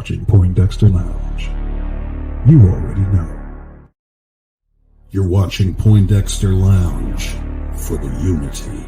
watching Poindexter Lounge. You already know. You're watching Poindexter Lounge for the unity.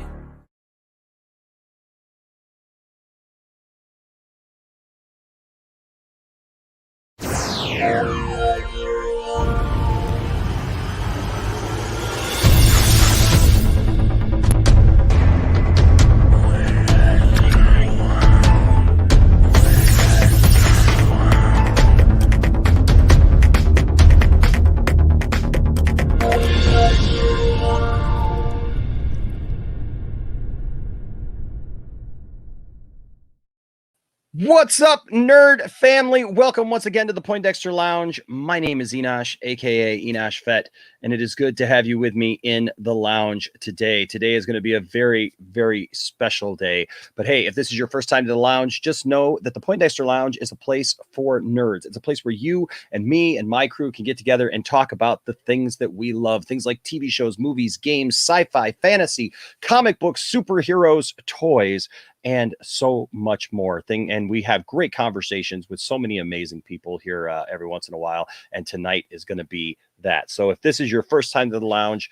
What's up, nerd family? Welcome once again to the Poindexter Lounge. My name is Enosh, aka Enosh Fett, and it is good to have you with me in the lounge today. Today is going to be a very, very special day. But hey, if this is your first time to the lounge, just know that the Poindexter Lounge is a place for nerds. It's a place where you and me and my crew can get together and talk about the things that we love. Things like TV shows, movies, games, sci-fi, fantasy, comic books, superheroes, toys, and so much more. And we have great conversations with so many amazing people here every once in a while. And tonight is going to be that. So if this is your first time to the lounge,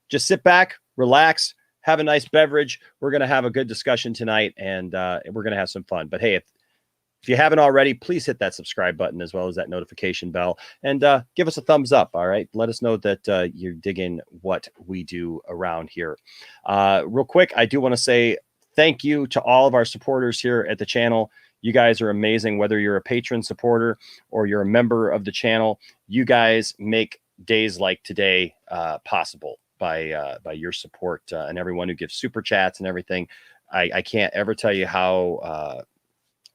just sit back, relax, have a nice beverage. We're going to have a good discussion tonight, and we're going to have some fun. But hey, if you haven't already, please hit that subscribe button as well as that notification bell, and give us a thumbs up. All right. Let us know that you're digging what we do around here. Real quick, I do want to say thank you to all of our supporters here at the channel. You guys are amazing. Whether you're a patron supporter or you're a member of the channel, you guys make days like today possible by your support, and everyone who gives super chats and everything. I can't ever tell you how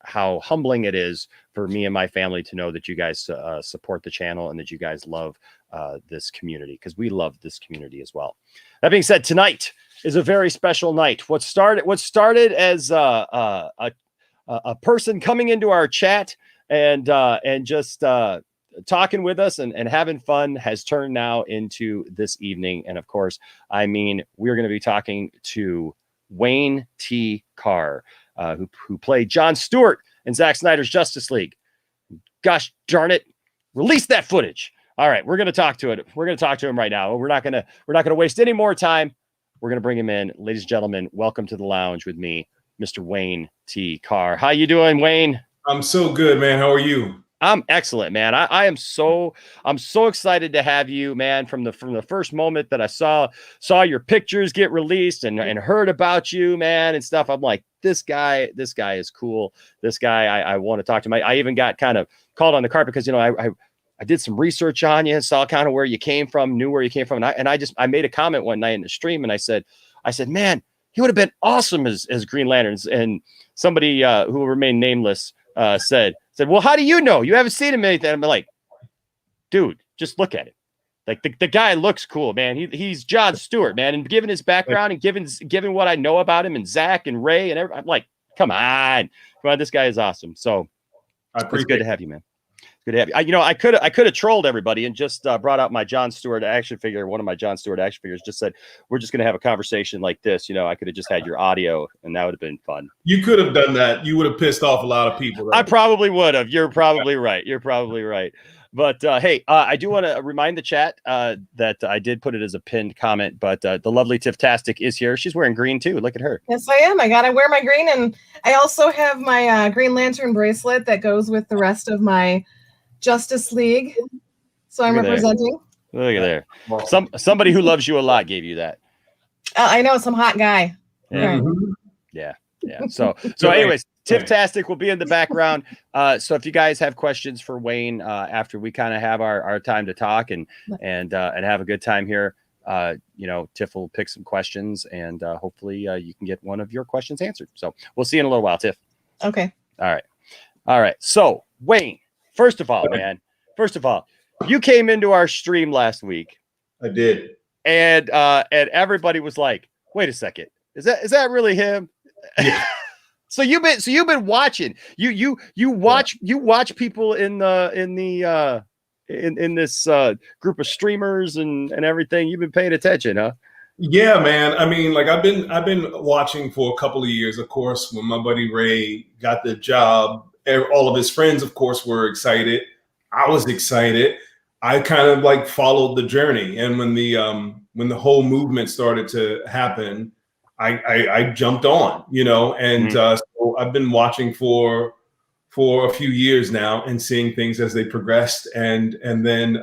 humbling it is for me and my family to know that you guys support the channel and that you guys love this community, because we love this community as well. That being said, tonight is a very special night. What started as a person coming into our chat and just talking with us and having fun has turned now into this evening. And of course, I mean, we're going to be talking to Wayne T. Carr, who played John Stewart in Zack Snyder's Justice League. Gosh darn it, release that footage. All right, we're going to talk to it. We're going to talk to him right now. We're not going to waste any more time. We're going to bring him in. Ladies and gentlemen, welcome to the lounge with me, Mr. Wayne T. Carr. How you doing, Wayne? I'm so good, man. How are you? I'm excellent, man. I'm so excited to have you, man. From the first moment that I saw your pictures get released and heard about you, man, and stuff, I'm like, this guy is cool. This guy, I want to talk to him. I even got kind of called on the carpet because, you know, I did some research on you and saw kind of where you came from, knew where you came from. And I made a comment one night in the stream, and I said, man, he would have been awesome as Green Lanterns. And somebody who will remain nameless said, well, how do you know? You haven't seen him anything. I'm like, dude, just look at it. Like the guy looks cool, man. He's John Stewart, man. And given his background and given what I know about him and Zack and Ray and everybody, I'm like, come on, this guy is awesome. So it's good to have you, man. Good to have you. I could have trolled everybody and just brought out my John Stewart action figure. One of my John Stewart action figures, just said, we're just going to have a conversation like this. You know, I could have just had your audio, and that would have been fun. You could have done that. You would have pissed off a lot of people. Right? I probably would have. You're probably right. You're probably right. But hey, I do want to remind the chat that I did put it as a pinned comment, but the lovely Tiff-tastic is here. She's wearing green too. Look at her. Yes, I am. I got to wear my green. And I also have my Green Lantern bracelet that goes with the rest of my Justice League. So I'm representing. Look at there. Somebody who loves you a lot gave you that. I know, some hot guy. Yeah. Mm-hmm. Yeah. So anyways, Tiff-tastic will be in the background. So if you guys have questions for Wayne after we kind of have our time to talk and have a good time here, Tiff will pick some questions, and hopefully you can get one of your questions answered. So we'll see you in a little while, Tiff. Okay. All right. So Wayne, first of all, you came into our stream last week. I did. And everybody was like, wait a second. Is that really him? Yeah. So you've been watching. You watch people in this group of streamers and everything. You've been paying attention, huh? Yeah, man. I mean, like I've been watching for a couple of years. Of course, when my buddy Ray got the job all of his friends, of course, were excited. I was excited. I kind of like followed the journey. And when the whole movement started to happen, I jumped on, and so I've been watching for a few years now and seeing things as they progressed. And then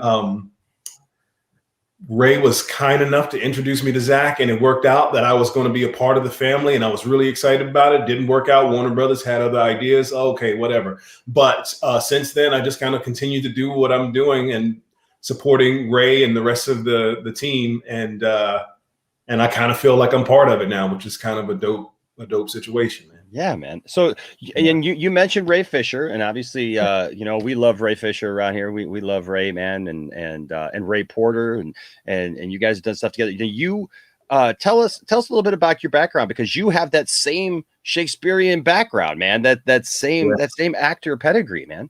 Ray was kind enough to introduce me to Zack, and it worked out that I was going to be a part of the family, and I was really excited about it. Didn't work out. Warner Brothers had other ideas. Okay, whatever. But since then, I just kind of continued to do what I'm doing and supporting Ray and the rest of the team, and I kind of feel like I'm part of it now, which is kind of a dope situation, man. Yeah, man. So, and you mentioned Ray Fisher, and obviously, we love Ray Fisher around here. We love Ray, man, and Ray Porter, and you guys have done stuff together. You tell us a little bit about your background, because you have that same Shakespearean background, man. That same actor pedigree, man.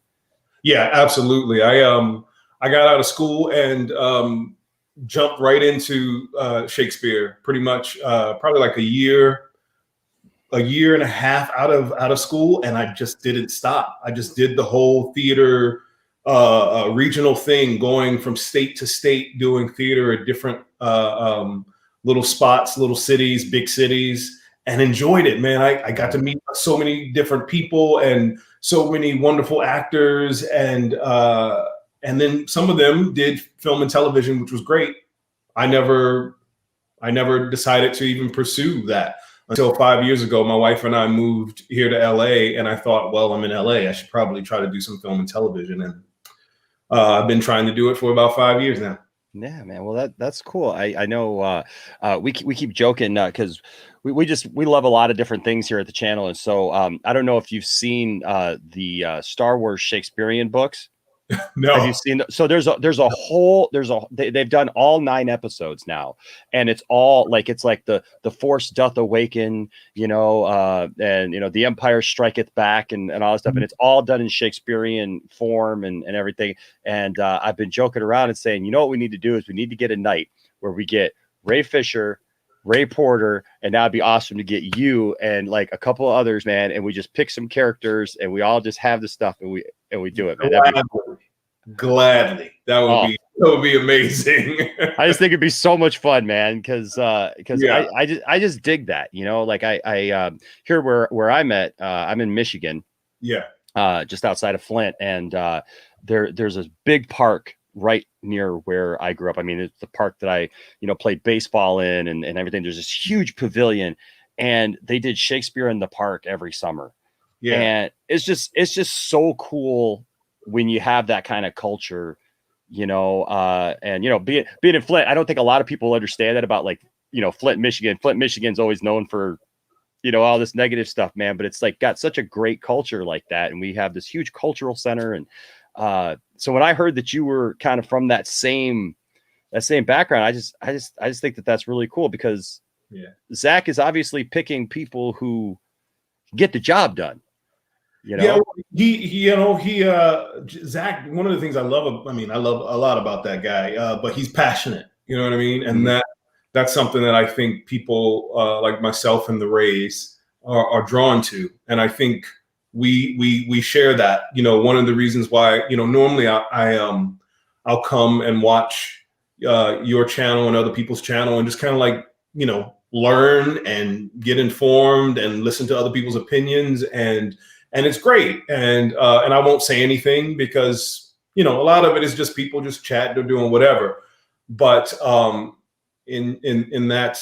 Yeah, absolutely. I got out of school and jumped right into Shakespeare, pretty much, probably like a year and a half out of school, and I just didn't stop. I just did the whole theater regional thing, going from state to state, doing theater at different little spots, little cities, big cities, and enjoyed it, man. I got to meet so many different people and so many wonderful actors, and then some of them did film and television, which was great. I never decided to even pursue that until 5 years ago. My wife and I moved here to LA, and I thought, well, I'm in LA, I should probably try to do some film and television. And I've been trying to do it for about 5 years now. Yeah, man. Well, that's cool. I know we keep joking because we love a lot of different things here at the channel. And so I don't know if you've seen the Star Wars Shakespearean books. No. Have you seen so they've done all 9 episodes now, and it's all like, it's like the Force doth awaken, and the Empire striketh back, and all this stuff, and it's all done in Shakespearean form and everything. And I've been joking around and saying, what we need to do is we need to get a night where we get Ray Fisher, Ray Porter, and that'd be awesome to get you and like a couple of others, man, and we just pick some characters and we all just have the stuff and we do it, man. Gladly. That would be amazing. I just think it'd be so much fun, man, because I just dig that, like I here where I'm at, I'm in Michigan, just outside of Flint, and there's a big park right near where I grew up. I mean, it's the park that I played baseball in and everything. There's this huge pavilion, and they did Shakespeare in the Park every summer. Yeah, and it's just so cool when you have that kind of culture, and being in Flint, I don't think a lot of people understand that about Flint, Michigan. Flint, Michigan's always known for all this negative stuff, man, but it's like got such a great culture like that, and we have this huge cultural center. And so when I heard that you were kind of from that same background, I just think that that's really cool, because Zack is obviously picking people who get the job done. Yeah, Zack, one of the things I love a lot about that guy, but he's passionate, you know what I mean? And that's something that I think people like myself and the Rays are drawn to. And I think we share that. One of the reasons why, normally I'll come and watch your channel and other people's channel and just kind of like, learn and get informed and listen to other people's opinions, and it's great. And I won't say anything because, a lot of it is just people just chatting or doing whatever. But in that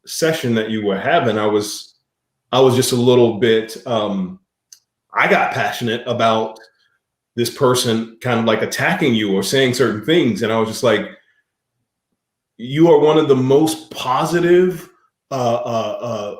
session that you were having, I was just a little bit, I got passionate about this person kind of like attacking you or saying certain things. And I was just like, you are one of the most positive,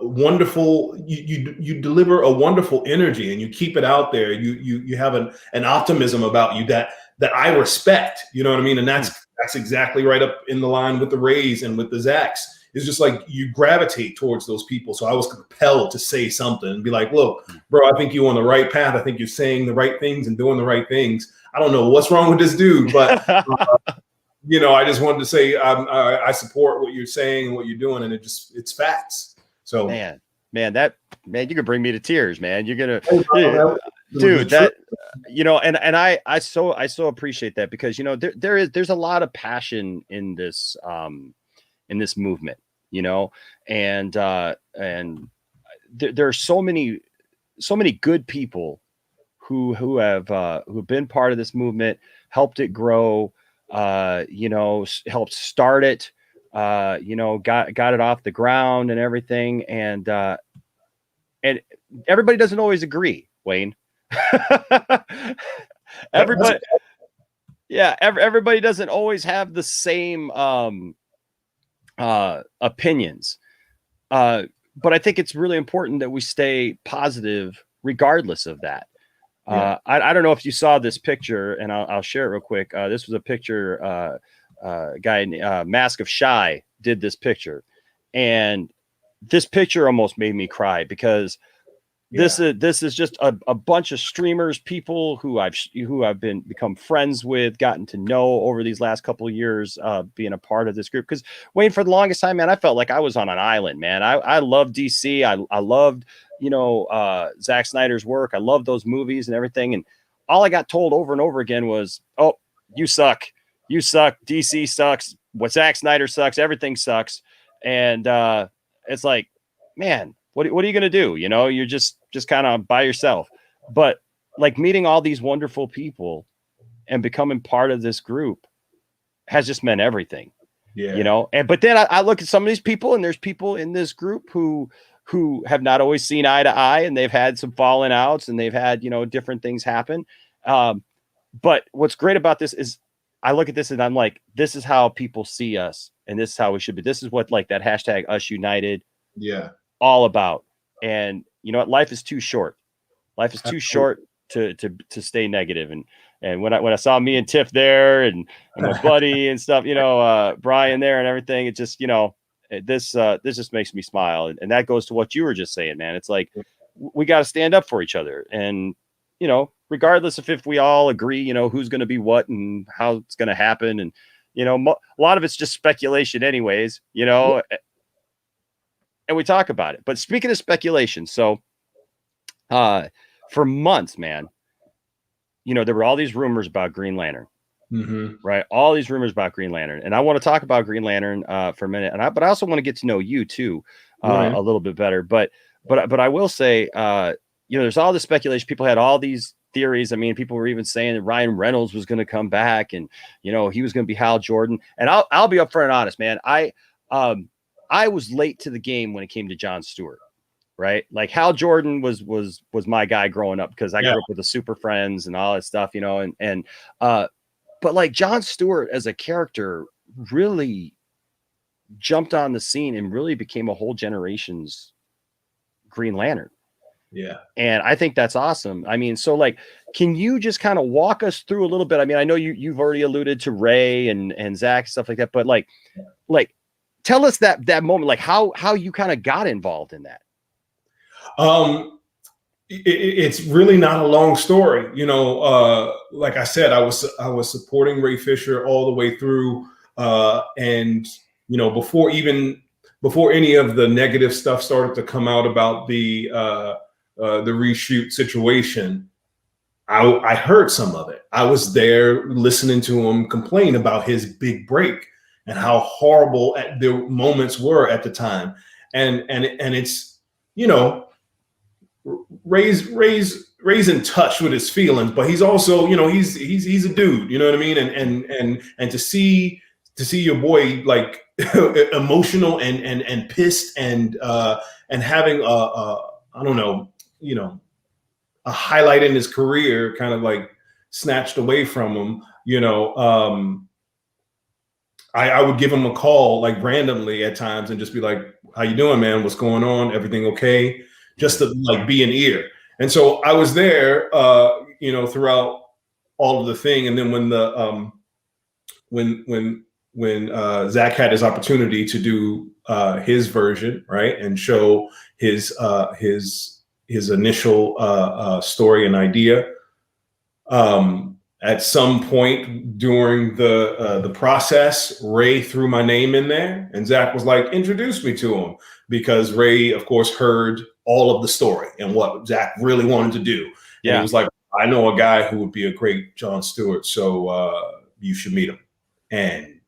wonderful, you deliver a wonderful energy, and you keep it out there. You have an optimism about you that I respect, you know what I mean? And that's exactly right up in the line with the Rays and with the Zacks. It's just like you gravitate towards those people. So I was compelled to say something and be like, look, bro, I think you're on the right path. I think you're saying the right things and doing the right things. I don't know what's wrong with this dude, but I just wanted to say I support what you're saying and what you're doing, and it's facts. So man, man, you could bring me to tears, man. You're gonna, Oh, dude, that, you know, and I so appreciate that, because, you know, there's a lot of passion in this movement, you know, and there are so many good people who've been part of this movement, helped it grow, you know, helped start it, you know, got it off the ground and everything. And everybody doesn't always agree, Wayne. Everybody, yeah, everybody doesn't always have the same opinions. But I think it's really important that we stay positive regardless of that. Yeah. I don't know if you saw this picture, and I'll share it real quick. This was a picture, guy, Mask of Shy did this picture, and this picture almost made me cry, because this is just a bunch of streamers, people who I've become friends with, gotten to know over these last couple of years, being a part of this group. Because Wayne, for the longest time, man, I felt like I was on an island, man. I loved DC. I loved, you know, Zack Snyder's work. I loved those movies and everything. And all I got told over and over again was, "Oh, you suck. You suck. DC sucks. What Zack Snyder sucks. Everything sucks." And it's like, man, what are you going to do? You know, you're just kind of by yourself. But like, meeting all these wonderful people and becoming part of this group has just meant everything. Yeah. You know, but then I look at some of these people, and there's people in this group who have not always seen eye to eye, and they've had some falling outs, and they've had, you know, different things happen. But what's great about this is I look at this and I'm like, this is how people see us, and this is how we should be. This is what, like, that hashtag Us United, all about. And you know what? Life is too short. Life is too short to stay negative. And when I saw me and Tiff there, and my buddy and stuff, you know, Brian there and everything, it just, you know, this just makes me smile. And that goes to what you were just saying, man. It's like, we got to stand up for each other. And, you know, regardless of if we all agree, you know, who's going to be what and how it's going to happen. And, you know, a lot of it's just speculation anyways, you know, and we talk about it. But speaking of speculation, so for months, man, you know, there were all these rumors about Green Lantern, right? All these rumors about Green Lantern. And I want to talk about Green Lantern for a minute. But I also want to get to know you too, a little bit better. But I will say, you know, there's all this speculation. People had all these theories. I mean, people were even saying that Ryan Reynolds was going to come back, and, you know, he was going to be Hal Jordan. And I'll be upfront and honest, man. I was late to the game when it came to John Stewart, right? Like, Hal Jordan was my guy growing up, because I grew up with the Super Friends and all that stuff, you know, but like, John Stewart as a character really jumped on the scene and really became a whole generation's Green Lantern. Yeah. And I think that's awesome. I mean, so like, can you just kind of walk us through a little bit? I mean, I know you've already alluded to Ray and Zack, stuff like that, but like, tell us that moment, like how you kind of got involved in that. It's really not a long story, you know. Like I said, I was supporting Ray Fisher all the way through, and you know, before any of the negative stuff started to come out about the reshoot situation, I heard some of it. I was there listening to him complain about his big break and how horrible the moments were at the time, and it's, you know, Ray's in touch with his feelings, but he's also, you know, he's a dude, you know what I mean? And to see your boy like emotional and pissed and having I don't know, you know, a highlight in his career kind of like snatched away from him, you know. I would give him a call like randomly at times and just be like, "How you doing, man? What's going on? Everything okay?" Just to like be an ear. And so I was there, you know, throughout all of the thing. And then when the when Zack had his opportunity to do his version, right, and show his initial story and idea, At some point during the process, Ray threw my name in there, and Zack was like, introduce me to him, because Ray, of course, heard all of the story and what Zack really wanted to do. Yeah. And he was like, I know a guy who would be a great John Stewart, so you should meet him. And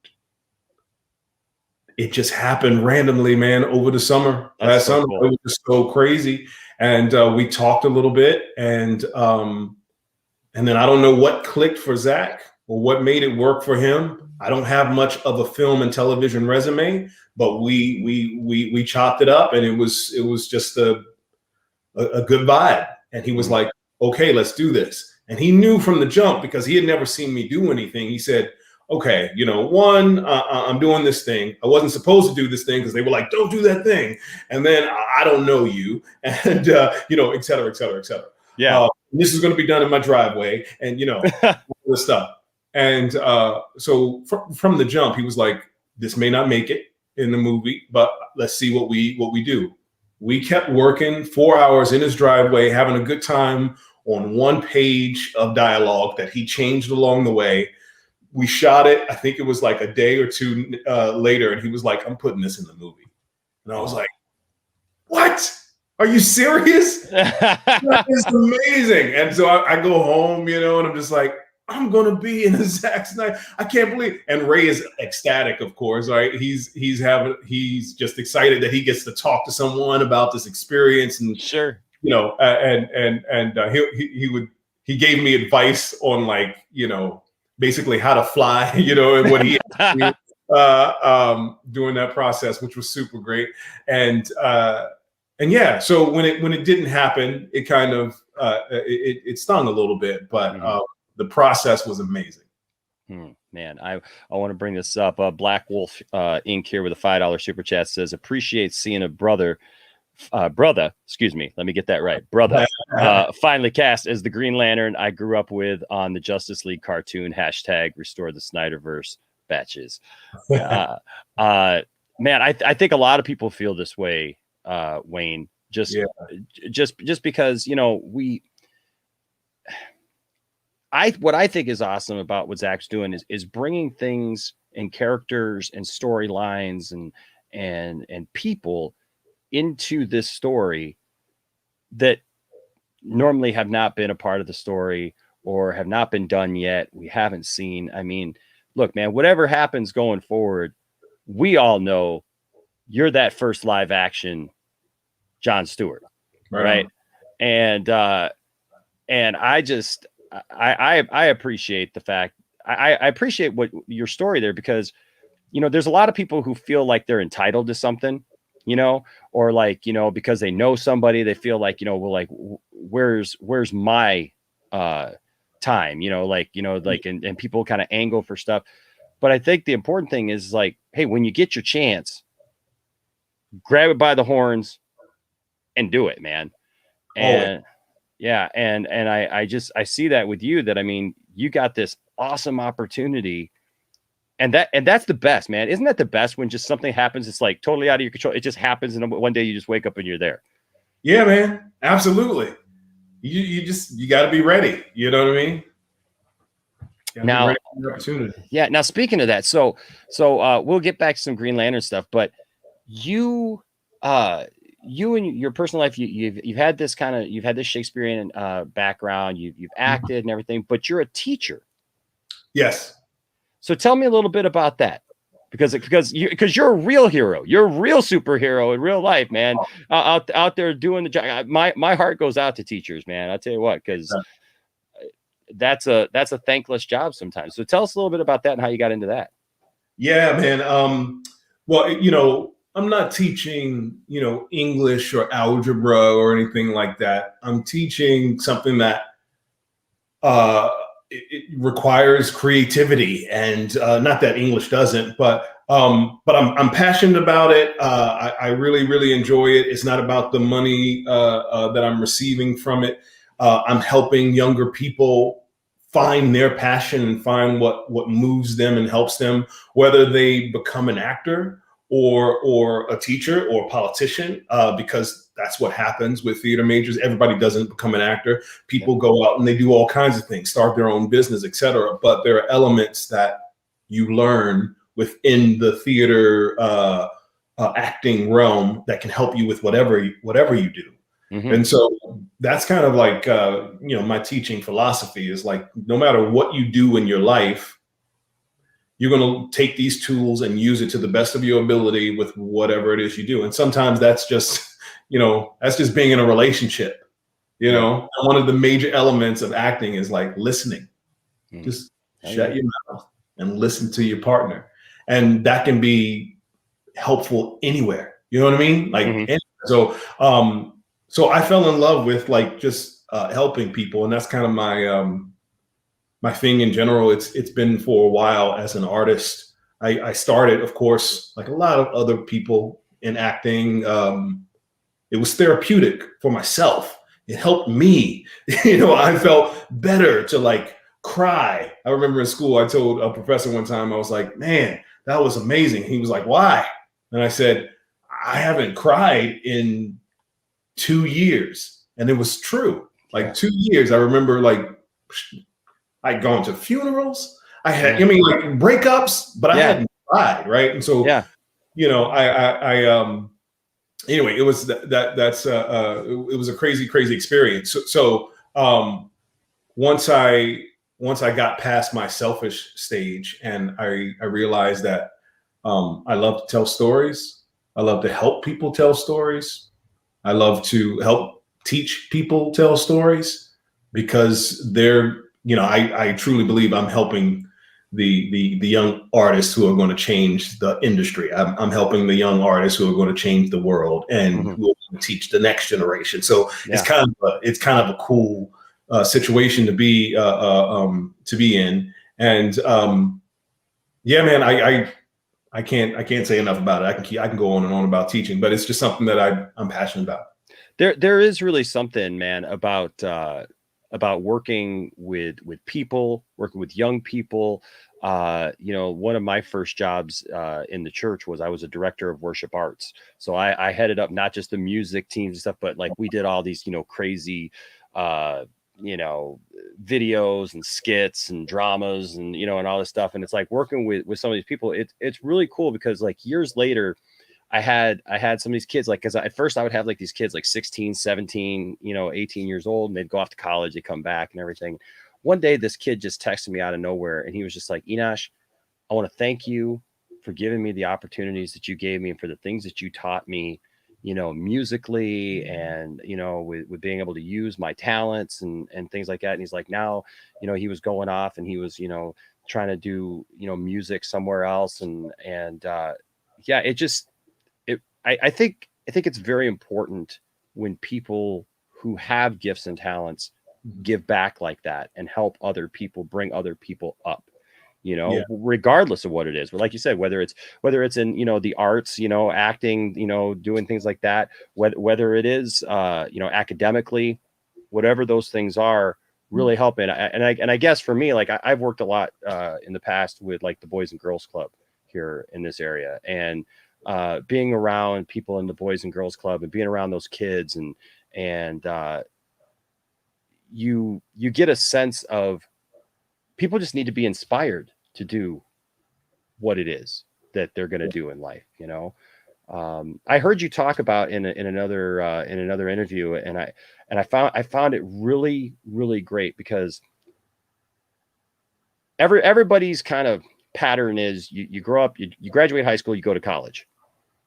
it just happened randomly, man, over the summer. Last summer, cool. It was just so crazy. And we talked a little bit, and then I don't know what clicked for Zack or what made it work for him. I don't have much of a film and television resume, but we chopped it up, and it was just a good vibe. And he was like, okay, let's do this. And he knew from the jump, because he had never seen me do anything. He said, okay, I'm doing this thing. I wasn't supposed to do this thing because they were like, don't do that thing. And then I don't know you, and et cetera, et cetera, et cetera. Yeah. This is going to be done in my driveway, and all this stuff. And so from the jump, he was like, this may not make it in the movie, but let's see what we do. We kept working 4 hours in his driveway, having a good time on one page of dialogue that he changed along the way. We shot it. I think it was like a day or two later, and he was like, I'm putting this in the movie. And I was like, what? Are you serious? That is amazing. And so I go home, and I'm just like, I'm going to be in a Zack Snyder. I can't believe. And Ray is ecstatic, of course, right? He's just excited that he gets to talk to someone about this experience. And sure, he gave me advice on basically how to fly, and what he during that process, which was super great. And yeah, so when it didn't happen, it kind of it stung a little bit, but the process was amazing. Man, I want to bring this up. Black Wolf Inc. here with a $5 super chat says, appreciate seeing a brother, excuse me, let me get that right. Brother, finally cast as the Green Lantern I grew up with on the Justice League cartoon, #restore the Snyderverse batches. Man, I think a lot of people feel this way, Wayne, just because, what I think is awesome about what Zack's doing is bringing things and characters and storylines and people into this story that normally have not been a part of the story or have not been done yet. We haven't seen. I mean, look, man, whatever happens going forward, we all know you're that first live action John Stewart, right? And I just I appreciate the fact I appreciate what your story there, because there's a lot of people who feel like they're entitled to something, or because they know somebody, they feel like where's my time, and people kind of angle for stuff. But I think the important thing is hey, when you get your chance, grab it by the horns and do it, man. And yeah, and I see that with you, that you got this awesome opportunity, and that's the best, man. Isn't that the best when just something happens? It's totally out of your control. It just happens, and one day you just wake up and you're there. Yeah, man, absolutely. You got to be ready. You know what I mean? Now, opportunity. Yeah. Now, speaking of that, so we'll get back to some Green Lantern stuff, but you in your personal life, you've had this Shakespearean background. You've acted and everything, but you're a teacher. Yes. So tell me a little bit about that, because you're a real hero. You're a real superhero in real life, man. Out there doing the job. My heart goes out to teachers, man. I'll tell you what, because that's a thankless job sometimes. So tell us a little bit about that and how you got into that. Yeah, man. Well, I'm not teaching, English or algebra or anything like that. I'm teaching something that it requires creativity, and not that English doesn't, but I'm passionate about it. I really, really enjoy it. It's not about the money that I'm receiving from it. I'm helping younger people find their passion and find what moves them and helps them, whether they become an actor or a teacher or a politician, because that's what happens with theater majors. Everybody doesn't become an actor. People go out and they do all kinds of things, start their own business, etc. But there are elements that you learn within the theater acting realm that can help you with whatever you do. Mm-hmm. And so that's kind of like, my teaching philosophy is like, no matter what you do in your life, you're going to take these tools and use it to the best of your ability with whatever it is you do. And sometimes that's just, that's just being in a relationship, And one of the major elements of acting is like listening. Just shut your mouth and listen to your partner. And that can be helpful anywhere. You know what I mean? Like, so I fell in love with like just helping people. And that's kind of my thing in general. It's been for a while as an artist. I started, of course, like a lot of other people in acting. It was therapeutic for myself. It helped me. I felt better to like cry. I remember in school, I told a professor one time, I was like, man, that was amazing. He was like, why? And I said, I haven't cried in 2 years. And it was true. Like 2 years. I remember like, I'd gone to funerals. I had, like breakups, but I hadn't cried, right? And so, anyway, it was it was a crazy experience. So once I got past my selfish stage, and I realized that I love to tell stories. I love to help people tell stories. I love to help teach people tell stories, because they're, I truly believe I'm helping the young artists who are going to change the industry. I'm helping the young artists who are going to change the world and who will teach the next generation. So it's kind of a cool situation to be in. And man, I can't say enough about it. I can go on and on about teaching, but it's just something that I'm passionate about. There is really something, man, about working with people, working with young people. One of my first jobs in the church was I was a director of worship arts. So I headed up not just the music teams and stuff, but like we did all these, crazy, videos and skits and dramas and, and all this stuff. And it's like working with some of these people. It's really cool because like years later, I had some of these kids, like, cause at first I would have like these kids, like 16, 17, 18 years old, and they'd go off to college, they come back and everything. One day, this kid just texted me out of nowhere, and he was just like, Enosh, I want to thank you for giving me the opportunities that you gave me and for the things that you taught me, musically and, with being able to use my talents and things like that. And he's like, now, he was going off and he was, trying to do, music somewhere else. I think it's very important when people who have gifts and talents give back like that and help other people, bring other people up, regardless of what it is. But like you said, whether it's in, the arts, acting, doing things like that, whether it is, academically, whatever those things are, really helping. And I guess for me, like I've worked a lot in the past with like the Boys and Girls Club here in this area, and being around people in the Boys and Girls Club and being around those kids and you get a sense of people just need to be inspired to do what it is that they're going to do in life. I heard you talk about in another interview, and I found it really, really great, because everybody's kind of pattern is you grow up, you graduate high school, you go to college.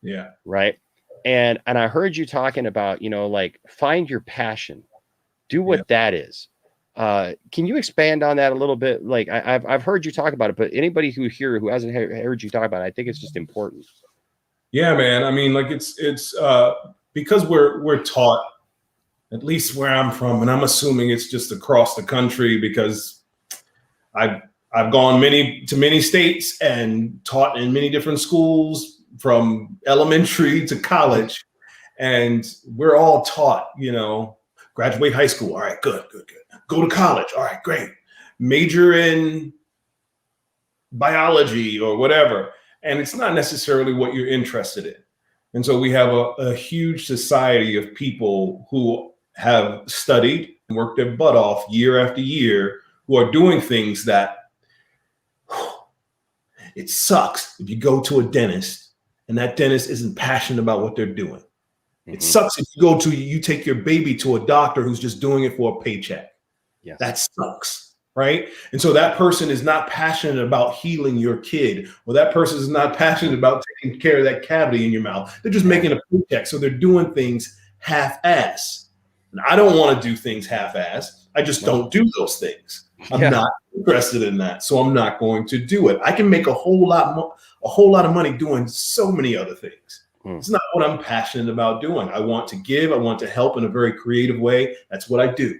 Yeah. Right. And I heard you talking about, like find your passion, do what that is. Can you expand on that a little bit? Like I've heard you talk about it, but anybody who hasn't heard you talk about it, I think it's just important. Yeah, man. I mean, like it's because we're taught, at least where I'm from, and I'm assuming it's just across the country, because I've gone to many states and taught in many different schools from elementary to college, and we're all taught, graduate high school. All right, good. Go to college. All right, great. Major in biology or whatever. and it's not necessarily what you're interested in. And so we have a huge society of people who have studied and worked their butt off year after year, who are doing things that it sucks if you go to a dentist and that dentist isn't passionate about what they're doing. It sucks if you take your baby to a doctor who's just doing it for a paycheck. Yes. That sucks, right? And so that person is not passionate about healing your kid, or that person is not passionate about taking care of that cavity in your mouth. They're just making a paycheck. So they're doing things half-ass. And I don't want to do things half-ass. I just don't do those things. I'm not interested in that, so I'm not going to do it. I can make a whole lot of money doing so many other things. It's not what I'm passionate about doing. I want to give. I want to help in a very creative way. That's what I do.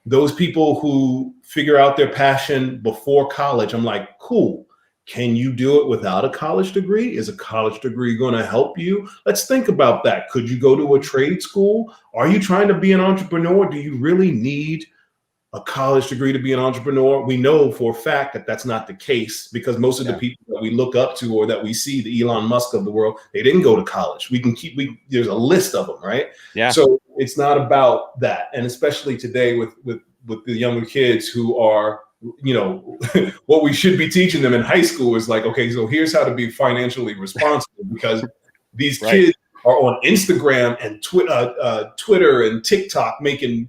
Those people who figure out their passion before college, I'm like, cool. Can you do it without a college degree? Is a college degree going to help you? Let's think about that. Could you go to a trade school? Are you trying to be an entrepreneur? Do you really need a college degree to be an entrepreneur? We know for a fact that that's not the case, because most of the people that we look up to or that we see, the Elon Musk of the world, they didn't go to college. There's a list of them, right? Yeah. So it's not about that. And especially today with the younger kids who are, what we should be teaching them in high school is like, okay, so here's how to be financially responsible, because these kids are on Instagram and Twitter and TikTok making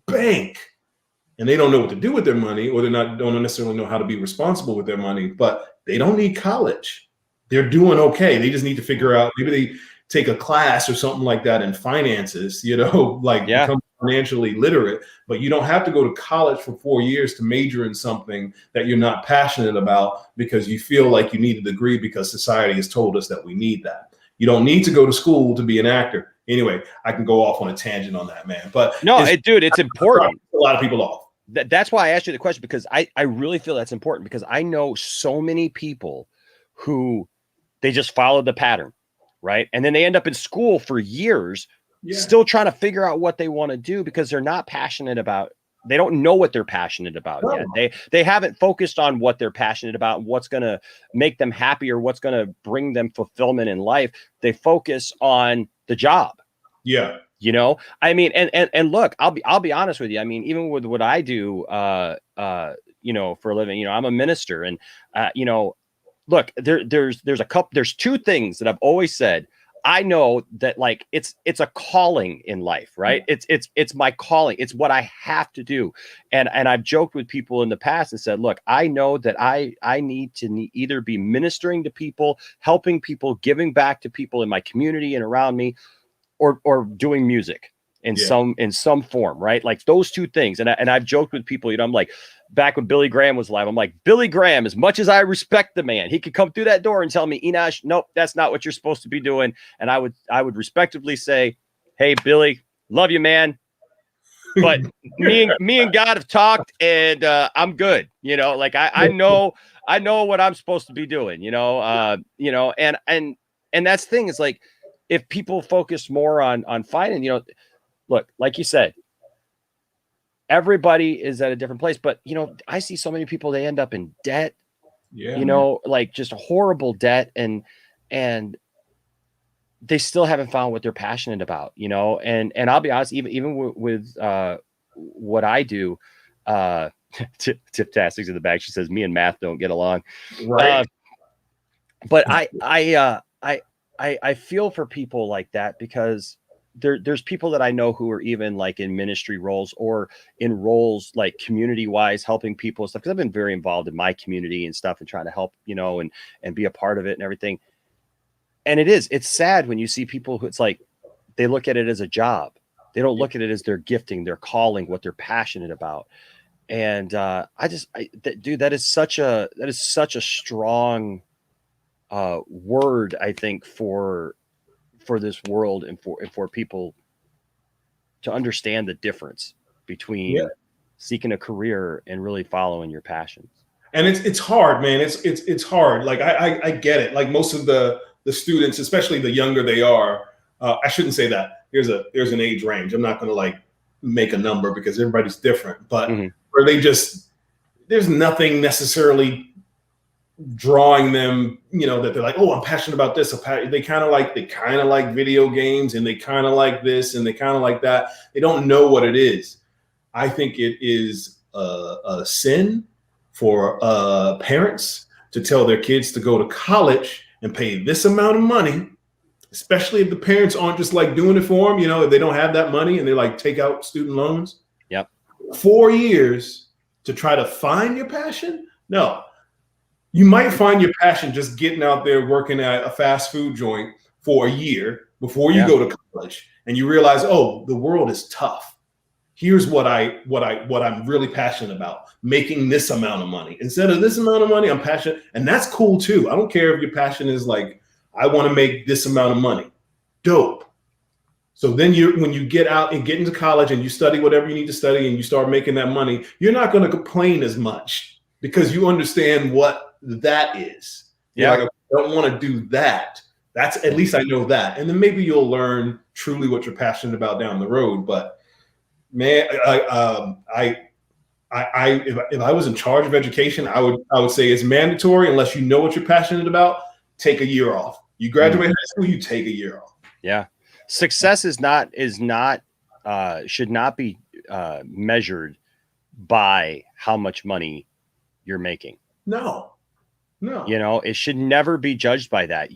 bank. And they don't know what to do with their money, or don't necessarily know how to be responsible with their money, but they don't need college. They're doing okay. They just need to figure out, maybe they take a class or something like that in finances, become financially literate. But you don't have to go to college for 4 years to major in something that you're not passionate about because you feel like you need a degree because society has told us that we need that. You don't need to go to school to be an actor. Anyway, I can go off on a tangent on that, man. But it's important. A lot of people off. That's why I asked you the question, because I really feel that's important, because I know so many people who they just follow the pattern, right? And then they end up in school for years, still trying to figure out what they want to do because they're not passionate about. They don't know what they're passionate about yet. They haven't focused on what they're passionate about, what's going to make them happy or what's going to bring them fulfillment in life. They focus on the job. Yeah. I mean, and look, I'll be honest with you. I mean, even with what I do, for a living, I'm a minister, and, look, there's two things that I've always said. I know that, like, it's a calling in life, right? It's my calling. It's what I have to do. And I've joked with people in the past and said, look, I know that I need to either be ministering to people, helping people, giving back to people in my community and around me, or doing music in some form, right? Like those two things. And I've joked with people, I'm like, back when Billy Graham was alive, I'm like, Billy Graham, as much as I respect the man, he could come through that door and tell me, Enosh, nope, that's not what you're supposed to be doing. And I would respectively say, hey, Billy, love you, man. But me and God have talked, and I'm good. I know what I'm supposed to be doing, and that's the thing. It's like, if people focus more on finding, look, like you said, everybody is at a different place, but I see so many people, they end up in debt, like just horrible debt, and they still haven't found what they're passionate about, and I'll be honest, even with what I do, Tip-tastic's in the back. She says, me and math don't get along. Right. But I feel for people like that, because there's people that I know who are even like in ministry roles or in roles like community wise, helping people and stuff. Cause I've been very involved in my community and stuff and trying to help, and be a part of it and everything. And it's sad when you see people who, it's like, they look at it as a job. They don't look at it as their gifting, their calling, what they're passionate about. And dude, that is such a strong word, I think, for this world, and for people to understand the difference between seeking a career and really following your passions. And it's hard, man. It's hard. Like I get it. Like most of the students, especially the younger they are, I shouldn't say that. There's an age range. I'm not going to like make a number because everybody's different, but where there's nothing necessarily drawing them, that they're like, oh, I'm passionate about this. They kind of like video games, and they kind of like this, and they kind of like that. They don't know what it is. I think it is a sin for parents to tell their kids to go to college and pay this amount of money, especially if the parents aren't just like doing it for them, if they don't have that money and they like take out student loans. Yep. 4 years to try to find your passion? No. You might find your passion just getting out there working at a fast food joint for a year before you go to college, and you realize, oh, the world is tough. Here's what I'm really passionate about: making this amount of money instead of this amount of money. I'm passionate, and that's cool too. I don't care if your passion is like, I want to make this amount of money. Dope. So then when you get out and get into college and you study whatever you need to study and you start making that money, you're not going to complain as much because you understand what that is. Yeah. Like, I don't want to do that. That's, at least I know that. And then maybe you'll learn truly what you're passionate about down the road. But man, if I was in charge of education, I would say it's mandatory, unless you know what you're passionate about, take a year off. You graduate high school, you take a year off. Yeah. Success should not be measured by how much money you're making. No. It should never be judged by that.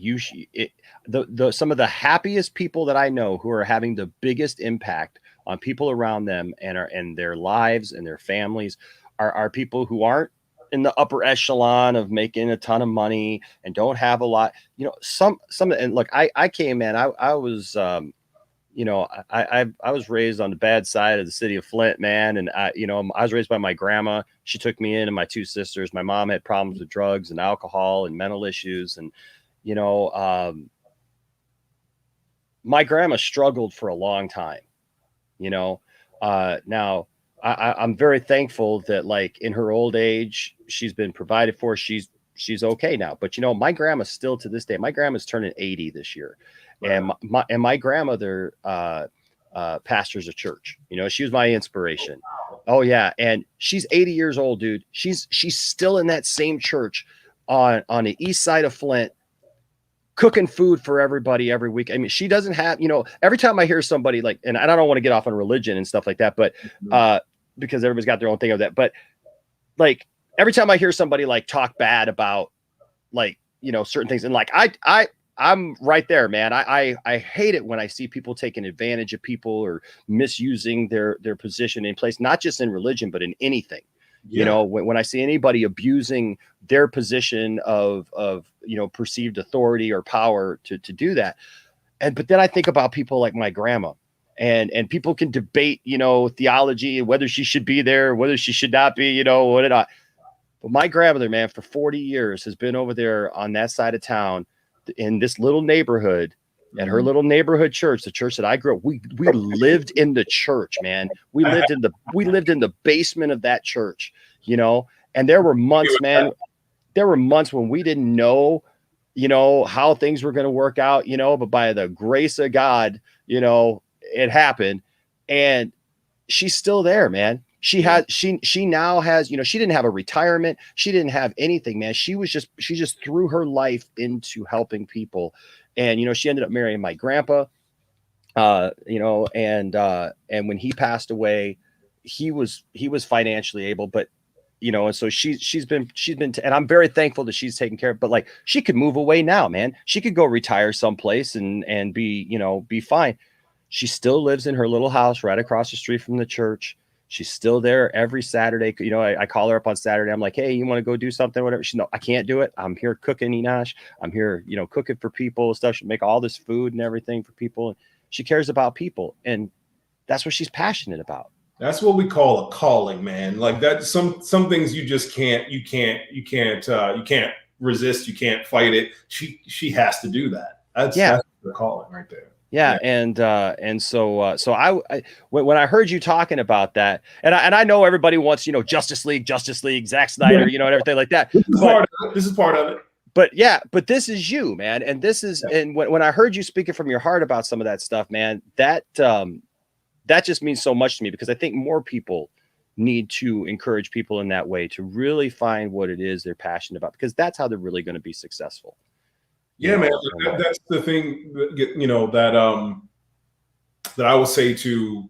Some of the happiest people that I know who are having the biggest impact on people around them and their lives and their families are people who aren't in the upper echelon of making a ton of money and don't have a lot. And look, I came in. I was I was raised on the bad side of the city of Flint, man. And I was raised by my grandma. She took me in and my two sisters. My mom had problems with drugs and alcohol and mental issues. And, my grandma struggled for a long time, now I'm very thankful that, like, in her old age, she's been provided for. She's okay now. But, my grandma still, to this day, my grandma's turning 80 this year. Right. And my grandmother pastors a church. She was my inspiration. Oh yeah, and she's 80 years old, dude. She's still in that same church on the east side of Flint, cooking food for everybody every week. I mean, she doesn't have, every time I hear somebody like, and I don't want to get off on religion and stuff like that, but because everybody's got their own thing of that. But like, every time I hear somebody like talk bad about, like, certain things, and like I'm right there, man. I hate it when I see people taking advantage of people or misusing their position in place, not just in religion, but in anything. Yeah. When I see anybody abusing their position of perceived authority or power to do that. But then I think about people like my grandma, and people can debate, theology, whether she should be there, whether she should not be, what did I, but my grandmother, man, for 40 years has been over there on that side of town, in this little neighborhood, at her little neighborhood church, the church that I grew up. We lived in the church, man. We lived in the basement of that church, and there were months, man. There were months when we didn't know, how things were going to work out, but by the grace of God, it happened. And she's still there, man. She now has, she didn't have a retirement. She didn't have anything, man. She just threw her life into helping people. And, she ended up marrying my grandpa, and when he passed away, he was financially able, but, and so she's been, and I'm very thankful that she's taken care of, but like, she could move away now, man. She could go retire someplace and be fine. She still lives in her little house right across the street from the church. She's still there every Saturday. I call her up on Saturday. I'm like, hey, you want to go do something, whatever? She's, no, I can't do it. I'm here cooking, Enosh. I'm here, cooking for people and stuff. She make all this food and everything for people. And she cares about people. And that's what she's passionate about. That's what we call a calling, man. Like that, some things you just can't resist. You can't fight it. She has to do that. That's the calling right there. Yeah. And so I when I heard you talking about that, and I know everybody wants, Justice League, Zack Snyder, and everything like that. This is part of it. But this is you, man. And this is, and when I heard you speaking from your heart about some of that stuff, man, that just means so much to me, because I think more people need to encourage people in that way to really find what it is they're passionate about, because that's how they're really going to be successful. Yeah, man. That's the thing, you know, that I would say to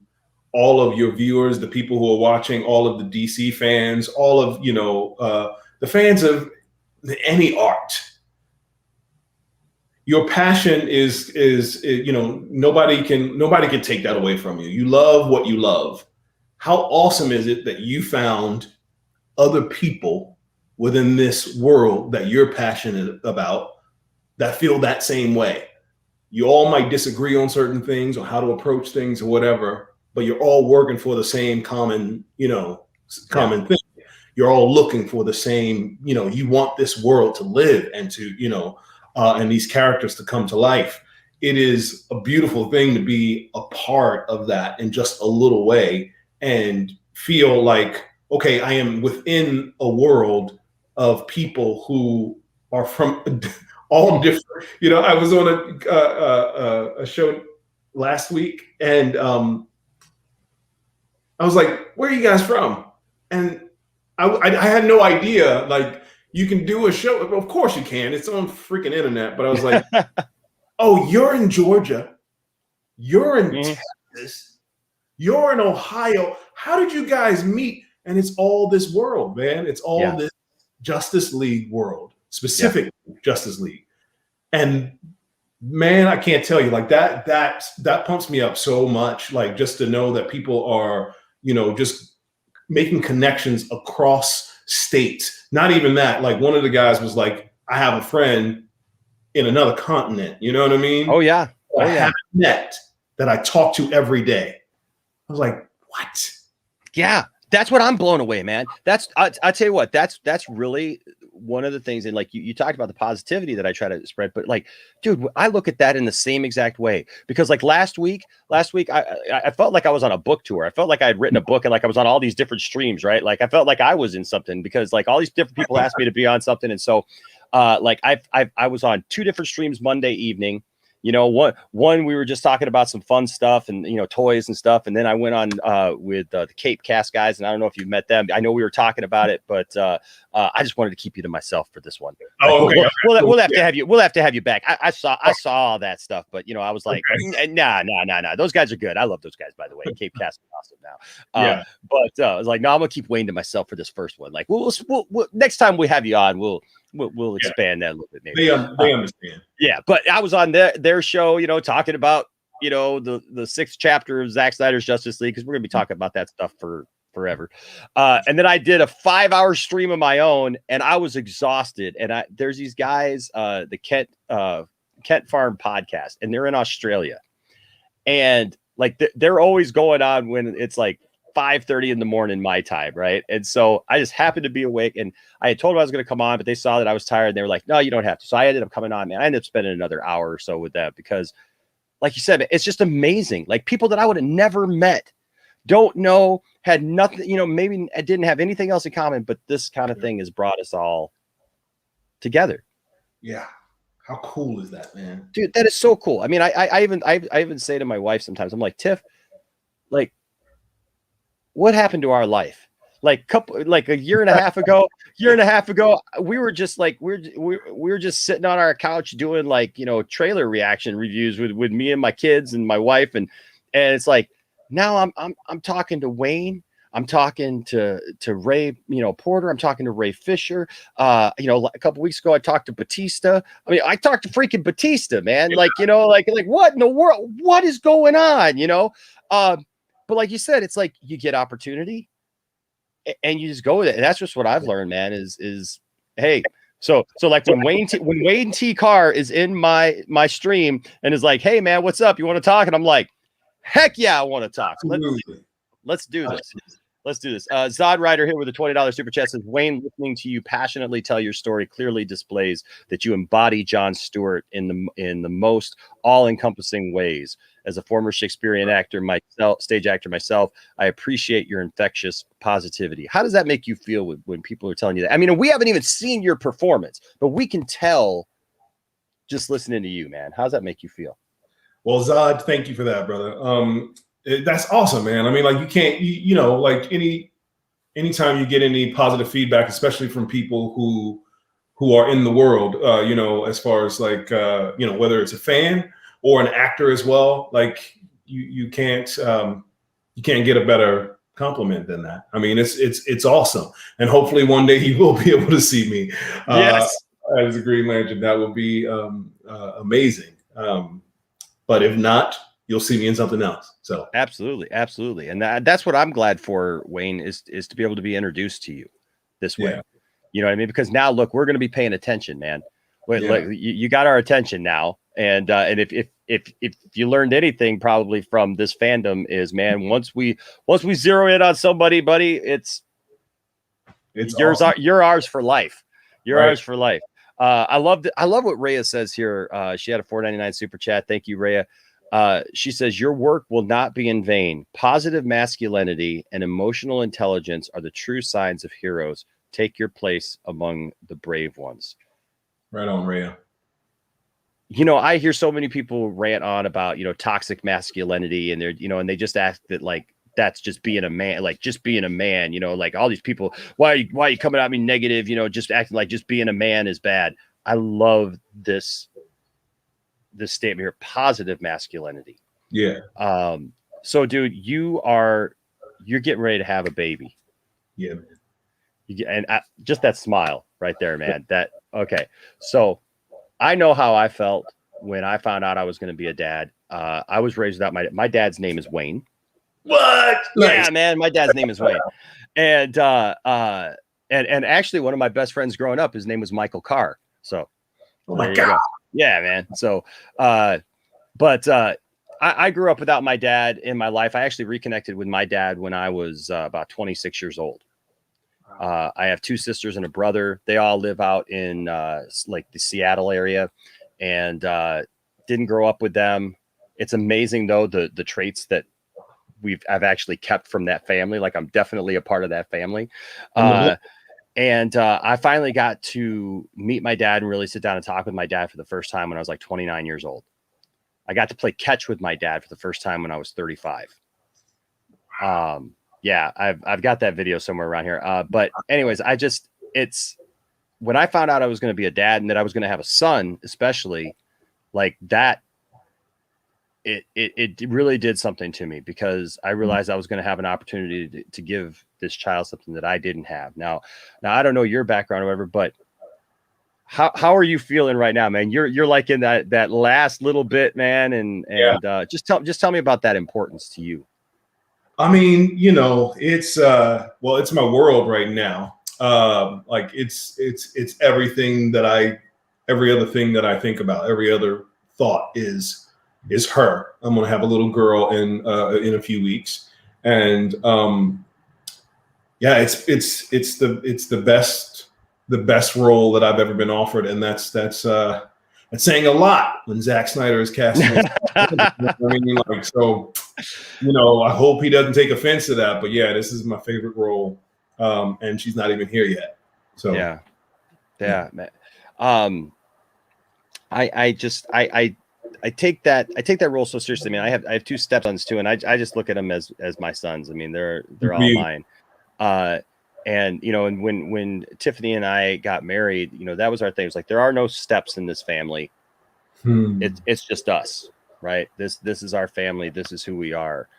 all of your viewers, the people who are watching, all of the DC fans, all of, you know, the fans of any art. Your passion is, you know, nobody can take that away from you. You love what you love. How awesome is it that you found other people within this world that you're passionate about that feel that same way? You all might disagree on certain things or how to approach things or whatever, but you're all working for the same common, you know, common thing. You're all looking for the same, you know, you want this world to live and to, you know, and these characters to come to life. It is a beautiful thing to be a part of that in just a little way and feel like, okay, I am within a world of people who are from all different. You know, I was on a show last week, and I was like, "Where are you guys from?" And I had no idea. Like, you can do a show. Of course you can. It's on freaking internet. But I was like, "Oh, you're in Georgia. You're in Texas. You're in Ohio. How did you guys meet?" And it's all this world, man. It's all this Justice League world, specific Justice League. And man, I can't tell you, like that pumps me up so much. Like, just to know that people are, you know, just making connections across states. Not even that. Like, one of the guys was like, I have a friend in another continent. You know what I mean? Oh yeah. I haven't met, that I talk to every day. I was like, what? Yeah. That's what I'm blown away, man. I tell you what, that's really one of the things. And like you talked about the positivity that I try to spread, but like, dude, I look at that in the same exact way, because like last week, I felt like I was on a book tour. I felt like I had written a book, and like I was on all these different streams, right? Like I felt like I was in something, because like all these different people asked me to be on something. And so like I was on 2 different streams Monday evening. You know, one we were just talking about some fun stuff and, you know, toys and stuff. And then I went on with the Cape Cast guys, and I don't know if you've met them. I know we were talking about it, but I just wanted to keep you to myself for this one. Oh, okay. We'll have to have you. We'll have to have you back. I saw all that stuff, but you know, I was like, nah. Those guys are good. I love those guys, by the way. Cape Cast is awesome now. But I was like, no, I'm gonna keep Wayne to myself for this first one. Like, we'll next time we have you on, we'll expand that a little bit. Maybe they understand. Yeah, but I was on their show, you know, talking about, you know, the 6th chapter of Zack Snyder's Justice League, because we're gonna be talking about that stuff for forever. And then I did a 5-hour stream of my own, and I was exhausted. And there's these guys, the Kent Farm podcast, and they're in Australia, and like they're always going on when it's like 5:30 in the morning my time, right? And so I just happened to be awake, and I had told them I was going to come on, but they saw that I was tired, and they were like, "No, you don't have to." So I ended up coming on, man. I ended up spending another hour or so with that, because, like you said, it's just amazing. Like, people that I would have never met, don't know, had nothing, you know, maybe I didn't have anything else in common, but this kind of thing has brought us all together. Yeah. How cool is that, man? Dude, that is so cool. I mean, I even say to my wife sometimes, I'm like, Tiff, like, what happened to our life? Like a year and a half ago, we were just like, we were just sitting on our couch doing, like, you know, trailer reaction reviews with me and my kids and my wife. And it's like, now I'm talking to Wayne. I'm talking to Ray, you know, Porter. I'm talking to Ray Fisher. You know, a couple weeks ago, I talked to Batista. I mean, I talked to freaking Batista, man. Like, you know, like what in the world? What is going on? You know? But like you said, it's like you get opportunity and you just go with it. And that's just what I've learned, man, is hey, so like when Wayne T. Carr is in my stream and is like, "Hey man, what's up? You want to talk?" And I'm like, "Heck yeah, I want to talk. Let's do this. Let's do this." Zod Rider here with a $20 super chat says, "Wayne, listening to you passionately tell your story clearly displays that you embody John Stewart in the most all-encompassing ways. As a former Shakespearean actor myself, stage actor myself, I appreciate your infectious positivity." How does that make you feel when people are telling you that? I mean, we haven't even seen your performance, but we can tell just listening to you, man. How does that make you feel? Well, Zod, thank you for that, brother. That's awesome, man. I mean, like, you can't, you know, like anytime you get any positive feedback, especially from people who are in the world, you know, as far as like, you know, whether it's a fan or an actor as well, like you can't get a better compliment than that. I mean, it's awesome. And hopefully one day you will be able to see me as a Green Lantern. That would be amazing. But if not, you'll see me in something else. So absolutely. And that's what I'm glad for, Wayne, is to be able to be introduced to you this way. Yeah. You know what I mean? Because now, look, we're going to be paying attention, man. Wait, look, you got our attention now. And if you learned anything probably from this fandom is, man, once we zero in on somebody, buddy, it's yours. Awesome. You're ours for life. You're ours for life. I love what Rhea says here. She had a $4.99 super chat. Thank you, Rhea. She says, your work will not be in vain. Positive masculinity and emotional intelligence are the true signs of heroes. Take your place among the brave ones. Right on, Rhea. You know, I hear so many people rant on about, you know, toxic masculinity, and they're, you know, and they just ask that, like, that's just being a man, like just being a man, you know, like all these people, why are you coming at me negative? You know, just acting like just being a man is bad. I love this statement here, positive masculinity. Yeah. So dude, you're getting ready to have a baby. Yeah, man. And just that smile right there, man. Okay. So I know how I felt when I found out I was going to be a dad. I was raised without my dad's name is Wayne. What? Yeah, Nice. man. My dad's name is Wayne. And actually one of my best friends growing up, his name was Michael Carr. So, oh my God. Yeah, man. So, I grew up without my dad in my life. I actually reconnected with my dad when I was about 26 years old. I have two sisters and a brother. They all live out in like the Seattle area, and didn't grow up with them. It's amazing though, the traits that I've actually kept from that family. Like I'm definitely a part of that family. And I finally got to meet my dad and really sit down and talk with my dad for the first time when I was like 29 years old. I got to play catch with my dad for the first time when I was 35. Yeah, I've got that video somewhere around here. But anyways, it's when I found out I was going to be a dad and that I was going to have a son, especially like that, it really did something to me, because I realized I was going to have an opportunity to give this child something that I didn't have. Now I don't know your background or whatever, but how are you feeling right now, man? You're like in that last little bit, man. And just tell me about that importance to you. I mean, you know, it's my world right now. Like it's everything every other thing that I think about, every other thought is her. I'm going to have a little girl in a few weeks. And yeah, it's the best role that I've ever been offered. And that's saying a lot when Zack Snyder is casting. I mean, like, so, you know, I hope he doesn't take offense to that, but yeah, this is my favorite role. And she's not even here yet. So yeah, man. I take that role so seriously. I mean, I have two stepsons too, and I just look at them as my sons. I mean, they're all mine. And you know, and when Tiffany and I got married, you know, that was our thing. It was like, there are no steps in this family. It's just us, right? This is our family. This is who we are.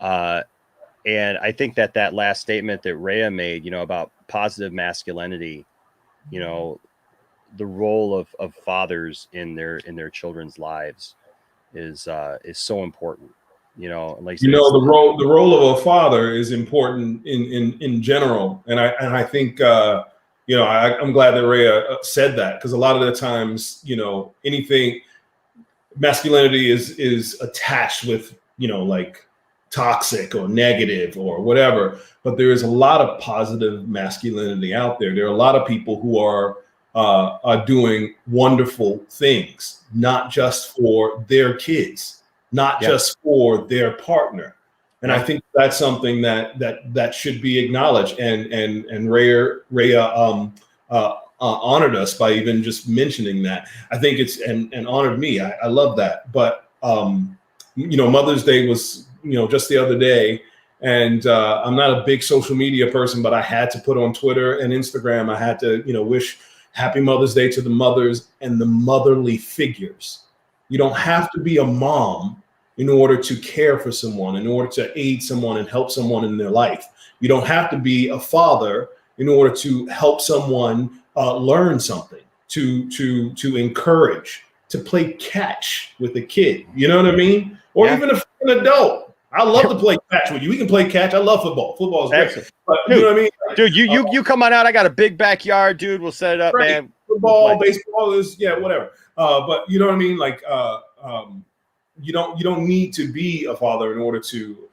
And I think that last statement that Rhea made, you know, about positive masculinity, you know, the role of fathers in their children's lives is so important. You know, like, you know, the role of a father is important in general, and I think you know, I'm glad that Rhea said that, because a lot of the times, you know, anything masculinity is attached with, you know, like toxic or negative or whatever, but there is a lot of positive masculinity out there. There are a lot of people who are doing wonderful things, not just for their kids, not just for their partner. And I think that's something that should be acknowledged. And Rhea honored us by even just mentioning that. I think and honored me. I love that. But you know, Mother's Day was, you know, just the other day, And I'm not a big social media person, but I had to put on Twitter and Instagram. I had to, wish Happy Mother's Day to the mothers and the motherly figures. You don't have to be a mom in order to care for someone, in order to aid someone and help someone in their life. You don't have to be a father in order to help someone learn something, to encourage, to play catch with a kid. You know what I mean? Or even an adult. I love to play catch with you. We can play catch. I love football. Football is great. But, dude, you know what I mean? Dude, you come on out. I got a big backyard, dude. We'll set it up, man. Football, baseball is whatever. But you know what I mean? Like you don't need to be a father in order to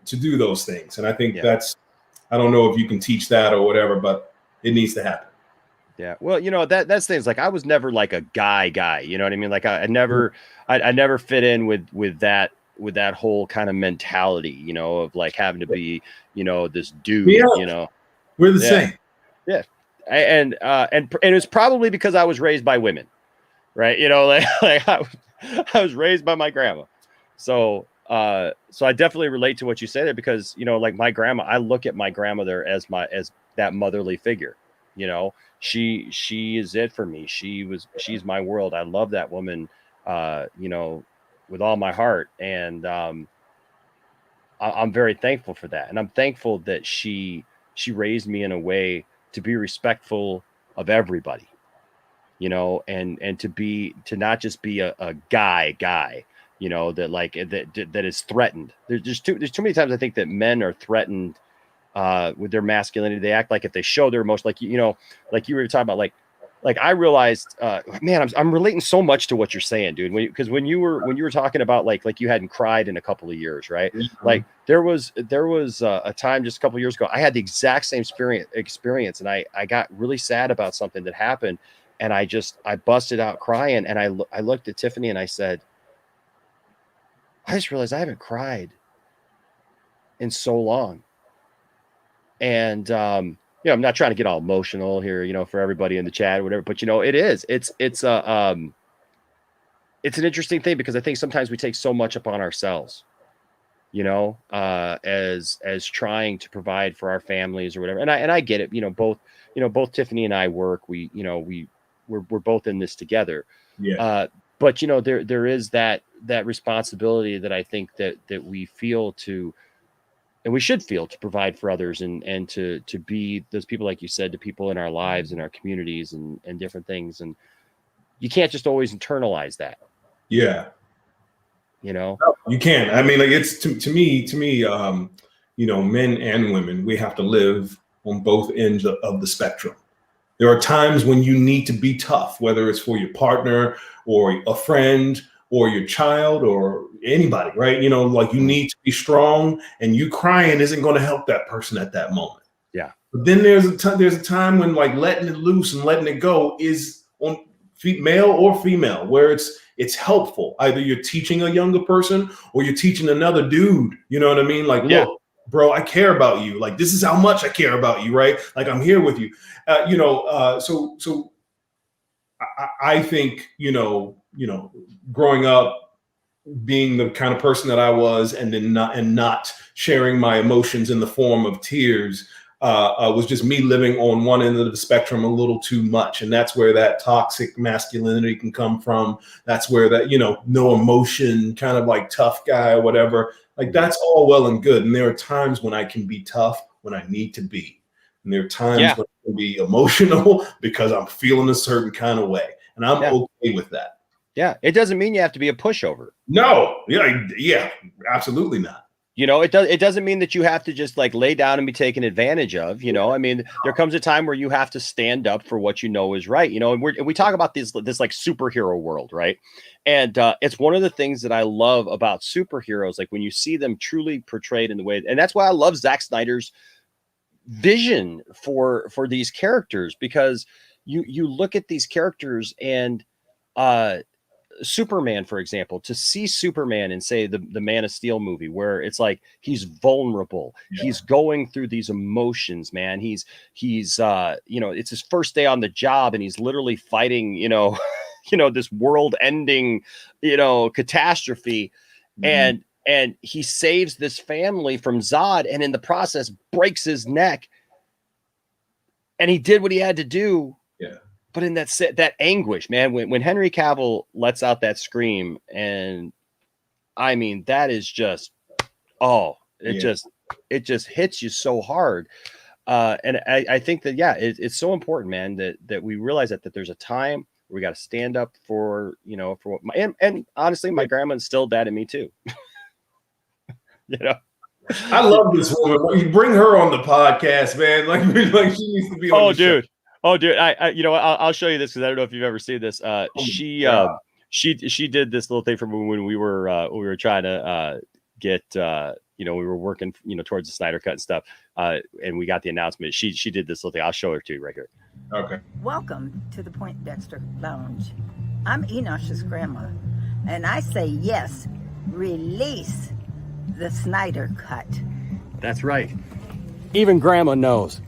do those things. And I think that's, I don't know if you can teach that or whatever, but it needs to happen. Yeah. Well, that's things like I was never like a guy, you know what I mean? Like I never fit in with that whole kind of mentality, of like having to be, this dude, We're the same. Yeah. And it's probably because I was raised by women, right? Like I was raised by my grandma. So I definitely relate to what you say there because, like my grandma, I look at my grandmother as that motherly figure, she is it for me. She's my world. I love that woman, with all my heart. And, I'm very thankful for that. And I'm thankful that she raised me in a way to be respectful of everybody, and to not just be a guy, that like, that is threatened. There's too many times I think that men are threatened, with their masculinity. They act like if they show their emotion, like, like you were talking about, like I realized, man, I'm relating so much to what you're saying, dude. Because when you were talking about like you hadn't cried in a couple of years, right? Mm-hmm. Like there was a time just a couple of years ago, I had the exact same experience, and I got really sad about something that happened, and I busted out crying, and I looked at Tiffany and I said, I just realized I haven't cried in so long, and I'm not trying to get all emotional here, for everybody in the chat or whatever, but it's an interesting thing because I think sometimes we take so much upon ourselves, as trying to provide for our families or whatever. And I get it, both Tiffany and I work, we're both in this together. Yeah. But there is that responsibility that I think that we feel to, and we should feel to provide for others and to be those people, like you said, to people in our lives and our communities and different things. And you can't just always internalize that. Yeah. No, you can't. I mean, like it's to me, men and women, we have to live on both ends of the spectrum. There are times when you need to be tough, whether it's for your partner or a friend or your child or anybody, right? Like you need to be strong, and you crying isn't going to help that person at that moment. Yeah. But then there's a time when like letting it loose and letting it go is on male or female, where it's helpful. Either you're teaching a younger person or you're teaching another dude. You know what I mean? Like, look, bro, I care about you. Like, this is how much I care about you, right? Like, I'm here with you. So I think, growing up, being the kind of person that I was, and then not sharing my emotions in the form of tears, was just me living on one end of the spectrum a little too much. And that's where that toxic masculinity can come from. That's where that, no emotion, kind of like tough guy or whatever. Like that's all well and good. And there are times when I can be tough when I need to be. And there are times when I can be emotional because I'm feeling a certain kind of way. And I'm okay with that. Yeah. It doesn't mean you have to be a pushover. No. Yeah, absolutely not. It doesn't mean that you have to just like lay down and be taken advantage of, I mean, there comes a time where you have to stand up for what is right, and we talk about this like superhero world, right? And it's one of the things that I love about superheroes, like when you see them truly portrayed in the way, and that's why I love Zack Snyder's vision for these characters, because you look at these characters and Superman, for example, to see Superman in, say, the Man of Steel movie, where it's like he's vulnerable, he's going through these emotions, man. He's it's his first day on the job, and he's literally fighting, this world-ending, catastrophe, and and he saves this family from Zod, and in the process breaks his neck. And he did what he had to do. Yeah. But in that anguish, man, when Henry Cavill lets out that scream, and I mean, that is just, it just hits you so hard. And I think that, it's so important, man, that we realize that there's a time where we got to stand up for, for what and honestly, my grandma instilled that in me too. I love this woman. You bring her on the podcast, man. Like she needs to be on the show. Oh, dude. I I'll show you this because I don't know if you've ever seen this. She did this little thing for me when we were trying to get we were working towards the Snyder Cut and stuff. And we got the announcement. She did this little thing. I'll show her to you right here. Okay. Welcome to the Point Dexter Lounge. I'm Enosh's grandma, and I say yes, release the Snyder Cut. That's right. Even grandma knows.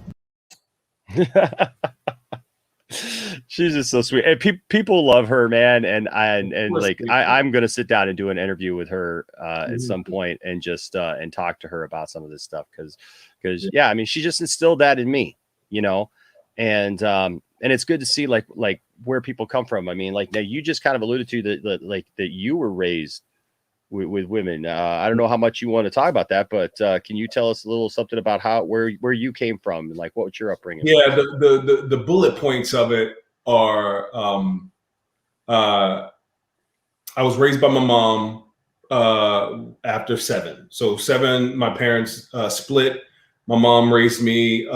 She's just so sweet, and people love her, man. And I'm gonna sit down and do an interview with her at some point, and just and talk to her about some of this stuff because I mean, she just instilled that in me, and it's good to see like where people come from. I mean, like now you just kind of alluded to that you were raised with women. I don't know how much you want to talk about that, but can you tell us a little something about where you came from and like what was your upbringing? Yeah, the bullet points of it are I was raised by my mom after 7. So 7, my parents split. My mom raised me.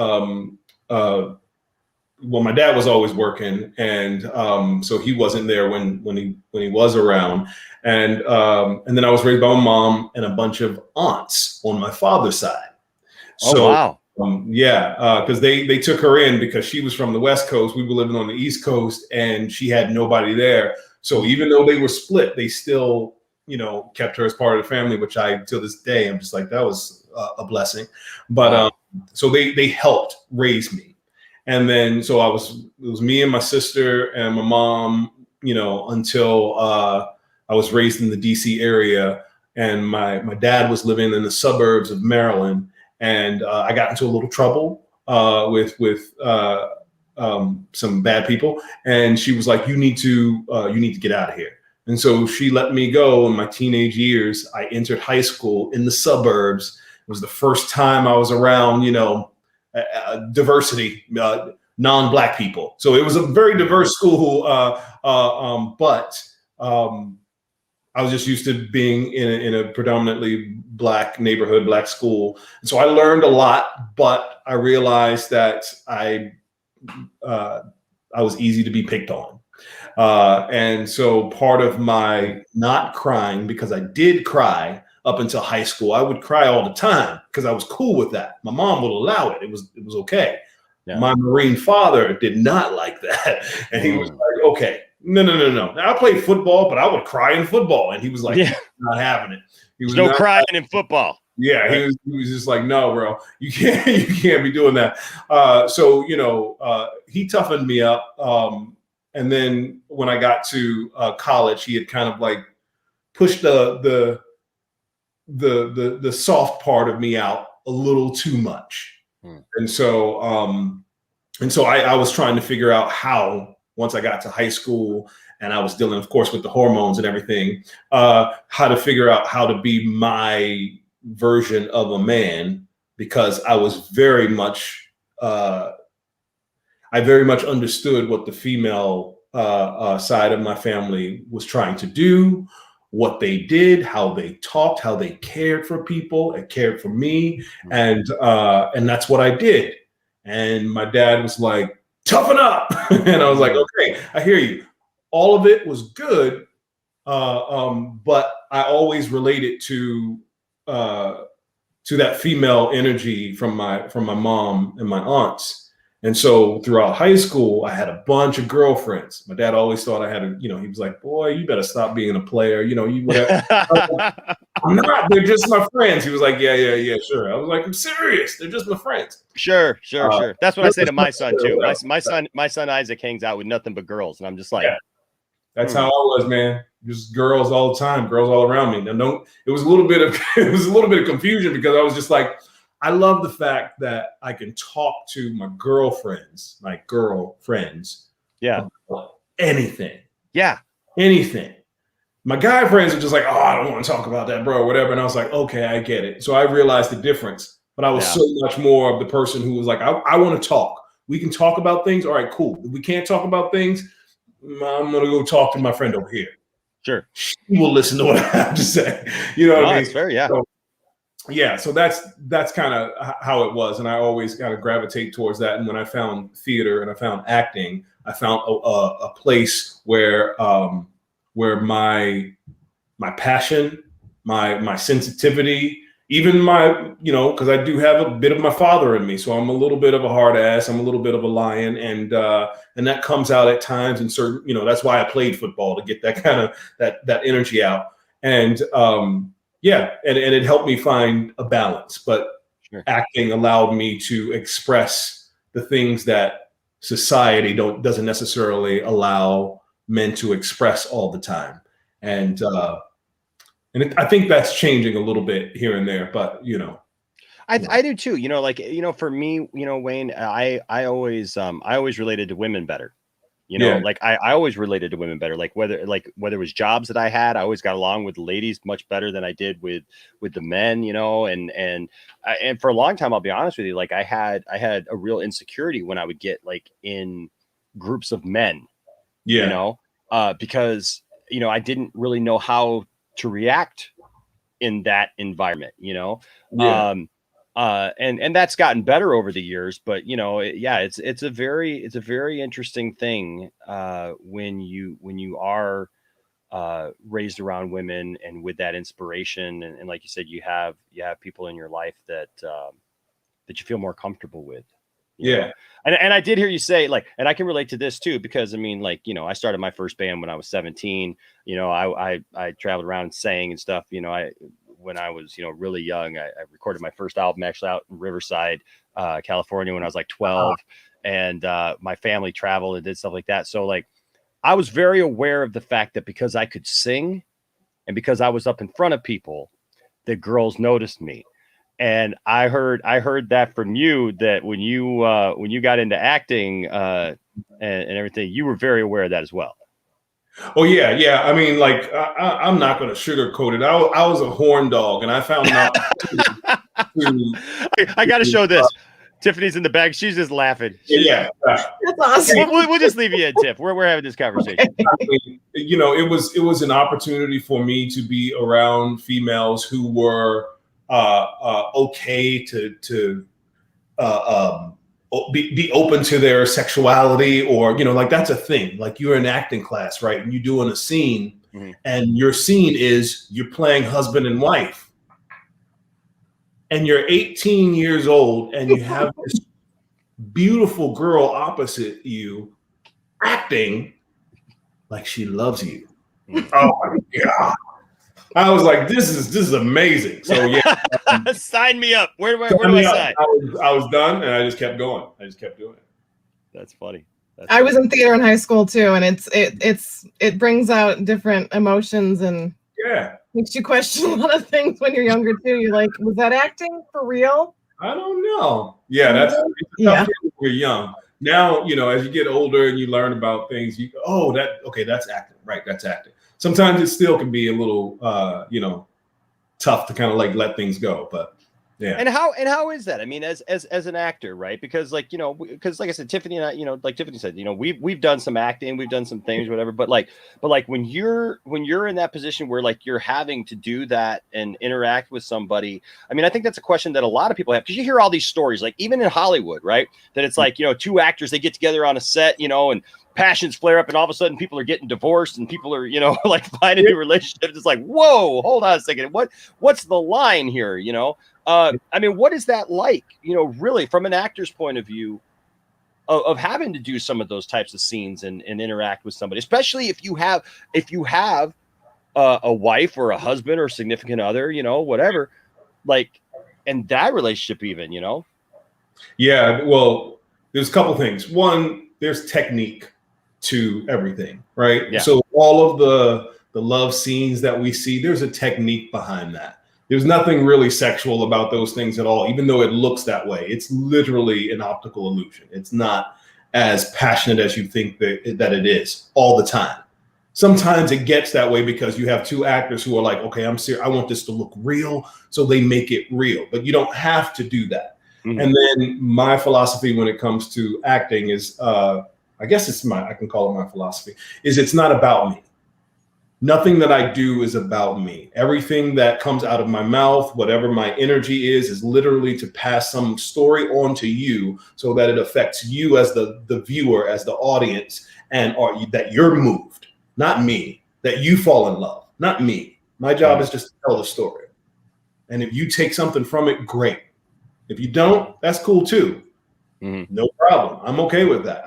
Well, my dad was always working, and so he wasn't there when he was around. And then I was raised by my mom and a bunch of aunts on my father's side. So, wow. Because they took her in because she was from the West Coast. We were living on the East Coast, and she had nobody there. So even though they were split, they still, kept her as part of the family, which till this day, I'm just like, that was a blessing. But so they helped raise me. And then, so it was me and my sister and my mom, until I was raised in the DC area, and my dad was living in the suburbs of Maryland. And I got into a little trouble with some bad people. And she was like, you need to get out of here. And so she let me go in my teenage years. I entered high school in the suburbs. It was the first time I was around, diversity, non-Black people. So it was a very diverse school, but I was just used to being in a predominantly Black neighborhood, Black school. And so I learned a lot, but I realized that I was easy to be picked on. And so part of my not crying, because I did cry up until high school, I would cry all the time because I was cool with that. My mom would allow it. It was okay. Yeah. My Marine father did not like that. And he was like, okay, no. Now, I played football, but I would cry in football. And he was like, not having it. He was no crying in football. Yeah, right? He was just like, no, bro, you can't be doing that. So he toughened me up. And then when I got to college, he had kind of like pushed the soft part of me out a little too much. And so I was trying to figure out how, once I got to high school and I was dealing, of course, with the hormones and everything, how to figure out how to be my version of a man, because I was very much, I very much understood what the female side of my family was trying to do, what they did, how they talked, how they cared for people and cared for me. And that's what I did. And my dad was like, toughen up. And I was like, okay, I hear you. All of it was good. But I always related to that female energy from my mom and my aunts. And so throughout high school, I had a bunch of girlfriends. My dad always thought I had he was like, boy, you better stop being a player. You whatever. I'm not. They're just my friends. He was like, yeah, sure. I was like, I'm serious. They're just my friends. Sure. That's what I say to my son too. My son Isaac hangs out with nothing but girls, and I'm just like, That's how I was, man. Just girls all the time, girls all around me. Now, it was a little bit of confusion because I was just like, I love the fact that I can talk to my girlfriends, Yeah. about anything. Yeah. Anything. My guy friends are just like, oh, I don't want to talk about that, bro, or whatever. And I was like, okay, I get it. So I realized the difference. But I was so much more of the person who was like, I want to talk. We can talk about things. All right, cool. If we can't talk about things, I'm going to go talk to my friend over here. Sure. She will listen to what I have to say. You know what I mean? That's fair, yeah. So that's kind of how it was. And I always got to gravitate towards that. And when I found theater and I found acting, I found a place where my passion, my sensitivity, even my, because I do have a bit of my father in me. So I'm a little bit of a hard ass. I'm a little bit of a lion. And that comes out at times in certain, that's why I played football, to get that kind of that energy out. And and it helped me find a balance. But acting allowed me to express the things that society doesn't necessarily allow men to express all the time. And I think that's changing a little bit here and there, but I do too. For me, Wayne, I always related to women better. I always related to women better. Like whether it was jobs that I had, I always got along with the ladies much better than I did with the men. And for a long time, I'll be honest with you, like I had a real insecurity when I would get like in groups of men. Because I didn't really know how to react in that environment, and that's gotten better over the years, but it's a very interesting thing when you are raised around women and with that inspiration, and like you said, you have people in your life that you feel more comfortable with. And I did hear you say, like, and I can relate to this too, because I mean, like, I started my first band when I was 17. I traveled around and sang and stuff. When I was, really young, I recorded my first album actually out in Riverside, California, when I was like 12. And my family traveled and did stuff like that. So like, I was very aware of the fact that because I could sing and because I was up in front of people, that girls noticed me. And I heard that from you, that when you got into acting and everything, you were very aware of that as well. Oh yeah. I mean, like I'm not going to sugarcoat it. I was a horn dog, and I found out. I got to show this. Tiffany's in the bag. She's just laughing. That's awesome. We'll just leave you in, Tiff. We're having this conversation. It was an opportunity for me to be around females who were okay to be open to their sexuality, or like that's a thing. Like you're in acting class, right? And you're doing a scene, and your scene is you're playing husband and wife, and you're 18 years old, and you have this beautiful girl opposite you acting like she loves you. Oh my God. I was like, this is amazing. So yeah, sign me up. Where do I sign? I was done, and I just kept going. I just kept doing it. That's funny. I was in theater in high school too, and it brings out different emotions and makes you question a lot of things when you're younger too. You're like, was that acting for real? I don't know. Yeah, that's when you're young. Now, as you get older and you learn about things, that's acting. Right, that's acting. Sometimes it still can be a little, tough to kind of like let things go, but yeah. And how is that? I mean, as an actor, right? Because like, because like I said, Tiffany and I, like Tiffany said, we've done some acting, we've done some things, whatever. But like when you're in that position where like you're having to do that and interact with somebody, I mean, I think that's a question that a lot of people have, because you hear all these stories, like even in Hollywood, right? That it's like, two actors, they get together on a set, and passions flare up, and all of a sudden people are getting divorced and people are, like finding new relationships. It's like, whoa, hold on a second. What's the line here? I mean, what is that like, really from an actor's point of view of having to do some of those types of scenes and interact with somebody, especially if you have a wife or a husband or a significant other, whatever, like, and that relationship even, Yeah. Well, there's a couple things. One, there's technique to everything, right? Yeah. So all of the love scenes that we see, there's a technique behind that. There's nothing really sexual about those things at all, even though it looks that way. It's literally an optical illusion. It's not as passionate as you think that it is all the time. Sometimes it gets that way because you have two actors who are like, okay, I'm serious. I want this to look real. So they make it real, but you don't have to do that. Mm-hmm. And then my philosophy when it comes to acting is, I guess I can call it my philosophy, is it's not about me. Nothing that I do is about me. Everything that comes out of my mouth, whatever my energy is literally to pass some story on to you so that it affects you as the viewer, as the audience, and that you're moved. Not me, that you fall in love, not me. My job is just to tell the story. And if you take something from it, great. If you don't, that's cool too. Mm-hmm. No problem. I'm okay with that.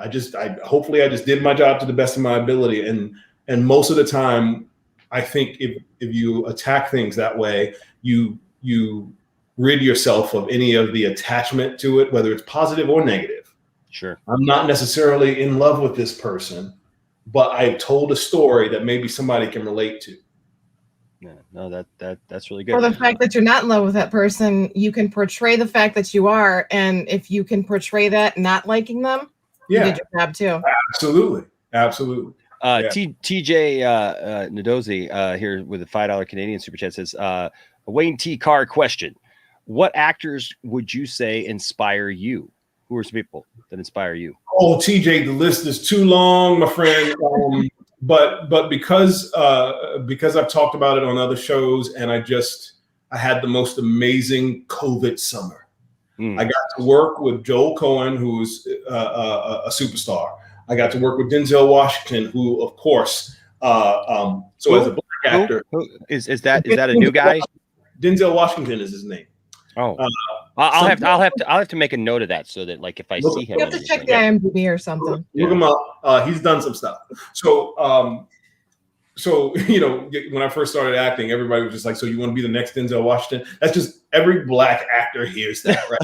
Hopefully I just did my job to the best of my ability. And most of the time, I think if you attack things that way, you rid yourself of any of the attachment to it, whether it's positive or negative. Sure. I'm not necessarily in love with this person, but I've told a story that maybe somebody can relate to. Yeah, no, that's really good. Or the fact that you're not in love with that person, you can portray the fact that you are, and if you can portray that not liking them, you did your job too. Absolutely. TJ Nadozi here with a $5 Canadian super chat says, Wayne T. Carr question: what actors would you say inspire you? Who are some people that inspire you? Oh, TJ, the list is too long, my friend. But because I've talked about it on other shows, and I had the most amazing COVID summer. I got to work with Joel Cohen, who's a superstar. I got to work with Denzel Washington, who, of course, as a black actor, is that a new guy? Denzel Washington is his name. Oh, I'll have to make a note of that so that, like, if I see him, you have to check the IMDb or something. Look him up. He's done some stuff. So when I first started acting, everybody was just like, "So you want to be the next Denzel Washington?" That's just every black actor hears that, right?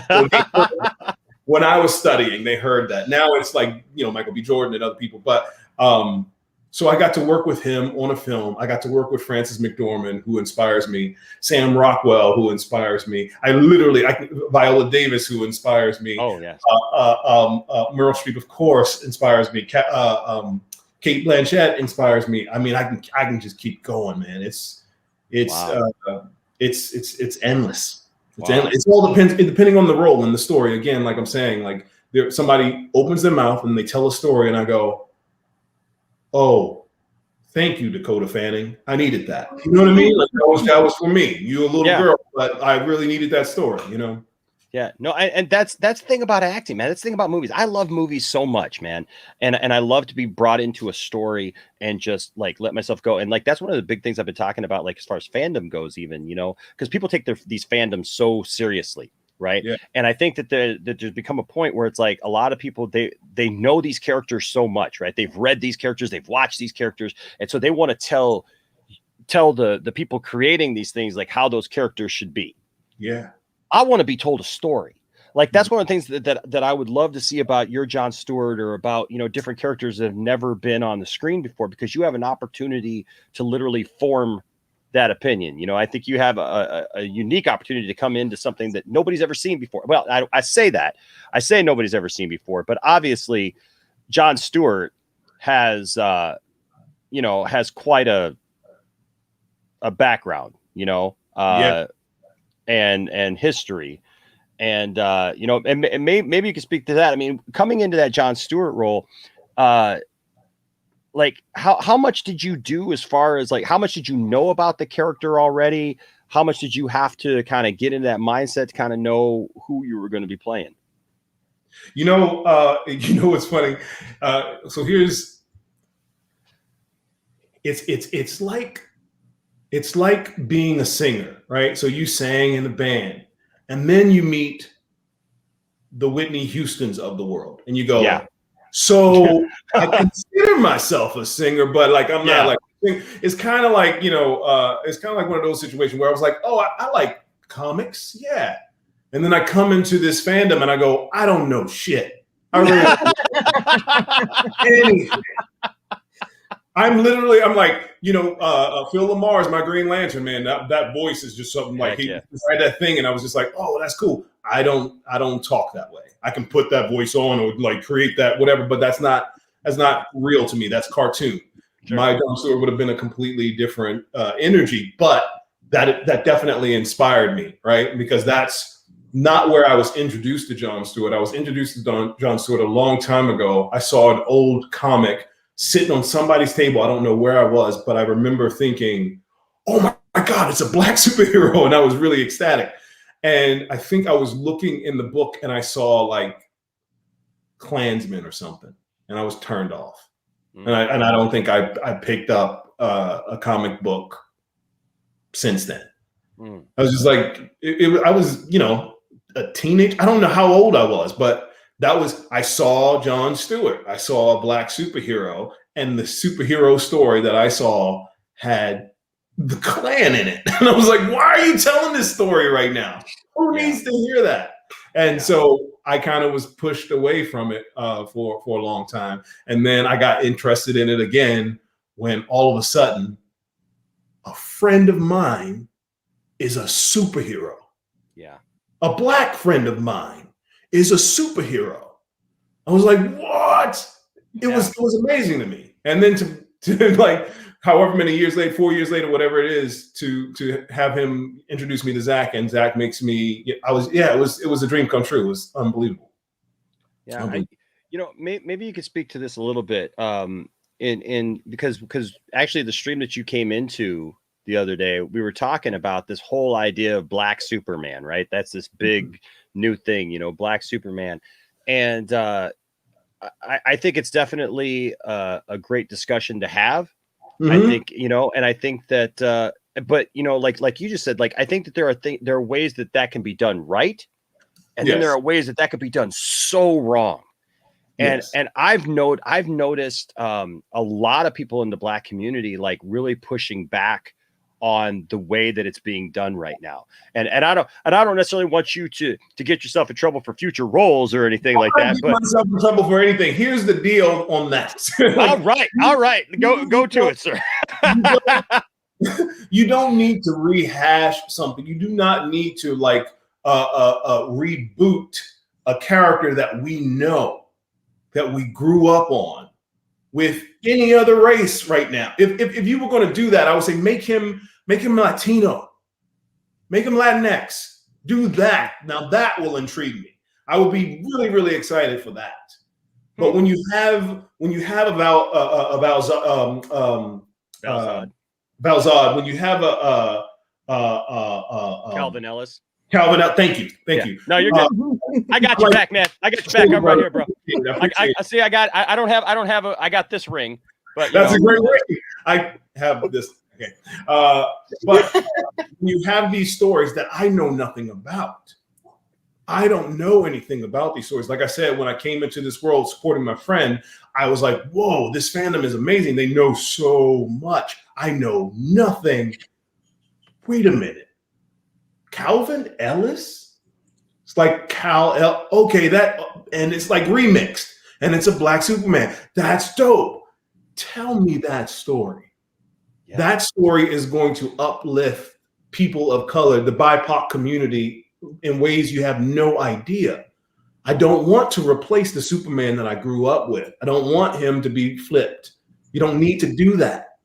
When I was studying, they heard that. Now it's like, Michael B. Jordan and other people. But so I got to work with him on a film. I got to work with Frances McDormand, who inspires me. Sam Rockwell, who inspires me. Viola Davis, who inspires me. Oh, yes. Meryl Streep, of course, inspires me. Kate Blanchett inspires me. I mean, I can just keep going, man. It's endless. It's endless. It's all depending on the role and the story. Again, like I'm saying, like somebody opens their mouth and they tell a story, and I go, "Oh, thank you, Dakota Fanning. I needed that." You know what I mean? Like that was for me. You're a little girl, but I really needed that story. Yeah, no, and that's the thing about acting, man. That's the thing about movies. I love movies so much, man, and I love to be brought into a story and just like let myself go. And like that's one of the big things I've been talking about, like as far as fandom goes, even because people take these fandoms so seriously, right? Yeah. And I think that there's become a point where it's like a lot of people they know these characters so much, right? They've read these characters, they've watched these characters, and so they want to tell the people creating these things like how those characters should be. Yeah. I want to be told a story. Like that's one of the things that I would love to see about your Jon Stewart, or about, different characters that have never been on the screen before, because you have an opportunity to literally form that opinion. I think you have a unique opportunity to come into something that nobody's ever seen before. Well, I say nobody's ever seen before, but obviously Jon Stewart has quite a background, and history, and and maybe you can speak to that. I mean, coming into that Jon Stewart role, like how much did you do as far as like how much did you know about the character already? How much did you have to kind of get into that mindset to kind of know who you were going to be playing? What's funny? So here's it's like being a singer, right? So you sang in the band, and then you meet the Whitney Houstons of the world, and you go, yeah. So I consider myself a singer, but like I'm not like. It's kind of like it's kind of like one of those situations where I was like, oh, I like comics, yeah, and then I come into this fandom and I go, I don't know shit. I really anything. I'm like, Phil Lamar's my Green Lantern, man. That voice is just something like he had that thing, and I was just like, oh, that's cool. I don't talk that way. I can put that voice on or like create that whatever, but that's not real to me. That's cartoon. Sure. My John Stewart would have been a completely different energy, but that definitely inspired me, right? Because that's not where I was introduced to John Stewart. I was introduced to John Stewart a long time ago. I saw an old comic sitting on somebody's table. I don't know where I was, but I remember thinking, oh my God, it's a black superhero. And I was really ecstatic. And I think I was looking in the book and I saw like Klansman or something, and I was turned off. And I don't think I picked up a comic book since then. I was just like, I was, a teenager. I don't know how old I was, but I saw John Stewart. I saw a black superhero, and the superhero story that I saw had the Klan in it. And I was like, why are you telling this story right now? Who needs to hear that? And so I kind of was pushed away from it for a long time. And then I got interested in it again when all of a sudden a friend of mine is a superhero. Yeah. A black friend of mine is a superhero. I was like, what? It was amazing to me. And then to like however many years later, 4 years later, whatever it is, to have him introduce me to Zack, and Zack makes me, it was a dream come true. It was unbelievable. Yeah. Maybe you could speak to this a little bit. Because actually the stream that you came into the other day, we were talking about this whole idea of Black Superman, right? That's this big new thing, Black Superman. And I think it's definitely a great discussion to have. I think, and I think that, but like you just said, like, I think that there are ways that can be done right. And then there are ways that could be done so wrong. And I've noticed a lot of people in the Black community, like, really pushing back on the way that it's being done right now. And I don't necessarily want you to get yourself in trouble for future roles or anything like that. But myself in trouble for anything. Here's the deal on that. All right. Go to it, sir. You don't need to rehash something. You do not need to reboot a character that we know, that we grew up on, with any other race right now. If you were going to do that, I would say make him Latino, make him Latinx. Do that. Now that will intrigue me. I would be really, really excited for that. But when you have Balzad, when you have Calvin Ellis. Thank you. No, you're good. I got your back, man. I got your back. I'm right here, bro. I see. I got this ring, but that's a great ring. I have this. Okay. But you have these stories that I know nothing about. I don't know anything about these stories. Like I said, when I came into this world supporting my friend, I was like, whoa, this fandom is amazing. They know so much. I know nothing. Wait a minute. Calvin Ellis? It's like and it's like remixed, and it's a Black Superman. That's dope. Tell me that story. Yeah. That story is going to uplift people of color, the BIPOC community, in ways you have no idea. I don't want to replace the Superman that I grew up with. I don't want him to be flipped. You don't need to do that,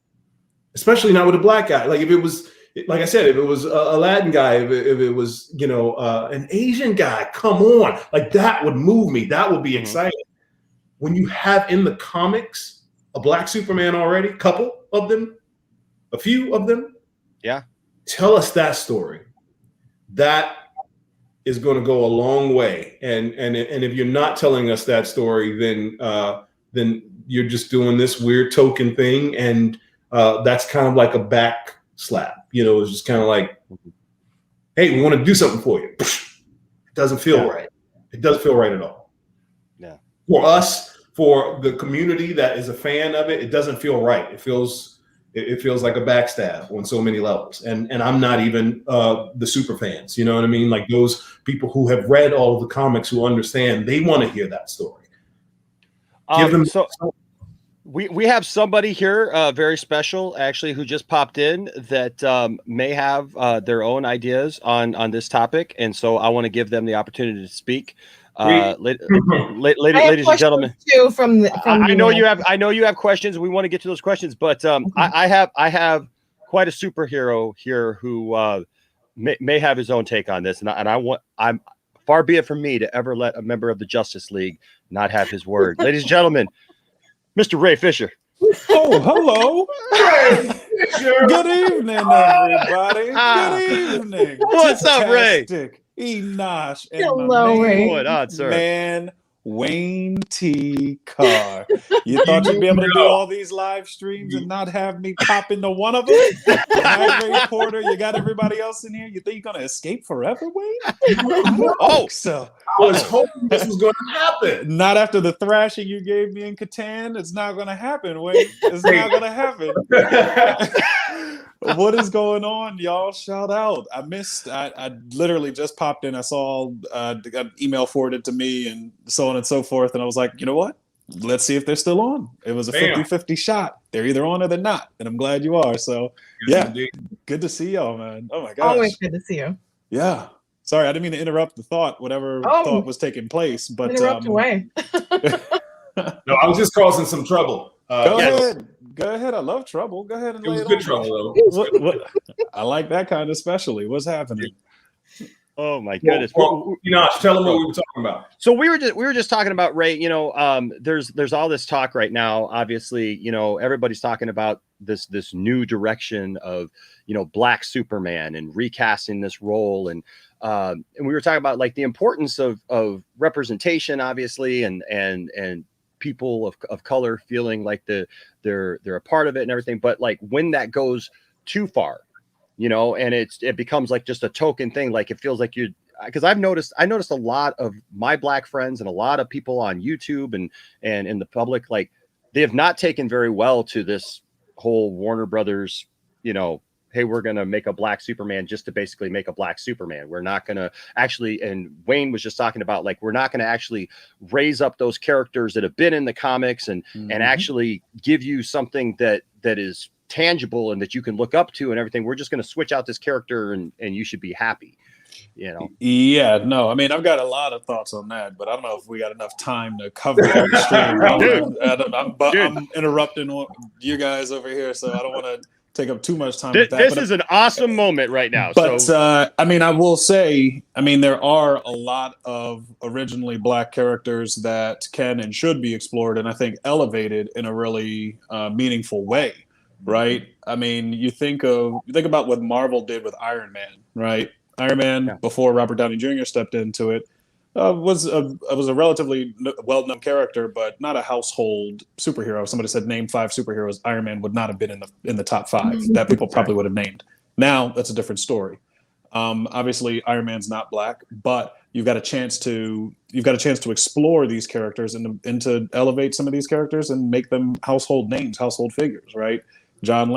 especially not with a black guy. Like, if it was, like I said, if it was a Latin guy, if it was, an Asian guy, come on. Like, that would move me. That would be exciting. When you have in the comics a Black Superman already, a few of them. Yeah. Tell us that story. That is going to go a long way. And if you're not telling us that story, then you're just doing this weird token thing. And that's kind of like a back slap. It's just kind of like, hey, we want to do something for you. It doesn't feel right. It doesn't feel right at all. Yeah. For us, for the community that is a fan of it, it doesn't feel right. It feels like a backstab on so many levels. And I'm not even the super fans, you know what I mean? Like, those people who have read all of the comics, who understand, they want to hear that story. Give them. We have somebody here very special actually who just popped in that may have their own ideas on this topic, and so I want to give them the opportunity to speak. Ladies and gentlemen, too from I know you have questions. We want to get to those questions, but I have quite a superhero here who may have his own take on this, and I'm far be it from me to ever let a member of the Justice League not have his word. Ladies and gentlemen, Mr. Ray Fisher. Oh, hello. Good evening, everybody. Good evening. What's up, Ray? Enosh and hello, Ray. What on, sir? Man, Wayne T. Carr. You thought you'd be able to do all these live streams and not have me pop into one of them? You have Ray Porter, you got everybody else in here. You think you're going to escape forever, Wayne? So I was hoping this was going to happen. Not after the thrashing you gave me in Catan. It's not going to happen, Wayne. It's not going to happen. What is going on, y'all? Shout out. I literally just popped in. I saw an email forwarded to me and so on and so forth. And I was like, you know what? Let's see if they're still on. It was a 50-50 shot. They're either on or they're not. And I'm glad you are. So yeah, good to see y'all, man. Oh my gosh. Always good to see you. Yeah. Sorry, I didn't mean to interrupt the thought, whatever thought was taking place. But interrupt away. No, I was just causing some trouble. Go ahead. Go ahead. I love trouble. Go ahead and lay it good on. trouble, though. What? I like that kind, especially. What's happening? Oh my goodness! Well, tell them what we were talking about. So we were just talking about, Ray. There's all this talk right now. Obviously, everybody's talking about this new direction of Black Superman and recasting this role, and we were talking about like the importance of representation, obviously, and people of color feeling like they're a part of it and everything. But like when that goes too far, and it becomes like just a token thing. Like it feels like because I noticed a lot of my Black friends and a lot of people on YouTube and in the public, like they have not taken very well to this whole Warner Brothers, hey, we're going to make a Black Superman just to basically make a Black Superman. We're not going to actually, and Wayne was just talking about, like, we're not going to actually raise up those characters that have been in the comics and actually give you something that is tangible and that you can look up to and everything. We're just going to switch out this character and you should be happy. Yeah, no, I mean, I've got a lot of thoughts on that, but I don't know if we got enough time to cover it on the stream. I'm interrupting you guys over here, so I don't want to take up too much time with that. This is an awesome moment right now. But I mean, I will say, there are a lot of originally Black characters that can and should be explored, and I think elevated in a really meaningful way, right? I mean, you think about what Marvel did with Iron Man, right? Iron Man, before Robert Downey Jr. stepped into it, was a relatively well-known character, but not a household superhero. If somebody said name 5 superheroes, Iron Man would not have been in the top 5 that people probably would have named. Now that's a different story. Obviously, Iron Man's not Black, but you've got a chance to explore these characters and to elevate some of these characters and make them household names, household figures, right? Green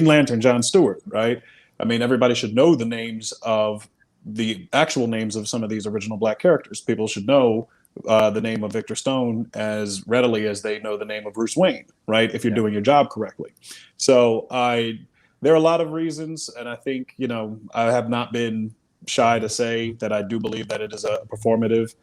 Lantern, John Stewart, right? I mean, everybody should know the actual names of some of these original Black characters. People should know the name of Victor Stone as readily as they know the name of Bruce Wayne, right? If you're doing your job correctly. So there are a lot of reasons, and I think, I have not been shy to say that I do believe that it is a performative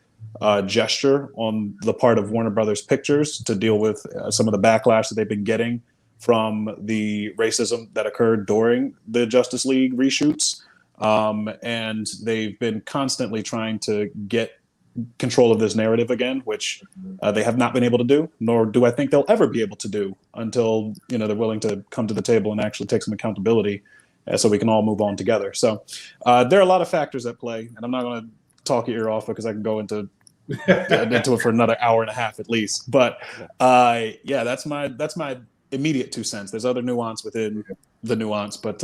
gesture on the part of Warner Brothers Pictures to deal with some of the backlash that they've been getting from the racism that occurred during the Justice League reshoots. And they've been constantly trying to get control of this narrative again, which they have not been able to do, nor do I think they'll ever be able to do until, they're willing to come to the table and actually take some accountability so we can all move on together. So there are a lot of factors at play, and I'm not going to talk your ear off because I can go into it for another hour and a half at least. But that's my immediate 2 cents. There's other nuance within the nuance, but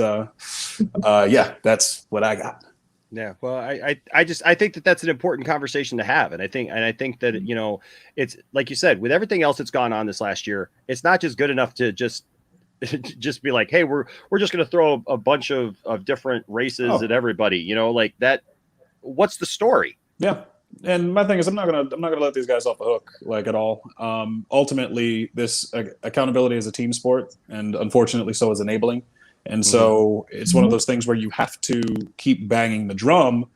that's what I got. Yeah, well, I think that's an important conversation to have, and I think that it's like you said, with everything else that's gone on this last year, it's not just good enough to just be like, hey, we're just going to throw a bunch of different races at everybody, like that. What's the story? Yeah. And my thing is, I'm not gonna let these guys off the hook like at all. Ultimately, this accountability is a team sport, and unfortunately, so is enabling. And so it's one of those things where you have to keep banging the drum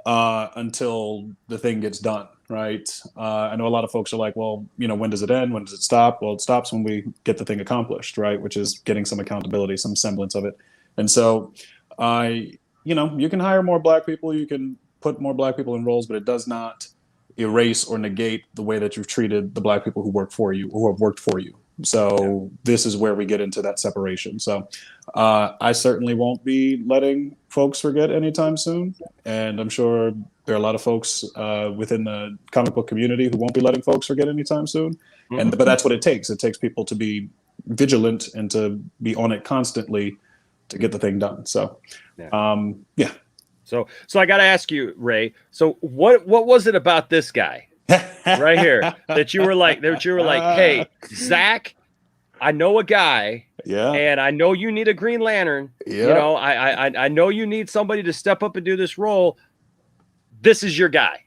until the thing gets done, right? I know a lot of folks are like, well, when does it end? When does it stop? Well, it stops when we get the thing accomplished, right? Which is getting some accountability, some semblance of it. And so, you can hire more Black people, you can put more Black people in roles, but it does not erase or negate the way that you've treated the Black people who work for you, or who have worked for you. So this is where we get into that separation. So I certainly won't be letting folks forget anytime soon. And I'm sure there are a lot of folks within the comic book community who won't be letting folks forget anytime soon. But that's what it takes. It takes people to be vigilant and to be on it constantly to get the thing done. So, yeah. So I got to ask you, Ray. So what was it about this guy right here that you were like, hey, Zack, I know a guy, and I know you need a Green Lantern. I know you need somebody to step up and do this role. This is your guy.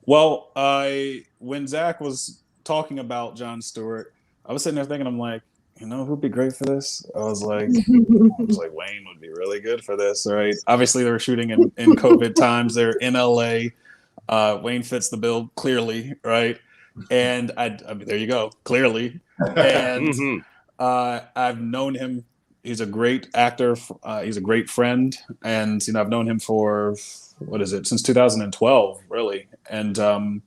Well, when Zack was talking about John Stewart, I was sitting there thinking, I'm like, who'd be great for this? I was like, Wayne would be really good for this, right? Obviously, they were shooting in COVID times. They're in LA. Wayne fits the bill clearly, right? And I mean, there you go, clearly. And I've known him. He's a great actor. He's a great friend, and I've known him for since 2012, really. And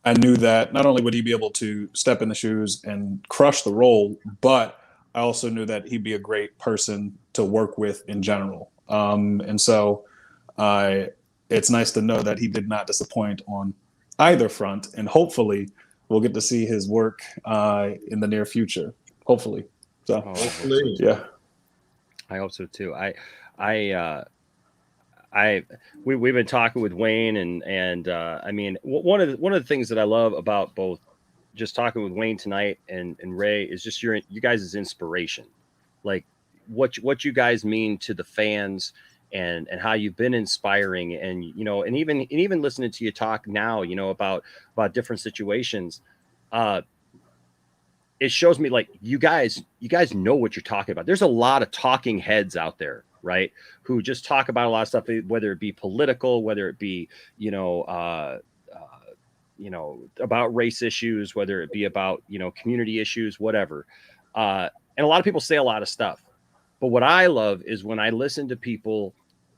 I knew that not only would he be able to step in the shoes and crush the role, but I also knew that he'd be a great person to work with in general. And so it's nice to know that he did not disappoint on either front, and hopefully we'll get to see his work in the near future. Hopefully. So, hopefully. Yeah. I hope so too. We've been talking with Wayne, and I mean, one of the things that I love about both just talking with Wayne tonight and Ray is just you guys' inspiration, like what you guys mean to the fans, and how you've been inspiring, and and even listening to you talk now, about different situations, it shows me like you guys know what you're talking about. There's a lot of talking heads out there, right, who just talk about a lot of stuff, whether it be political, whether it be about race issues, whether it be about community issues, whatever. And a lot of people say a lot of stuff, but what I love is when I listen to people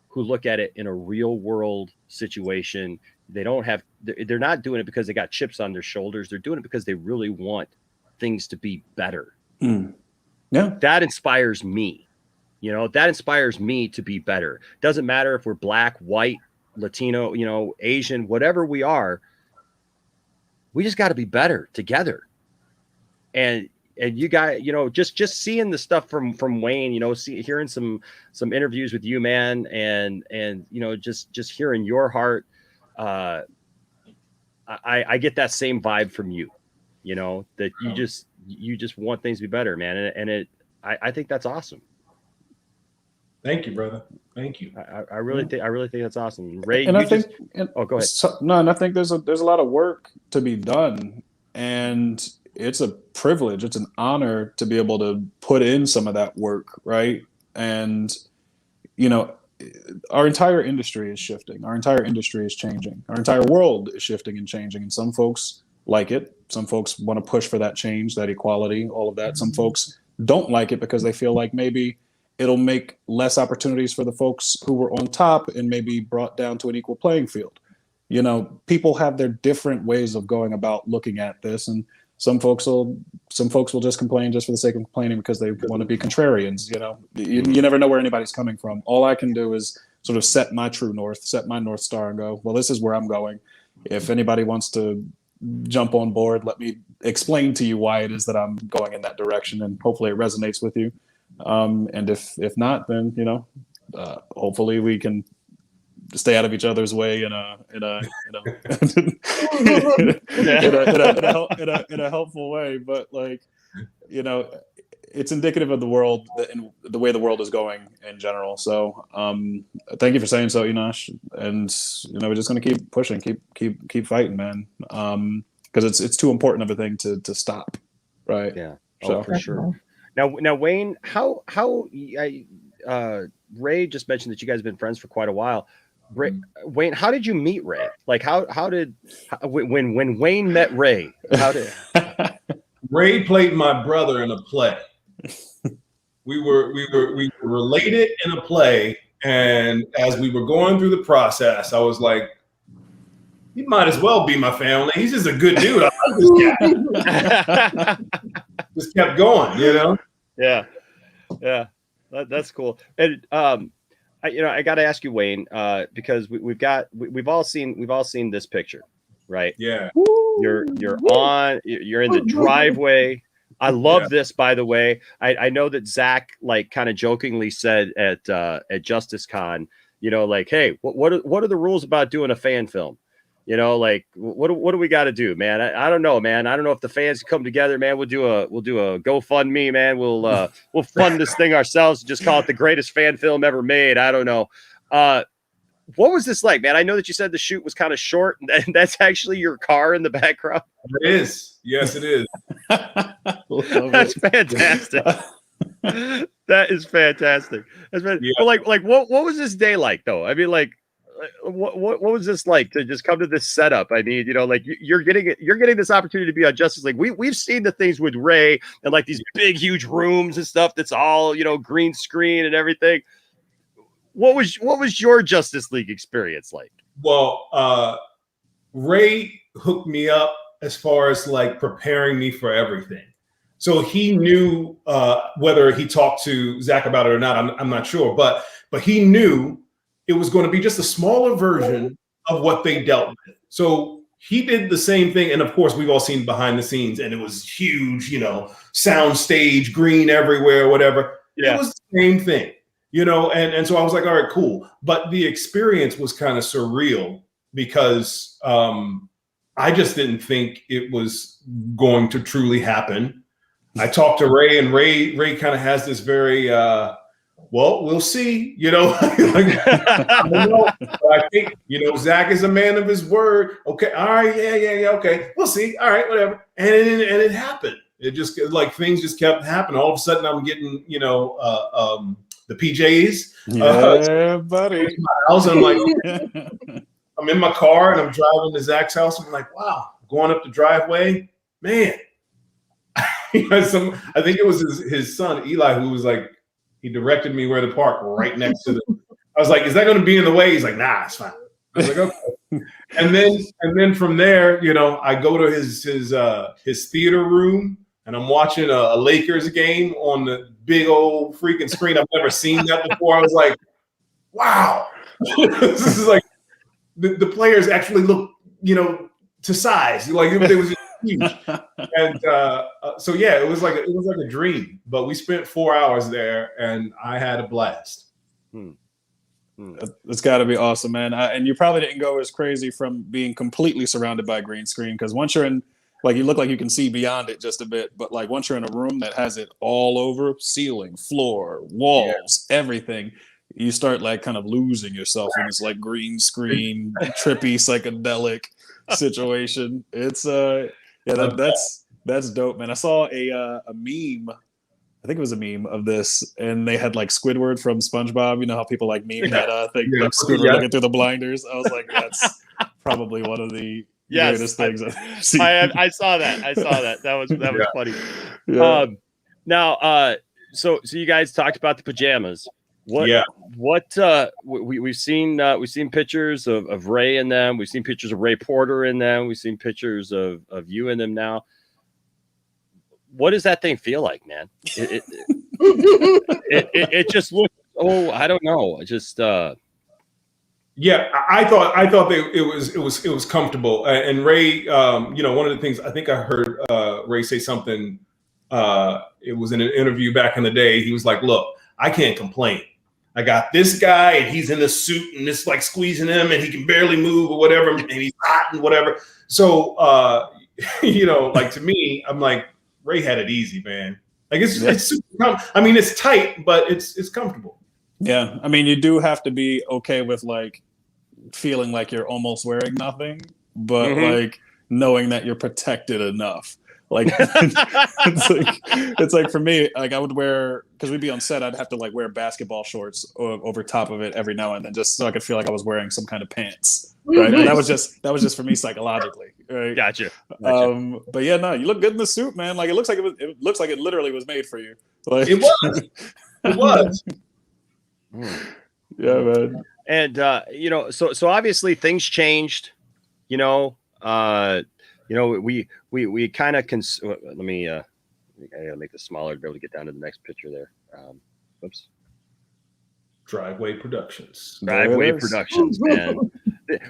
who look at it in a real world situation. They're not doing it because they got chips on their shoulders. They're doing it because they really want things to be better. Yeah, that inspires me. That inspires me to be better. Doesn't matter if we're Black, white, Latino, Asian, whatever we are. We just got to be better together. And you guys, just seeing the stuff from Wayne, hearing some interviews with you, man, and just hearing your heart. I get that same vibe from you. That you just want things to be better, man. And I think that's awesome. Thank you, brother. Thank you. I really think that's awesome. Ray, and I think go ahead. And I think there's a lot of work to be done, and it's a privilege. It's an honor to be able to put in some of that work, right? And our entire industry is shifting. Our entire industry is changing. Our entire world is shifting and changing. And some folks like it. Some folks want to push for that change, that equality, all of that. Some folks don't like it because they feel like maybe it'll make less opportunities for the folks who were on top and maybe brought down to an equal playing field. People have their different ways of going about looking at this, and some folks will just complain just for the sake of complaining because they want to be contrarians. You never know where anybody's coming from. All I can do is sort of set my true north, set my North Star, and go, well, this is where I'm going. If anybody wants to jump on board, let me explain to you why it is that I'm going in that direction, and hopefully it resonates with you. And if not, then hopefully we can stay out of each other's way in a helpful way. But it's indicative of the world and the way the world is going in general. So thank you for saying so, Enosh. And we're just gonna keep pushing, keep fighting, man. Because it's too important of a thing to stop, right? Yeah, so for sure. Now, Wayne, how Ray just mentioned that you guys have been friends for quite a while. Wayne, how did you meet Ray? Like, when Wayne met Ray, how did Ray played my brother in a play. We were related in a play, and as we were going through the process, I was like, he might as well be my family. He's just a good dude. I like this guy. Just kept going, Yeah. That's cool. And I got to ask you, Wayne, because we've all seen this picture, right? Yeah. You're in the driveway. I love this, by the way. I know that Zack like kind of jokingly said at Justice Con, like, hey, what are the rules about doing a fan film? Like what do we got to do, man? I don't know, man. I don't know if the fans come together, man. We'll do a GoFundMe, man. We'll fund this thing ourselves. Just call it the greatest fan film ever made. I don't know. What was this like, man? I know that you said the shoot was kind of short, and that's actually your car in the background. It is. Yes, it is. That's fantastic. That is fantastic. But like, what was this day like, though? I mean, like, what was this like to just come to this setup? I mean, like you're getting this opportunity to be on Justice League. We've seen the things with Ray and like these big, huge rooms and stuff that's all, green screen and everything. What was your Justice League experience like? Well, Ray hooked me up as far as like preparing me for everything. So he knew whether he talked to Zack about it or not. I'm not sure, but he knew it was going to be just a smaller version of what they dealt with. So he did the same thing. And of course, we've all seen behind the scenes, and it was huge, sound stage, green everywhere, whatever. Yeah. It was the same thing, and so I was like, all right, cool. But the experience was kind of surreal because I just didn't think it was going to truly happen. I talked to Ray, and Ray kind of has this very, well, we'll see, I think, Zack is a man of his word. Okay. All right. Yeah. Okay. We'll see. All right. Whatever. And it happened. It just like things just kept happening. All of a sudden I'm getting, the PJs. Yeah, buddy. My house. I'm like, I'm in my car and I'm driving to Zack's house. I'm like, wow, going up the driveway, man. I think it was his son, Eli, who was like, he directed me where to park right next to I was like, is that going to be in the way? He's like, nah, it's fine. I was like, okay. And then from there, I go to his theater room and I'm watching a Lakers game on the big old freaking screen. I've never seen that before. I was like, wow, this is like the players actually look, to size. Like it was huge. And so yeah, it was like a dream. But we spent 4 hours there, and I had a blast. It's got to be awesome, man. And you probably didn't go as crazy from being completely surrounded by green screen, because once you're in, like, you look like you can see beyond it just a bit. But like once you're in a room that has it all over, ceiling, floor, walls, everything, you start like kind of losing yourself in this like green screen, trippy, psychedelic situation. It's that's dope, man. I saw a meme. I think it was a meme of this, and they had like Squidward from SpongeBob. You know how people like meme that thing, like Squidward looking through the blinders. I was like, that's probably one of the greatest things I've seen. I saw that. That was funny. Yeah. Now, so you guys talked about the pajamas. We've seen pictures of Ray in them. We've seen pictures of Ray Porter in them. We've seen pictures of you in them now. What does that thing feel like, man? It just looks. Oh, I don't know. Just. Yeah, I thought it was comfortable. And Ray, one of the things I think I heard Ray say something. It was in an interview back in the day. He was like, "Look, I can't complain. I got this guy, and he's in the suit, and it's like squeezing him, and he can barely move or whatever, and he's hot and whatever." So, like to me, I'm like, Ray had it easy, man. Like it's super I mean, it's tight, but it's comfortable. Yeah, I mean, you do have to be okay with like feeling like you're almost wearing nothing, but like knowing that you're protected enough. Like it's like for me, like I would wear, because we'd be on set, I'd have to like wear basketball shorts over top of it every now and then, just so I could feel like I was wearing some kind of pants, right? But that was just for me psychologically, right? Gotcha. But yeah, no, you look good in the suit, man. Like it looks like it literally was made for you. Like it was. Yeah, man. And you know, so obviously things changed. You know, we kind of let me I gotta make this smaller to be able to get down to the next picture there. Whoops. Driveway Productions, man.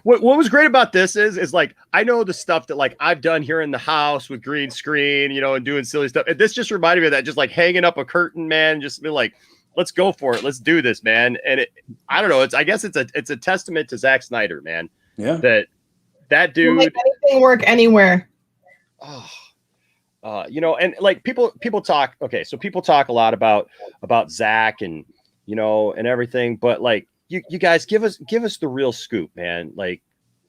What was great about this is like, I know the stuff that like I've done here in the house with green screen, you know, and doing silly stuff. And this just reminded me of that, just like hanging up a curtain, man, just be like, let's go for it. Let's do this, man. And I don't know. I guess it's a testament to Zack Snyder, man. Yeah. That dude. Make anything work anywhere. You know, and like people talk. Okay, so people talk a lot about Zack and, you know, and everything, but like you guys give us the real scoop, man. Like,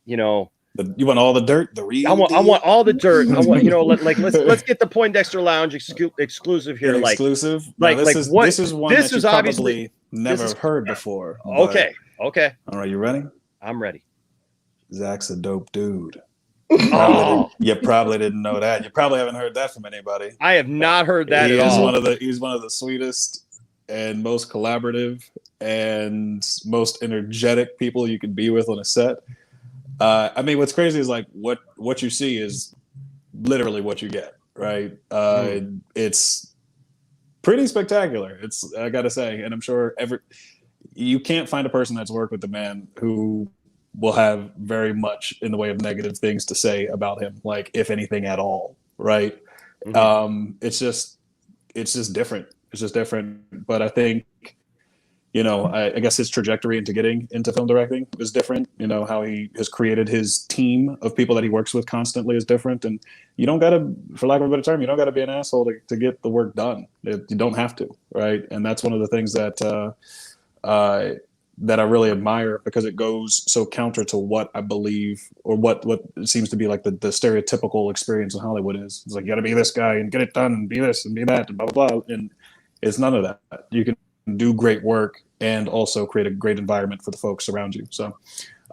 you know, you want all the dirt, the real. I want all the dirt. I want, you know, let's get the Poindexter Lounge exclusive here. Like exclusive. Like no, this what this is one this that is you obviously probably never heard before. Okay. All right, you ready? I'm ready. Zack's a dope dude. Oh. You probably didn't know that. You probably haven't heard that from anybody. I have not heard that at all. He's one of the sweetest and most collaborative and most energetic people you can be with on a set. I mean, what's crazy is like what you see is literally what you get, right? It's pretty spectacular. I gotta say, and I'm sure you can't find a person that's worked with the man who will have very much in the way of negative things to say about him, like if anything at all, right? It's just different. It's just different. But I think, you know, I guess his trajectory into getting into film directing is different. You know, how he has created his team of people that he works with constantly is different. And you don't gotta, for lack of a better term, you don't gotta be an asshole to get the work done. You don't have to, right? And that's one of the things that I really admire, because it goes so counter to what I believe, or what seems to be like the stereotypical experience in Hollywood is. It's like, you got to be this guy and get it done and be this and be that and blah, blah, blah. And it's none of that. You can do great work and also create a great environment for the folks around you. So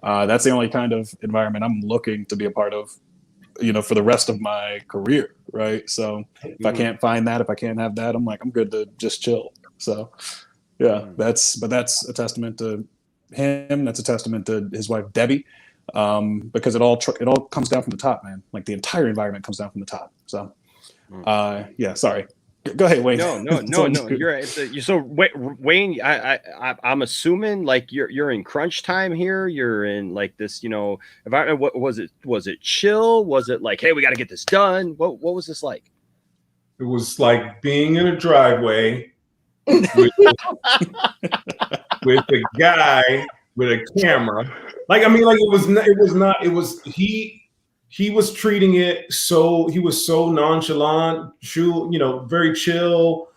that's the only kind of environment I'm looking to be a part of, you know, for the rest of my career, right? So if I can't find that, if I can't have that, I'm good to just chill. So yeah, that's a testament to him. That's a testament to his wife Debbie, because it all comes down from the top, man. Like the entire environment comes down from the top. So, yeah. Sorry, go ahead, Wayne. No. You're right. So Wayne, I'm assuming like you're in crunch time here. You're in like this, you know, environment. What was it? Was it chill? Was it like, hey, we got to get this done? What was this like? It was like being in a driveway with a guy with a camera. Like, I mean, like he was treating it so, he was so nonchalant, you know, very chill.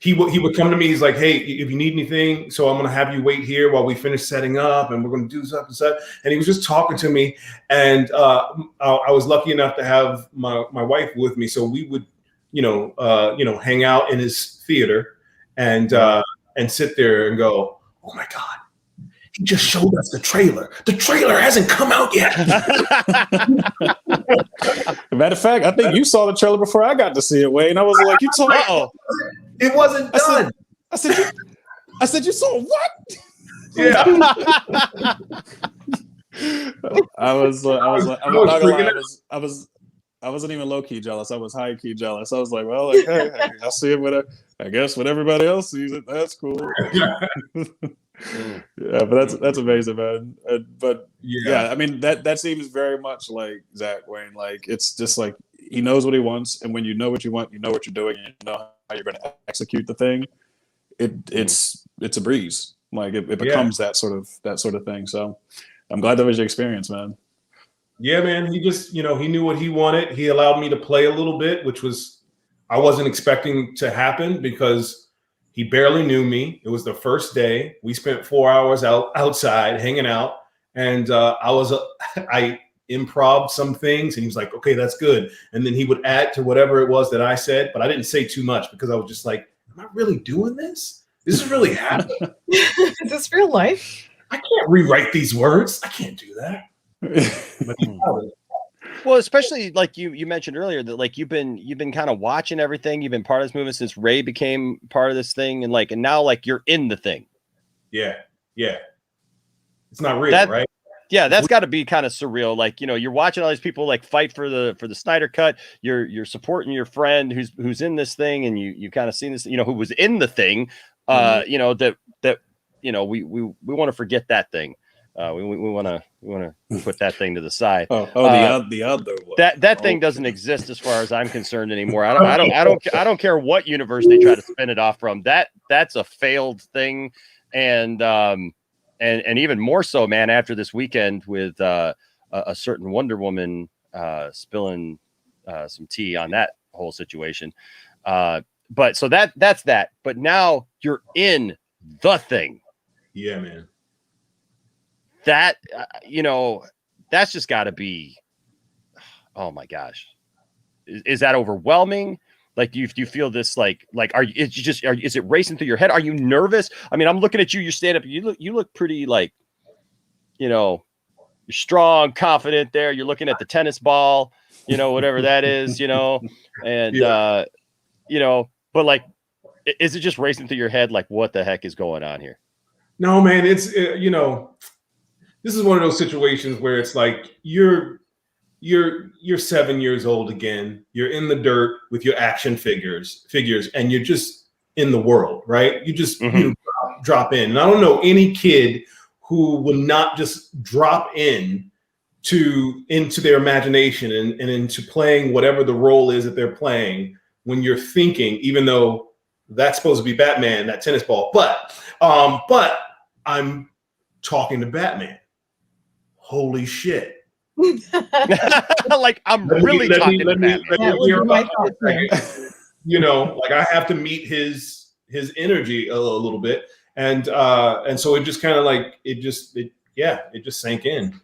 He would come to me, he's like, hey, if you need anything, so I'm gonna have you wait here while we finish setting up, and we're gonna do stuff and stuff. And he was just talking to me, and I was lucky enough to have my wife with me, so we would hang out in his theater and sit there and go, oh my God, he just showed us the trailer. The trailer hasn't come out yet. Matter of fact, I think you saw the trailer before I got to see it, Wayne. I was like, you saw it? It wasn't done. I said, you saw what? Yeah. I wasn't even low key jealous. I was high key jealous. I was like, well, like, hey, I see it I guess when everybody else sees it, that's cool. Yeah, but that's amazing, man. But yeah, I mean that seems very much like Zack, Wayne. Like it's just like he knows what he wants, and when you know what you want, you know what you're doing, and you know how you're going to execute the thing. It's a breeze. Like it becomes that sort of thing. So I'm glad that was your experience, man. Yeah, man. He just, he knew what he wanted. He allowed me to play a little bit, which was I wasn't expecting to happen because he barely knew me. It was the first day. We spent 4 hours outside hanging out, and I improv some things, and he was like, okay, that's good. And then he would add to whatever it was that I said, but I didn't say too much because I was just like, am I really doing this? This is really happening. Is this real life? I can't rewrite these words. I can't do that. Well, especially like you mentioned earlier that like you've been kind of watching everything. You've been part of this movement since Ray became part of this thing, and now like you're in the thing. Yeah. It's not real, right? Yeah, that's got to be kind of surreal. Like, you're watching all these people like fight for the Snyder cut. You're supporting your friend who's in this thing, and you kind of seen this, who was in the thing. We want to forget that thing. We want to put that thing to the side. The other one. That thing doesn't exist as far as I'm concerned anymore. I don't care what universe they try to spin it off from. That's a failed thing, and even more so, man. After this weekend with a certain Wonder Woman spilling some tea on that whole situation. But so that's that. But now you're in the thing. Yeah, man. That that's just got to be, oh my gosh, is that overwhelming? Like, do you feel this like is it racing through your head? Are you nervous? I mean, I'm looking at you. You stand up. You look pretty like, you're strong, confident. There, you're looking at the tennis ball. Whatever that is. And Yeah. but like, is it just racing through your head? Like, what the heck is going on here? No, man. It's this is one of those situations where it's like you're 7 years old again. You're in the dirt with your action figures, and you're just in the world, right? You just drop in. And I don't know any kid who will not just drop into their imagination and into playing whatever the role is that they're playing when you're thinking, even though that's supposed to be Batman, that tennis ball. But I'm talking to Batman. Holy shit. Like, I'm really talking to Batman. Like I have to meet his energy a little bit. And so it just kind of like, it just sank in.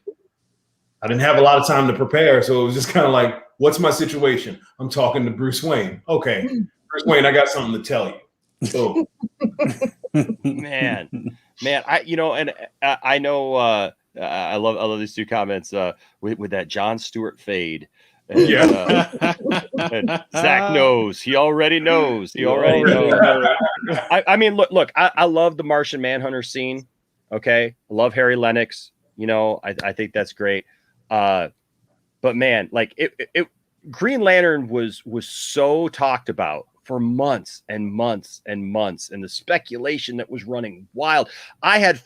I didn't have a lot of time to prepare. So it was just kind of like, what's my situation? I'm talking to Bruce Wayne. Okay. Bruce Wayne, I got something to tell you. So man, I know, I love these two comments with that John Stewart fade. And, and Zack knows. He already knows. He already knows. I mean, look. I love the Martian Manhunter scene. Okay, I love Harry Lennox. I think that's great. But man, like it Green Lantern was so talked about for months and months and months, and the speculation that was running wild. I had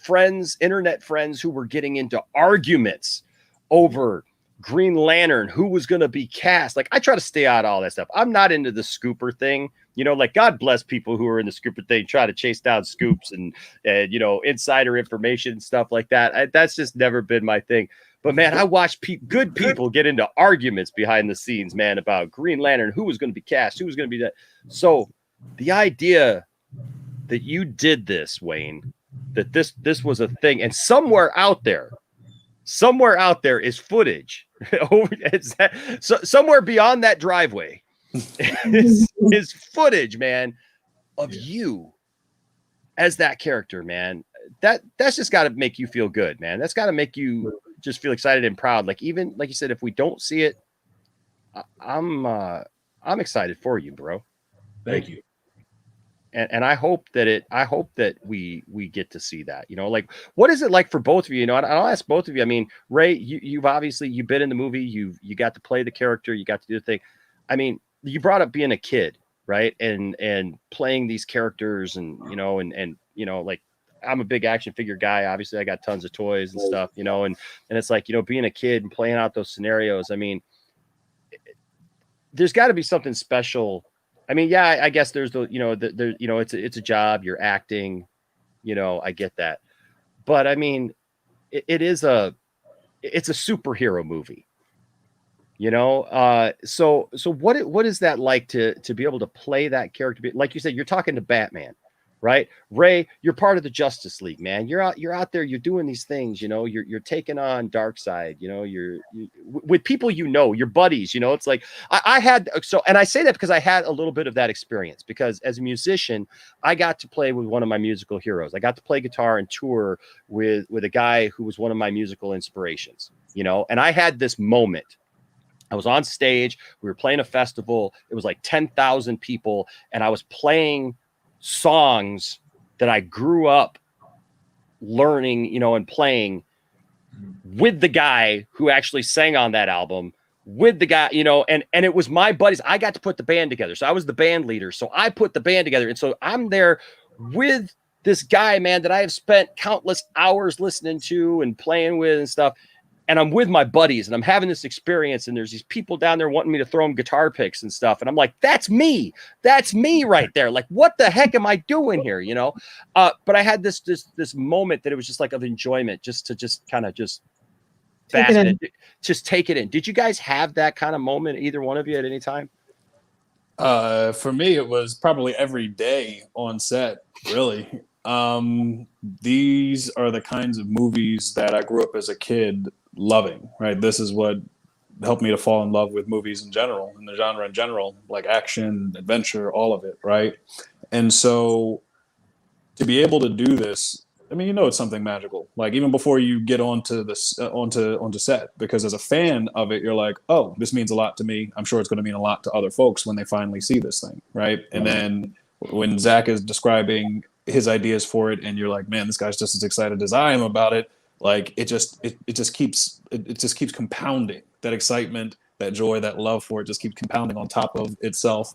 internet friends who were getting into arguments over Green Lantern, who was going to be cast. Like, I try to stay out of all that stuff. I'm not into the scooper thing. Like, God bless people who are in the scooper thing, try to chase down scoops and insider information and stuff like that. That's just never been my thing. But man, I watched good people get into arguments behind the scenes, man, about Green Lantern, who was going to be cast, who was going to be that. So the idea that you did this, Wayne, that this was a thing, and somewhere out there is footage. Somewhere beyond that driveway is footage, man, of you as that character, man. That's just got to make you feel good, man. That's got to make you just feel excited and proud. Like, even like you said, if we don't see it, I'm excited for you, bro. Thank you. And I hope that we get to see that. Like, what is it like for both of you? I'll ask both of you. I mean, Ray, you've been in the movie. You got to play the character. You got to do the thing. I mean, you brought up being a kid, right? And playing these characters, and like, I'm a big action figure guy. Obviously, I got tons of toys and stuff, and it's like, being a kid and playing out those scenarios. I mean, there's got to be something special. I mean, yeah, I guess there's it's a job. You're acting, I get that, but I mean, it's a superhero movie, You know, so what is that like to be able to play that character? Like you said, you're talking to Batman, right? Ray, you're part of the Justice League, man. You're out there, you're doing these things, you know, you're taking on Darkseid, you know, you with people, you know, your buddies, you know. It's like I had, so, and I say that because I had a little bit of that experience, because as a musician, I got to play with one of my musical heroes. I got to play guitar and tour with a guy who was one of my musical inspirations, you know, and I had this moment. I was on stage. We were playing a festival. It was like 10,000 people. And I was playing songs that I grew up learning, you know, and playing with the guy who actually sang on that album, with the guy, you know, and it was my buddies. I got to put the band together. So I was the band leader. So I put the band together. And so I'm there with this guy, man, that I have spent countless hours listening to and playing with and stuff. And I'm with my buddies and I'm having this experience, and there's these people down there wanting me to throw them guitar picks and stuff. And I'm like, that's me right there. Like, what the heck am I doing here? You know? But I had this moment that it was just like of enjoyment, just to kind of just take it in. Did you guys have that kind of moment, either one of you, at any time? For me, it was probably every day on set, really. These are the kinds of movies that I grew up as a kid loving, right? This is what helped me to fall in love with movies in general, and the genre in general, like action, adventure, all of it, right? And so to be able to do this, I mean, you know, it's something magical. Like, even before you get onto this onto set, because as a fan of it, you're like, oh, this means a lot to me. I'm sure it's going to mean a lot to other folks when they finally see this thing, right? And then when Zack is describing his ideas for it, and you're like, man, this guy's just as excited as I am about it. Like, it just keeps compounding. That excitement, that joy, that love for it just keeps compounding on top of itself.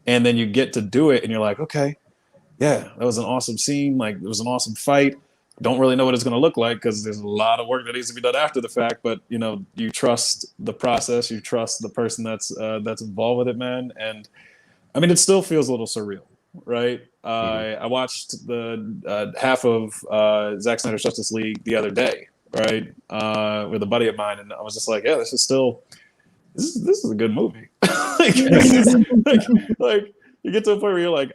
And then you get to do it, and you're like, okay, yeah, that was an awesome scene. Like, it was an awesome fight. Don't really know what it's going to look like, because there's a lot of work that needs to be done after the fact. But, you know, you trust the process. You trust the person that's involved with it, man. And I mean, it still feels a little surreal, right? I watched the half of Zack Snyder's Justice League the other day, right, with a buddy of mine, and I was just like, yeah, this is a good movie. like you get to a point where you're like,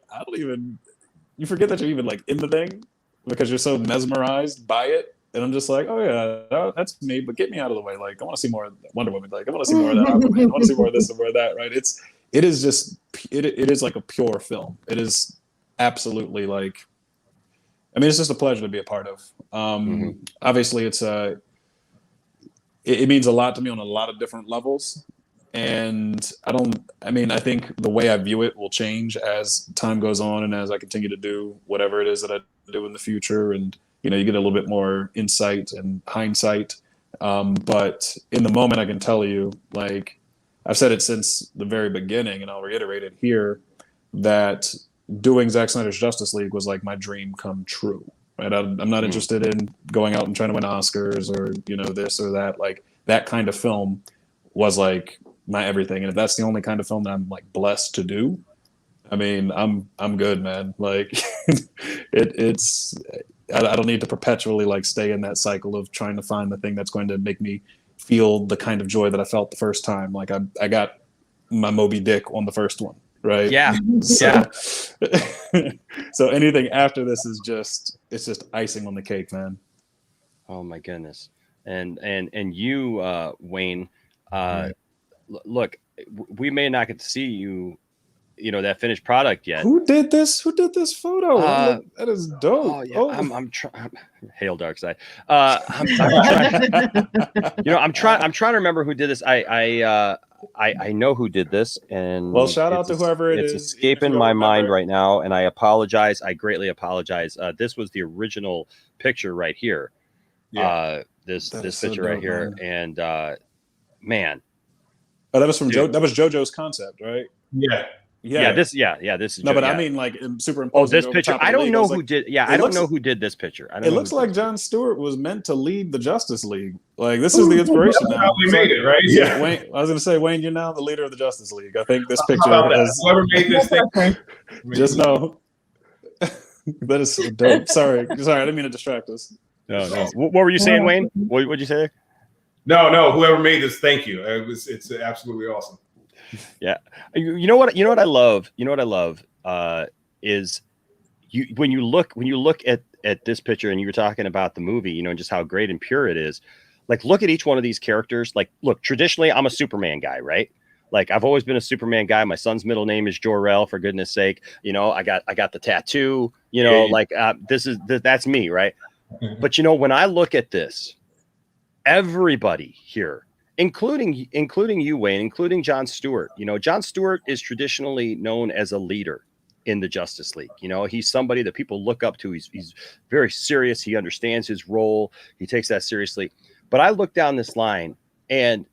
you forget that you're even like in the thing, because you're so mesmerized by it. And I'm just like, oh yeah, that's me, but get me out of the way. Like, I want to see more of Wonder Woman. Like, I want to see more of that Aquaman. I want to see more of this and more of that, right? It is like a pure film. It is absolutely like, I mean, it's just a pleasure to be a part of. Obviously, it means a lot to me on a lot of different levels. And I think the way I view it will change as time goes on, and as I continue to do whatever it is that I do in the future. And, you know, you get a little bit more insight and hindsight. But in the moment, I can tell you, like, I've said it since the very beginning, and I'll reiterate it here, that doing Zack Snyder's Justice League was like my dream come true. Right? I'm not interested in going out and trying to win Oscars or, you know, this or that. Like, that kind of film was like my everything. And if that's the only kind of film that I'm like blessed to do, I mean, I'm good, man. Like, I don't need to perpetually like stay in that cycle of trying to find the thing that's going to make me feel the kind of joy that I felt the first time. Like, I got my Moby Dick on the first one, right? Yeah. So anything after this is just icing on the cake, man. Oh my goodness. And you, Wayne, look, we may not get to see you know, that finished product yet. Who did this photo? That is dope. Oh yeah, I'm trying. Hail Darkseid. I'm trying to remember who did this. I know who did this, and well, shout out to whoever it is. It's escaping my mind right now, and I apologize. I greatly apologize. This was the original picture right here. Yeah. This picture right here, man. And man. Oh, that was from Joe. That was JoJo's concept, right? Yeah. This is no, but I mean, like, superimposing. This picture. I don't know who did. Yeah, I don't know who did this picture. It looks like John Stewart was meant to lead the Justice League. Like, this is the inspiration now. How we made it, right? Yeah. Wayne, I was going to say, Wayne, you're now the leader of the Justice League. I think this picture is. Whoever made this thing. Just know that is so dope. Sorry, I didn't mean to distract us. No. What were you saying, Wayne? What did you say? No, whoever made this, thank you. It's absolutely awesome. Yeah. You know what I love? You know what I love is when you look at this picture, and you were talking about the movie, you know, and just how great and pure it is. Like, look at each one of these characters. Like, look, traditionally, I'm a Superman guy, right? Like, I've always been a Superman guy. My son's middle name is Jor-El, for goodness sake. You know, I got the tattoo, you know, like that's me, right? Mm-hmm. But, you know, when I look at this, everybody here, including you, Wayne, including John Stewart, you know, John Stewart is traditionally known as a leader in the Justice League. You know, he's somebody that people look up to. He's very serious. He understands his role. He takes that seriously. But I look down this line, and,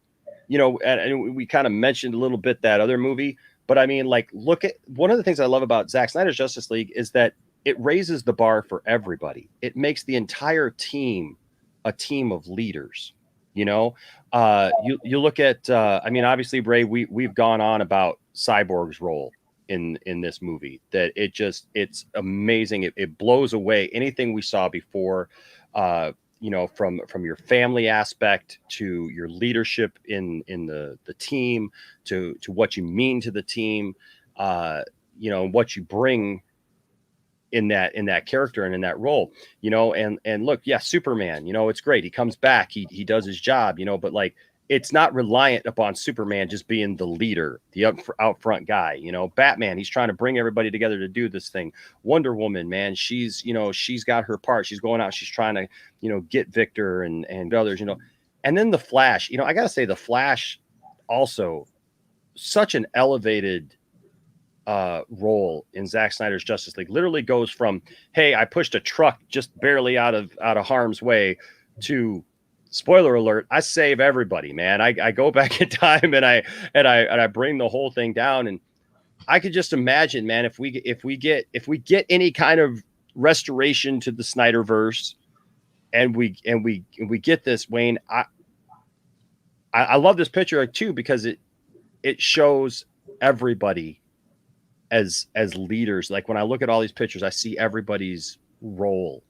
you know, and we kind of mentioned a little bit that other movie, but I mean, like, look at one of the things I love about Zack Snyder's Justice League is that it raises the bar for everybody. It makes the entire team a team of leaders. You know, you look at, I mean, obviously, Ray, we've gone on about Cyborg's role in this movie, that it's amazing. It blows away anything we saw before. You know, from your family aspect to your leadership in the team, to what you mean to the team, you know, and what you bring in that character and in that role, you know, and look, yeah, Superman, you know, it's great. He comes back, he does his job, you know, but like, it's not reliant upon Superman just being the leader, the out front guy. You know, Batman, he's trying to bring everybody together to do this thing. Wonder Woman, man, she's got her part. She's going out. She's trying to, you know, get Victor and others, you know. And then the Flash, you know, I got to say, the Flash also such an elevated role in Zack Snyder's Justice League. Literally goes from, hey, I pushed a truck just barely out of harm's way, to, spoiler alert, I save everybody, man. I go back in time and I bring the whole thing down. And I could just imagine, man, if we get any kind of restoration to the Snyderverse, and we get this, Wayne, I love this picture too, because it shows everybody as leaders. Like, when I look at all these pictures, I see everybody's role.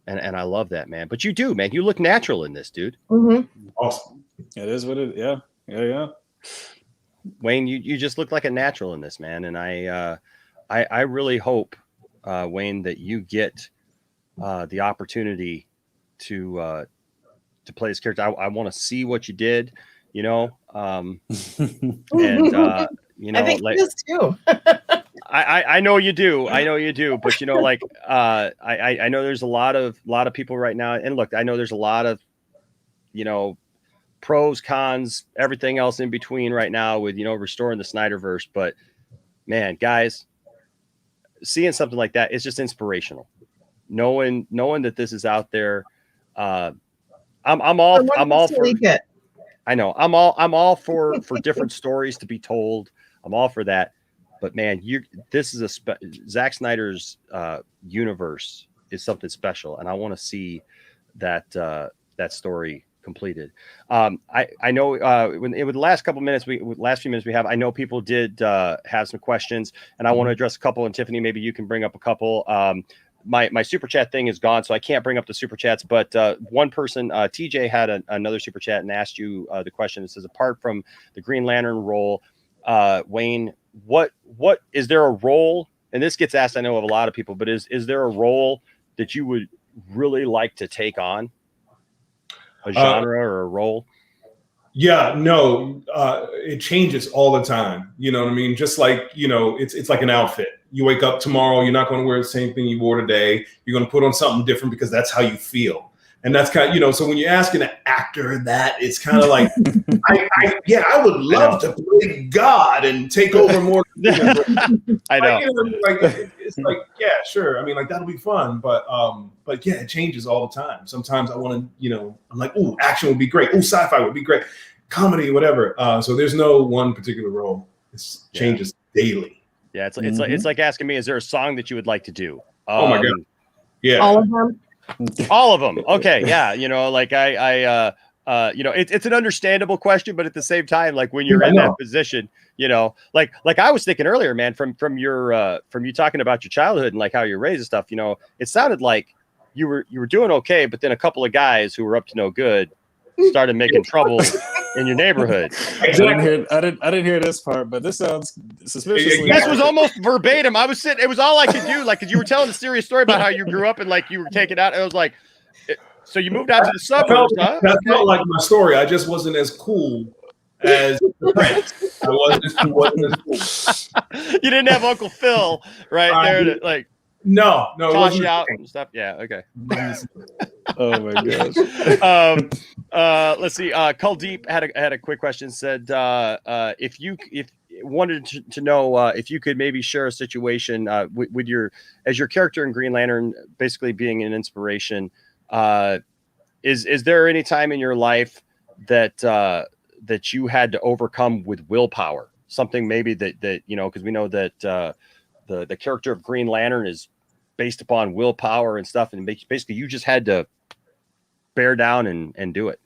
And I love that, man. But you do, man. You look natural in this, dude. Mm-hmm. Awesome. It is what it. Yeah. Wayne, you just look like a natural in this, man. And I really hope, Wayne, that you get the opportunity to play this character. I want to see what you did, you know. And you know, I think like, he does too. I know you do. I know you do. But, you know, like, I know there's a lot of people right now. And look, I know there's a lot of, you know, pros, cons, everything else in between right now with, you know, restoring the Snyderverse. But, man, guys, seeing something like that is just inspirational. Knowing that this is out there. I'm all for it. I know. I'm all for different stories to be told. I'm all for that. But, man, this is Zack Snyder's universe is something special, and I want to see that story completed. I know with the last few minutes we have, I know people did have some questions, and I want to address a couple. And Tiffany, maybe you can bring up a couple. My super chat thing is gone, so I can't bring up the super chats. But one person, TJ, had another super chat and asked you the question. It says, apart from the Green Lantern role, Wayne, what is there a role? And this gets asked, I know, of a lot of people, but is there a role that you would really like to take on? A genre or a role? Yeah, no, it changes all the time. You know what I mean? Just like, you know, it's like an outfit. You wake up tomorrow, you're not going to wear the same thing you wore today. You're going to put on something different because that's how you feel. And that's kind of, you know, so when you're asking an actor that, it's kind of like, I would love to play God and take over more. I know. It's like, yeah, sure. I mean, like, that'll be fun. But yeah, it changes all the time. Sometimes I want to, you know, I'm like, ooh, action would be great. Ooh, sci-fi would be great. Comedy, whatever. So there's no one particular role. It changes daily. Yeah, it's like asking me, is there a song that you would like to do? Oh my God. Yeah. All of them. All of them. Okay. Yeah. You know, like you know, it's an understandable question, but at the same time, like, when you're in that position, you know, like I was thinking earlier, man, from you talking about your childhood and like how you're raised and stuff, you know, it sounded like you were doing okay, but then a couple of guys who were up to no good started making trouble in your neighborhood. Exactly. I didn't hear this part, but this sounds suspiciously. This was almost verbatim. I was sitting. It was all I could do. Like, 'cause you were telling a serious story about how you grew up and like you were taken out. It was like, so you moved out to the suburbs, huh? That felt like my story. I just wasn't as cool as the friends. I wasn't as cool. You didn't have Uncle Phil right there to like No, it toss wasn't you out and stuff. Yeah, okay. Oh my gosh. Let's see. Kuldeep had a quick question. Said if wanted to know if you could maybe share a situation with your as your character in Green Lantern, basically being an inspiration. Is there any time in your life that that you had to overcome with willpower? Something maybe that you know, because we know that the character of Green Lantern is based upon willpower and stuff, and basically you just had to bear down and do it.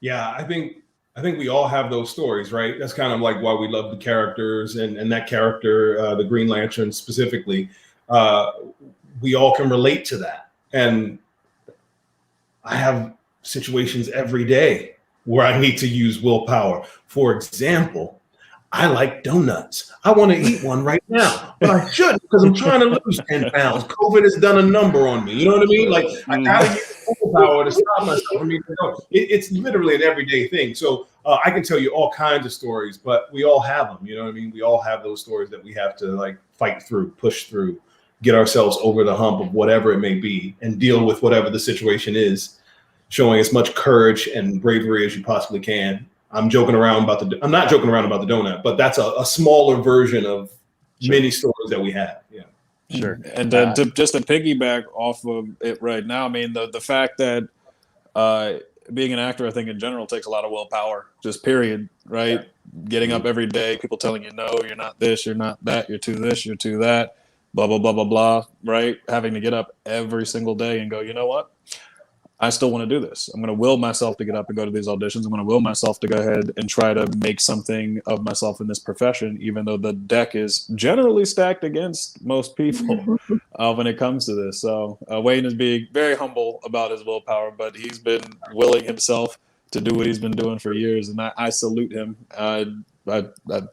Yeah, I think we all have those stories, right? That's kind of like why we love the characters and that character, the Green Lantern specifically. We all can relate to that. And I have situations every day where I need to use willpower. For example, I like donuts. I want to eat one right now, but I shouldn't because I'm trying to lose 10 pounds. COVID has done a number on me. You know what I mean? Like, I gotta use willpower to stop myself from eating donuts. It's literally an everyday thing. So I can tell you all kinds of stories, but we all have them. You know what I mean? We all have those stories that we have to like fight through, push through, get ourselves over the hump of whatever it may be and deal with whatever the situation is, showing as much courage and bravery as you possibly can. I'm not joking around about the donut, but that's a smaller version of many stories that we have. Yeah. Sure. And just to piggyback off of it right now, I mean, the fact that being an actor, I think in general takes a lot of willpower, just period, right? Yeah. Getting up every day, people telling you, no, you're not this, you're not that, you're too this, you're too that, blah, blah, blah, blah, blah, right? Having to get up every single day and go, you know what? I still want to do this. I'm going to will myself to get up and go to these auditions. I'm going to will myself to go ahead and try to make something of myself in this profession, even though the deck is generally stacked against most people when it comes to this. So Wayne is being very humble about his willpower, but he's been willing himself to do what he's been doing for years, and I salute him. I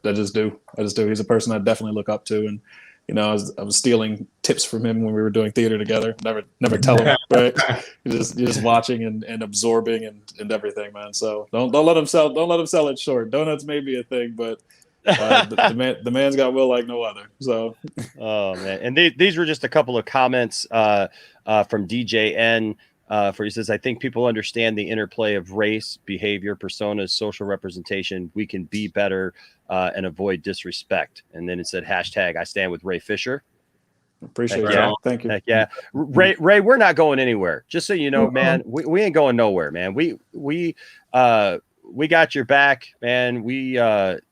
just do. He's a person I definitely look up to, and you know, I was stealing tips from him when we were doing theater together. Never tell him, right? You're just watching and absorbing and everything, man. So don't let him sell it short. Donuts may be a thing, but the man's got will like no other. So, oh man, and these were just a couple of comments from DJN. For he says, I think people understand the interplay of race, behavior, personas, social representation. We can be better and avoid disrespect. And then it said hashtag I stand with Ray Fisher. Appreciate that. Thank you. Heck yeah. Ray, we're not going anywhere. Just so you know, man, we ain't going nowhere, man. We got your back, man. We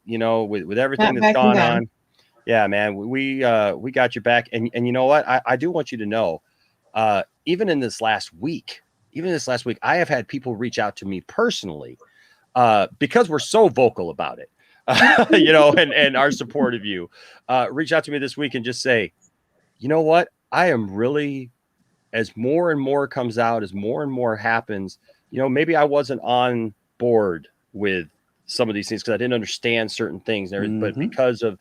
you know, with everything that's gone on. Yeah, man. We got your back. And you know what? I do want you to know, even this last week, I have had people reach out to me personally because we're so vocal about it, you know, and our support of you. Reach out to me this week and just say, you know what? I am really, as more and more comes out, as more and more happens, you know, maybe I wasn't on board with some of these things because I didn't understand certain things, but because of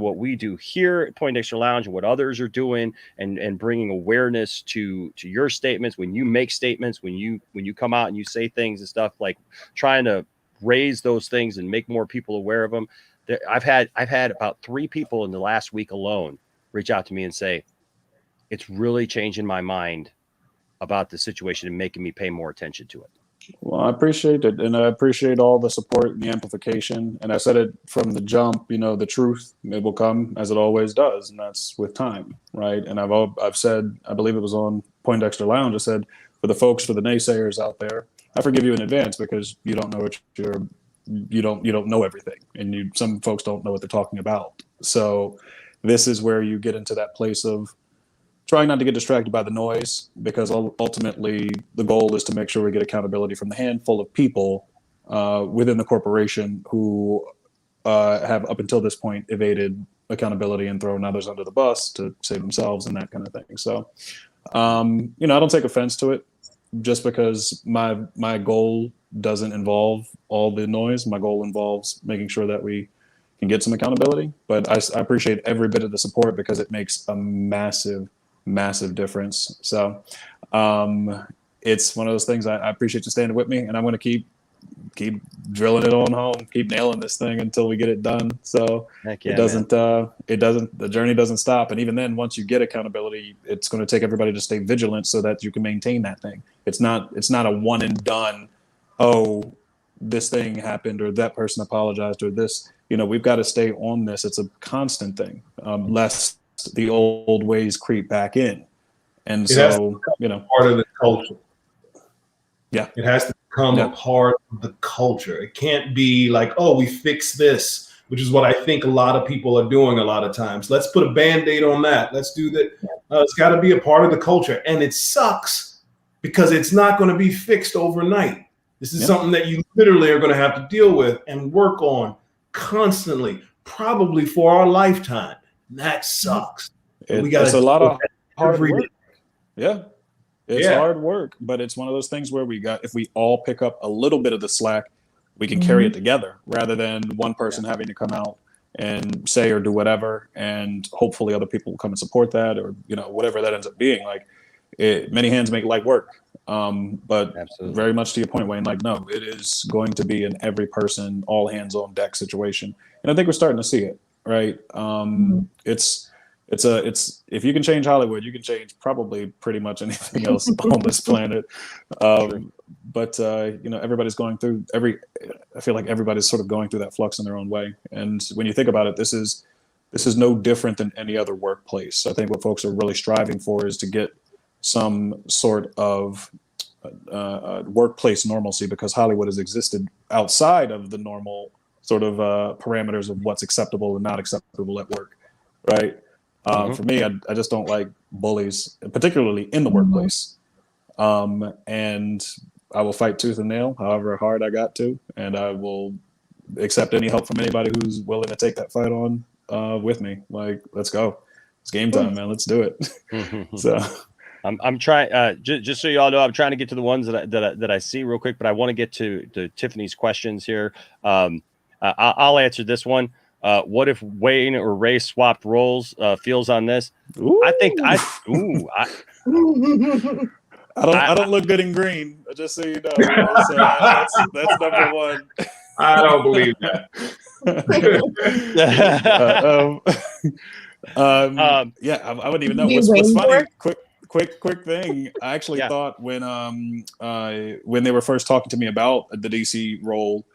what we do here at Poindexter Lounge and what others are doing and bringing awareness to your statements, when you make statements, when you come out and you say things and stuff, like trying to raise those things and make more people aware of them. I've had about 3 people in the last week alone reach out to me and say, it's really changing my mind about the situation and making me pay more attention to it. Well, I appreciate it. And I appreciate all the support and the amplification. And I said it from the jump, you know, the truth, it will come as it always does. And that's with time. Right. And I've said, I believe it was on Poindexter Lounge, I said, for the naysayers out there, I forgive you in advance because you don't know you don't know everything. And some folks don't know what they're talking about. So this is where you get into that place of trying not to get distracted by the noise, because ultimately the goal is to make sure we get accountability from the handful of people within the corporation who have up until this point evaded accountability and thrown others under the bus to save themselves and that kind of thing. So, you know, I don't take offense to it. just because my goal doesn't involve all the noise. My goal involves making sure that we can get some accountability. But I appreciate every bit of the support because it makes a massive difference. So it's one of those things. I appreciate you standing with me, and I'm going to keep drilling it on home, keep nailing this thing until we get it done. So yeah, the journey doesn't stop. And even then, once you get accountability, it's going to take everybody to stay vigilant so that you can maintain that thing. It's not a one and done. Oh, this thing happened, or that person apologized, or this, we've got to stay on this. It's a constant thing, lest the old ways creep back in. And so, part of the culture. Yeah. It has to become a part of the culture. It can't be like, oh, we fixed this, which is what I think a lot of people are doing a lot of times. Let's put a Band-Aid on that. Let's do that. It's got to be a part of the culture. And it sucks because it's not going to be fixed overnight. This is something that you literally are going to have to deal with and work on constantly, probably for our lifetime. And that sucks. It's a lot of hard work. Yeah. It's hard work, but it's one of those things where if we all pick up a little bit of the slack, we can carry it together rather than one person having to come out and say or do whatever. And hopefully other people will come and support that, or, whatever that ends up being. Like, many hands make light work. But Absolutely. Very much to your point, Wayne, like, no, it is going to be an every person, all hands on deck situation. And I think we're starting to see it, right? It's if you can change Hollywood, you can change probably pretty much anything else on this planet. But everybody's going through I feel like everybody's sort of going through that flux in their own way. And when you think about it, this is no different than any other workplace. I think what folks are really striving for is to get some sort of workplace normalcy, because Hollywood has existed outside of the normal sort of parameters of what's acceptable and not acceptable at work, right? For me, I just don't like bullies, particularly in the workplace. And I will fight tooth and nail, however hard I got to, and I will accept any help from anybody who's willing to take that fight on with me. Like, let's go. It's game time, man. Let's do it. So I'm trying, just so you all know, I'm trying to get to the ones that I see real quick, but I want to get to Tiffany's questions here. I'll answer this one. What if Wayne or Ray swapped roles? Feels on this. Ooh. I think I don't look good in green, just so you know. So that's number one. I don't believe that. I wouldn't even know. What's funny? Quick thing. I actually thought when they were first talking to me about the DC role,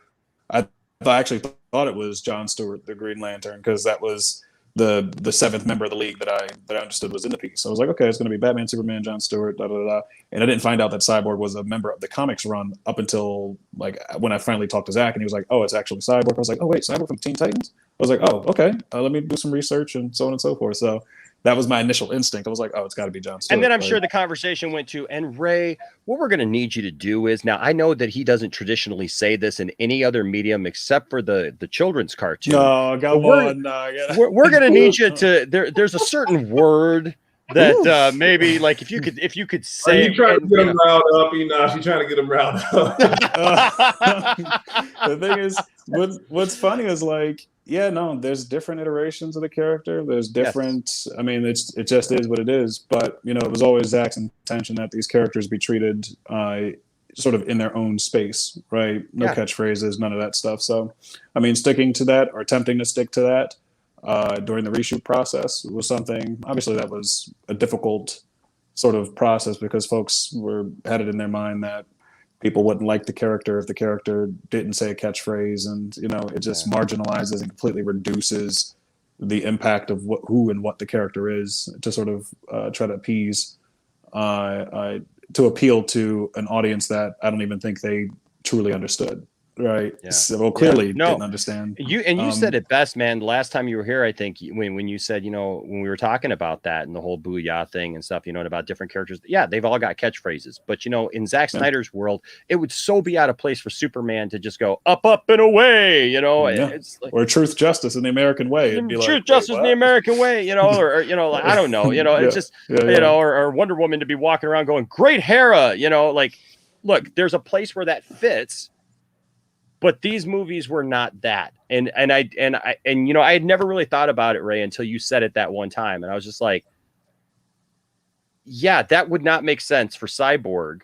I actually thought it was John Stewart, the Green Lantern, because that was the seventh member of the League that I understood was in the piece. So I was like, okay, it's going to be Batman, Superman, John Stewart, and I didn't find out that Cyborg was a member of the comics run up until like when I finally talked to Zack, and he was like, oh, it's actually Cyborg. I was like, oh wait, Cyborg from Teen Titans? I was like, oh, okay, let me do some research and so on and so forth. So that was my initial instinct. I was like, oh, it's got to be John Stewart. And then I'm sure the conversation went to, and Ray, what we're going to need you to do is, now I know that he doesn't traditionally say this in any other medium except for the children's cartoon. No, come on. We're going to need you to, there's a certain word that maybe, like, if you could say. Are you trying to get him riled up, Enosh? You trying to get him riled up? The thing is, what's funny is, like, yeah, no, there's different iterations of the character. There's different, I mean, it just is what it is. But, it was always Zack's intention that these characters be treated sort of in their own space, right? No catchphrases, none of that stuff. So, I mean, sticking to that or attempting to stick to that during the reshoot process was something, obviously that was a difficult sort of process because folks had it in their mind that people wouldn't like the character if the character didn't say a catchphrase, and it just marginalizes and completely reduces the impact of who and what the character is to sort of try to appease, to appeal to an audience that I don't even think they truly understood. Right. Yeah. So clearly No, didn't understand. You said it best, man. Last time you were here, I think when you said, when we were talking about that and the whole booyah thing and stuff, and about different characters. Yeah, they've all got catchphrases, but in Zack Snyder's world, it would so be out of place for Superman to just go up, up and away. It's like, or truth, justice in the American way. It'd be truth, justice in the American way. Or like, I don't know. It's just or Wonder Woman to be walking around going, "Great Hera." Like, look, there's a place where that fits. But these movies were not that, and I had never really thought about it, Ray, until you said it that one time, and I was just like, yeah, that would not make sense for Cyborg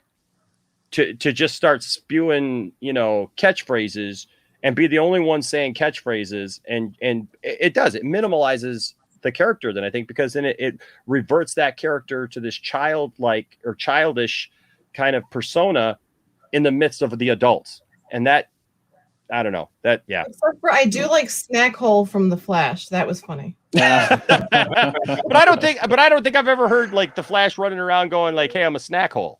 to just start spewing, catchphrases and be the only one saying catchphrases, and it minimalizes the character, then I think, because then it reverts that character to this childlike or childish kind of persona in the midst of the adults, and that. I don't know that. Yeah. Except for I do like Snack Hole from The Flash. That was funny. but I don't think I've ever heard like the Flash running around going like, "Hey, I'm a snack hole."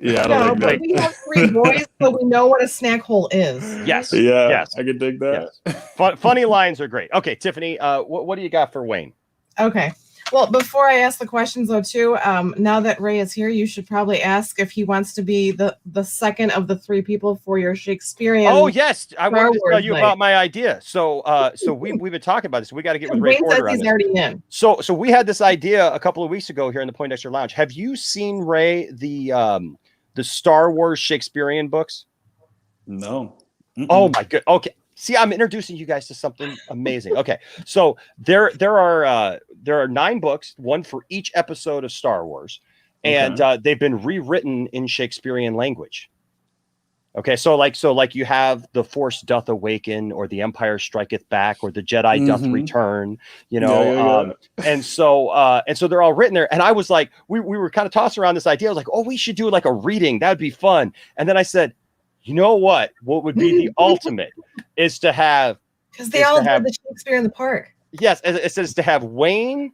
Yeah. I don't think we have 3 boys, so we know what a snack hole is. Yes. Yeah. Yes. I can dig that. Yes. Funny lines are great. Okay, Tiffany. What do you got for Wayne? Okay. Well, before I ask the questions, though, too, now that Ray is here, you should probably ask if he wants to be the second of the 3 people for your Shakespearean. Oh, yes. I wanted to tell you night. about my idea. So we've been talking about this. We got to get with Ray Wayne Porter says he's already in. So we had this idea a couple of weeks ago here in the Poindexter Lounge. Have you seen, Ray, the Star Wars Shakespearean books? No. Mm-mm. Oh, my God. Okay. See, I'm introducing you guys to something amazing. Okay, so there are 9 books, one for each episode of Star Wars, and they've been rewritten in Shakespearean language. Okay, so like you have The Force Doth Awaken, or The Empire Striketh Back, or The Jedi Doth Return. And so they're all written there. And I was like, we were kind of tossing around this idea. I was like, oh, we should do like a reading. That'd be fun. And then I said, you know what would be the ultimate is to have, because they all have the Shakespeare in the Park. Yes, it says to have Wayne,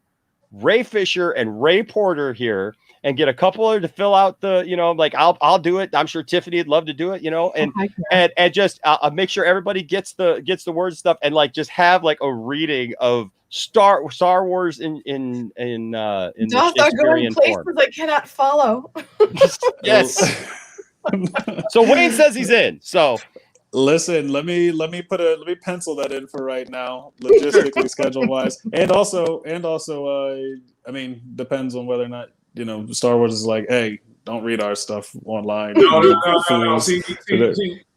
Ray Fisher, and Ray Porter here, and get a couple of to fill out the, like I'll do it. I'm sure Tiffany would love to do it, and just make sure everybody gets the words and stuff, and like just have like a reading of Star Wars in the Shakespearean form. I cannot follow. Yes. So Wayne says he's in. So listen, let me pencil that in for right now, logistically, schedule wise, and also, I mean, depends on whether or not Star Wars is like, hey, don't read our stuff online. No. See,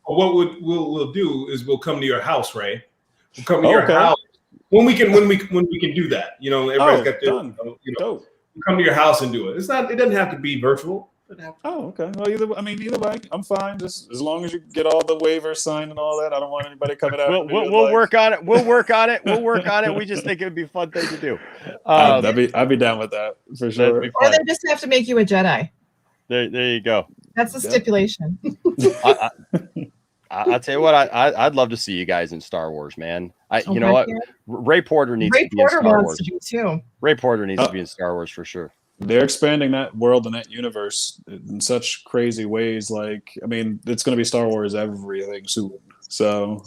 what we'll do is we'll come to your house, Ray. We'll come to your house when we can do that. Everybody's got to. We'll come to your house and do it. It doesn't have to be virtual. Oh, okay. Well, either way, I'm fine. Just as long as you get all the waivers signed and all that. I don't want anybody coming out. We'll work on it. We'll work on it. We just think it'd be a fun thing to do. I'd be down with that for sure. Or they just have to make you a Jedi. There you go. That's the stipulation. I'll tell you what, I'd love to see you guys in Star Wars, man. You know what? Ray Porter needs to be in Star Wars too. Ray Porter needs to be in Star Wars for sure. They're expanding that world and that universe in such crazy ways. Like, I mean, it's going to be Star Wars everything soon. So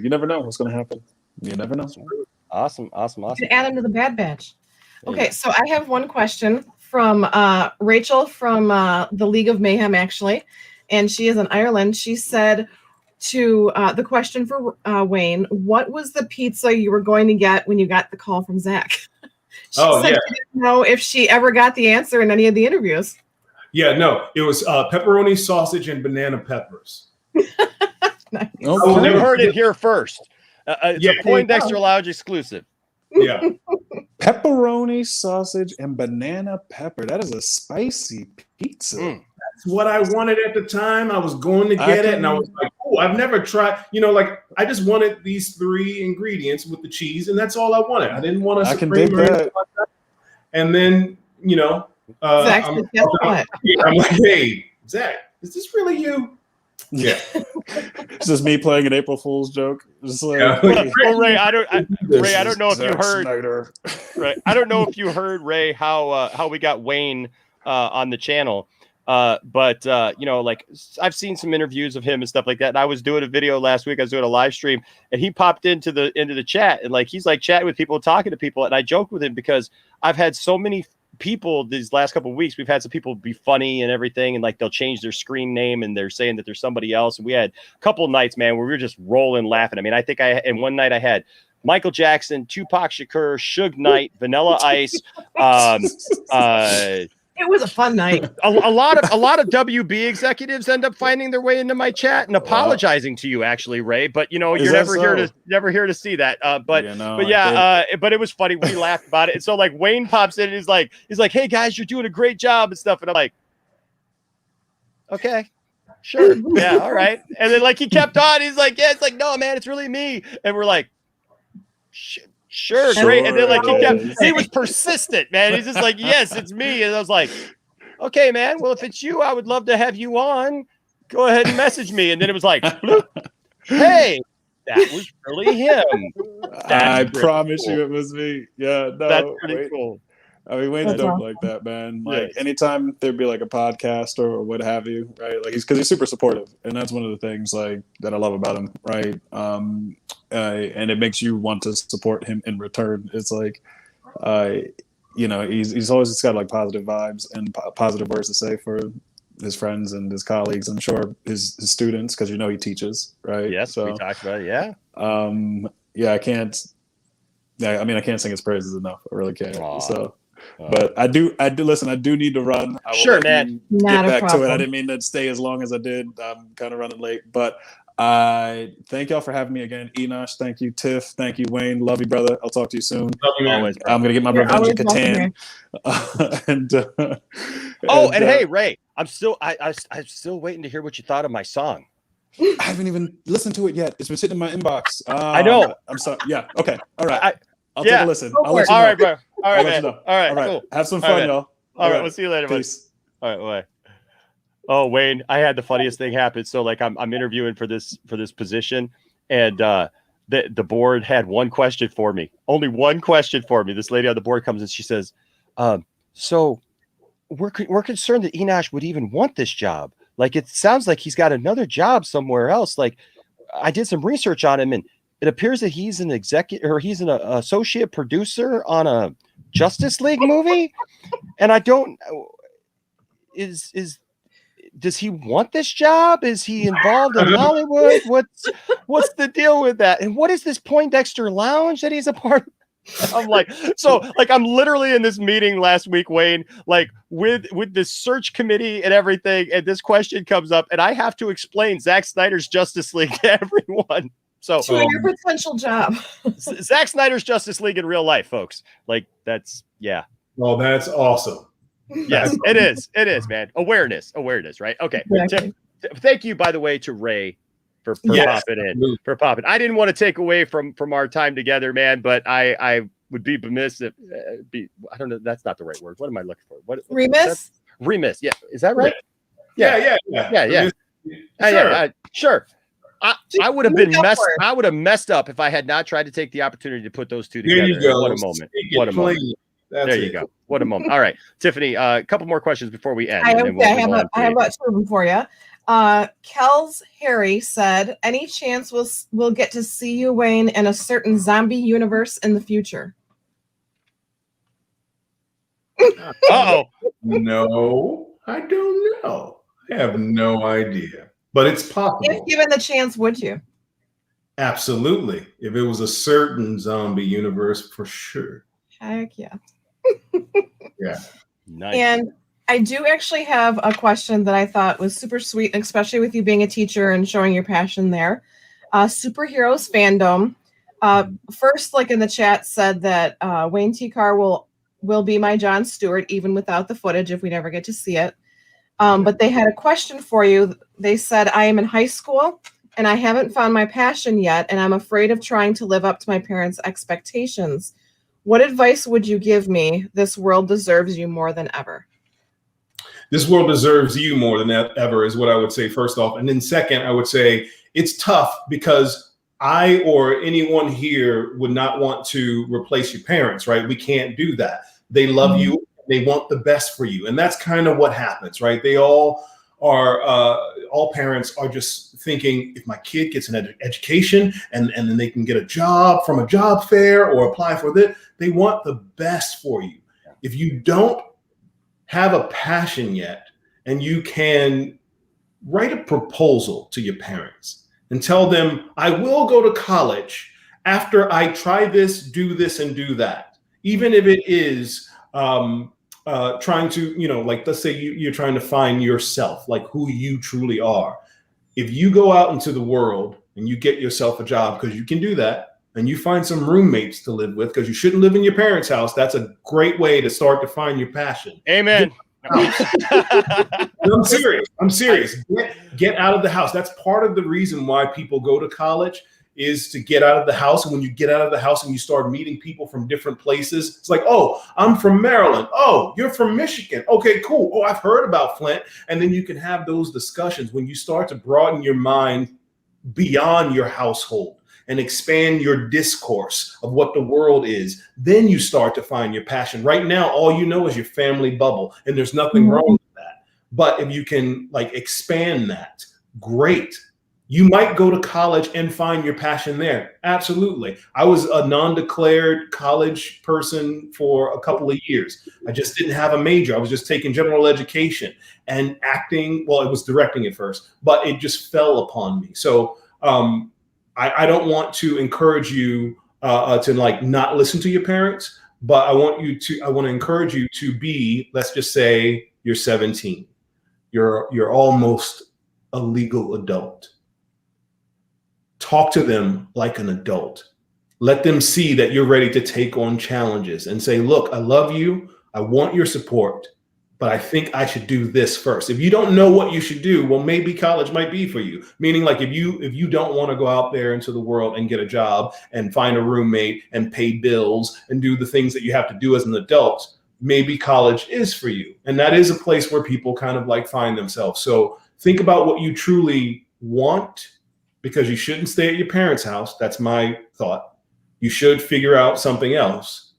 you never know what's going to happen. You never know. Awesome. You can add them to the Bad Batch. Okay, so I have one question from Rachel from the League of Mayhem, actually. And she is in Ireland. She said to the question for Wayne, what was the pizza you were going to get when you got the call from Zack? She said she didn't know if she ever got the answer in any of the interviews. Yeah, no, it was pepperoni, sausage, and banana peppers. Nice. You heard it here first. It's a Poindexter Lounge exclusive. Yeah. Pepperoni, sausage, and banana pepper. That is a spicy pizza. That's what I wanted at the time. I was going to get it, and I was like, oh, I've never tried. Like I just wanted these 3 ingredients with the cheese, and that's all I wanted. I didn't want a Supreme or anything like that. And then, Zack, guess what? I'm like, hey, Zack, is this really you? Yeah. It's just me playing an April Fool's joke. Just like, well, Ray, I don't know if you heard. Snyder. Right, I don't know if you heard, Ray, how we got Wayne on the channel. But you know, like I've seen some interviews of him and stuff like that. And I was doing a video last week. I was doing a live stream, and he popped into the chat, and like he's like chatting with people, talking to people. And I joked with him because I've had so many people these last couple of weeks. We've had some people be funny and everything, and like they'll change their screen name and they're saying that there's somebody else. And we had a couple nights, man, where we were just rolling laughing. I mean, I think and one night I had Michael Jackson, Tupac Shakur, Suge Knight, Vanilla Ice. It was a fun night. A lot of WB executives end up finding their way into my chat and apologizing to you, actually, Ray. But you know, you're never here to see that. But it was funny. We laughed about it. And so like Wayne pops in and he's like, "Hey guys, you're doing a great job and stuff." And I'm like, "Okay, sure, yeah, all right." And then like he kept on. He's like, "Yeah, it's like no, man, it's really me." And we're like, Sure, great. And then like he was persistent, man. He's just like, yes, it's me. And I was like, okay, man. Well, if it's you, I would love to have you on. Go ahead and message me. And then it was like, bloop. Hey, that was really him. I promise you it was me. Yeah, no, that's pretty cool. I mean, Wayne's dope like that, man. Like anytime there'd be like a podcast or what have you, right? Like because he's super supportive, and that's one of the things like that I love about him, right? And it makes you want to support him in return. It's like, you know, he's always just got like positive vibes and positive words to say for his friends and his colleagues. I'm sure his students, because you know he teaches, right? Yes, so, we talked about it. Yeah. Yeah, I can't sing his praises enough. I really can't. So. But I do listen. I do need to run. I will sure, man. Get back to it. I didn't mean to stay as long as I did. I'm kind of running late, but I thank y'all for having me again. Enosh, thank you. Tiff, thank you. Wayne, love you, brother. I'll talk to you soon. Love you, man. I'm gonna get my revenge at Catan. And hey, Ray, I'm still waiting to hear what you thought of my song. I haven't even listened to it yet. It's been sitting in my inbox. I know. I'm sorry. Yeah. Okay. All right. I'll take a listen. I'll let you know. All right, bro. All right, man. All right. Cool. Have some fun, y'all. All right. We'll see you later. Peace. All right. Bye. Oh, Wayne, I had the funniest thing happen. So like I'm interviewing for this position, and the board had one question for me. Only one question for me. This lady on the board comes and she says, so we're concerned that Enosh would even want this job. Like it sounds like he's got another job somewhere else. Like I did some research on him, and it appears that he's an executive or he's an associate producer on a Justice League movie. And I don't does he want this job? Is he involved in Hollywood? What's the deal with that? And what is this Poindexter Lounge that he's a part of? I'm like, so like I'm literally in this meeting last week, Wayne, like with this search committee and everything, and this question comes up, and I have to explain Zack Snyder's Justice League to everyone. So to your potential job. Zack Snyder's Justice League in real life, folks. Like that's Oh, that's awesome. Yes, it is. It is, man. Awareness, right? Okay. Exactly. Thank you, by the way, to Ray for popping in. For popping. I didn't want to take away from our time together, man, but I would be remiss if I don't know. That's not the right word. What am I looking for? Remiss? Remiss. Yeah. Is that right? Yeah. Sure. I would have been messed up if I had not tried to take the opportunity to put those two together. There you go. What a moment. What a moment. There you go. What a moment. All right, Tiffany, a couple more questions before we end. I have about two of them for you. Kel's Harry said, any chance we'll get to see you, Wayne, in a certain zombie universe in the future? Uh-oh. No, I don't know. I have no idea. But it's possible. If given the chance, would you? Absolutely. If it was a certain zombie universe, for sure. Heck yeah. Yeah. Nice. And I do actually have a question that I thought was super sweet, especially with you being a teacher and showing your passion there. Superheroes fandom. First, like in the chat, said that Wayne T. Carr will be my Jon Stewart, even without the footage if we never get to see it. But they had a question for you. They said, I am in high school and I haven't found my passion yet, and I'm afraid of trying to live up to my parents' expectations. What advice would you give me? This world deserves you more than ever. This world deserves you more than ever is what I would say first off. And then second, I would say it's tough because I or anyone here would not want to replace your parents, right? We can't do that. They love you. They want the best for you. And that's kind of what happens, right? They all parents are just thinking, if my kid gets an education and then they can get a job from a job fair or apply for this, they want the best for you. If you don't have a passion yet, and you can write a proposal to your parents and tell them, I will go to college after I try this, do this, and do that. Even if it is trying to, like, let's say you're trying to find yourself, like who you truly are. If you go out into the world and you get yourself a job, because you can do that, and you find some roommates to live with, because you shouldn't live in your parents' house. That's a great way to start to find your passion. Amen. I'm serious. Get out of the house. That's part of the reason why people go to college, is to get out of the house. And when you get out of the house and you start meeting people from different places, it's like, oh, I'm from Maryland. Oh, you're from Michigan. Okay, cool. Oh, I've heard about Flint. And then you can have those discussions when you start to broaden your mind beyond your household and expand your discourse of what the world is. Then you start to find your passion. Right now, all you know is your family bubble, and there's nothing wrong with that. But if you can expand that, great. You might go to college and find your passion there. Absolutely. I was a non-declared college person for a couple of years. I just didn't have a major. I was just taking general education and acting. Well, it was directing at first, but it just fell upon me. So I don't want to encourage you to not listen to your parents, but I want to encourage you to be, let's just say you're 17. You're almost a legal adult. Talk to them like an adult. Let them see that you're ready to take on challenges and say, look, I love you. I want your support, but I think I should do this first. If you don't know what you should do, well, maybe college might be for you. Meaning, like, if you don't want to go out there into the world and get a job and find a roommate and pay bills and do the things that you have to do as an adult, maybe college is for you. And that is a place where people kind of find themselves. So think about what you truly want, because you shouldn't stay at your parents' house. That's my thought. You should figure out something else.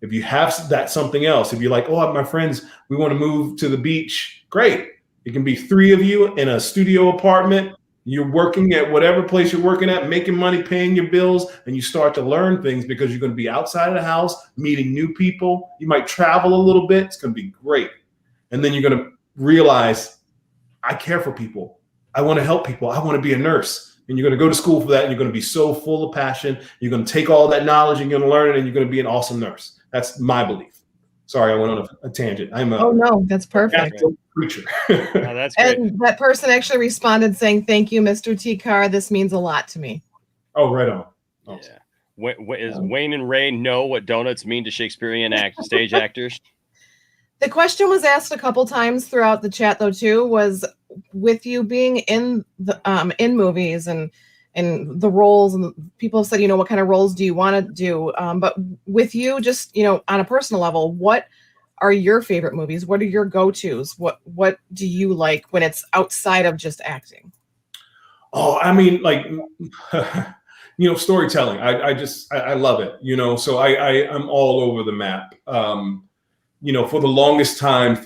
If you have that something else, if you're like, oh, my friends, we want to move to the beach, great. It can be 3 of you in a studio apartment. You're working at whatever place you're working at, making money, paying your bills, and you start to learn things because you're going to be outside of the house, meeting new people. You might travel a little bit. It's going to be great. And then you're going to realize, I care for people. I want to help people. I want to be a nurse. And you're going to go to school for that. And you're going to be so full of passion. You're going to take all that knowledge and you're going to learn it, and you're going to be an awesome nurse. That's my belief. Sorry, I went on a tangent. Oh no, that's perfect. Preacher. Oh, that's great. And that person actually responded saying, "Thank you, Mr. T. Carr. This means a lot to me." Oh, right on. Awesome. Yeah. Is Wayne and Ray know what donuts mean to Shakespearean stage actors? The question was asked a couple times throughout the chat, though, too, was with you being in the in movies and the roles, and people have said, what kind of roles do you want to do? But with you, just, on a personal level, what are your favorite movies? What are your go-tos? What do you like when it's outside of just acting? Oh, I mean, storytelling. I love it, so I'm all over the map. For the longest time,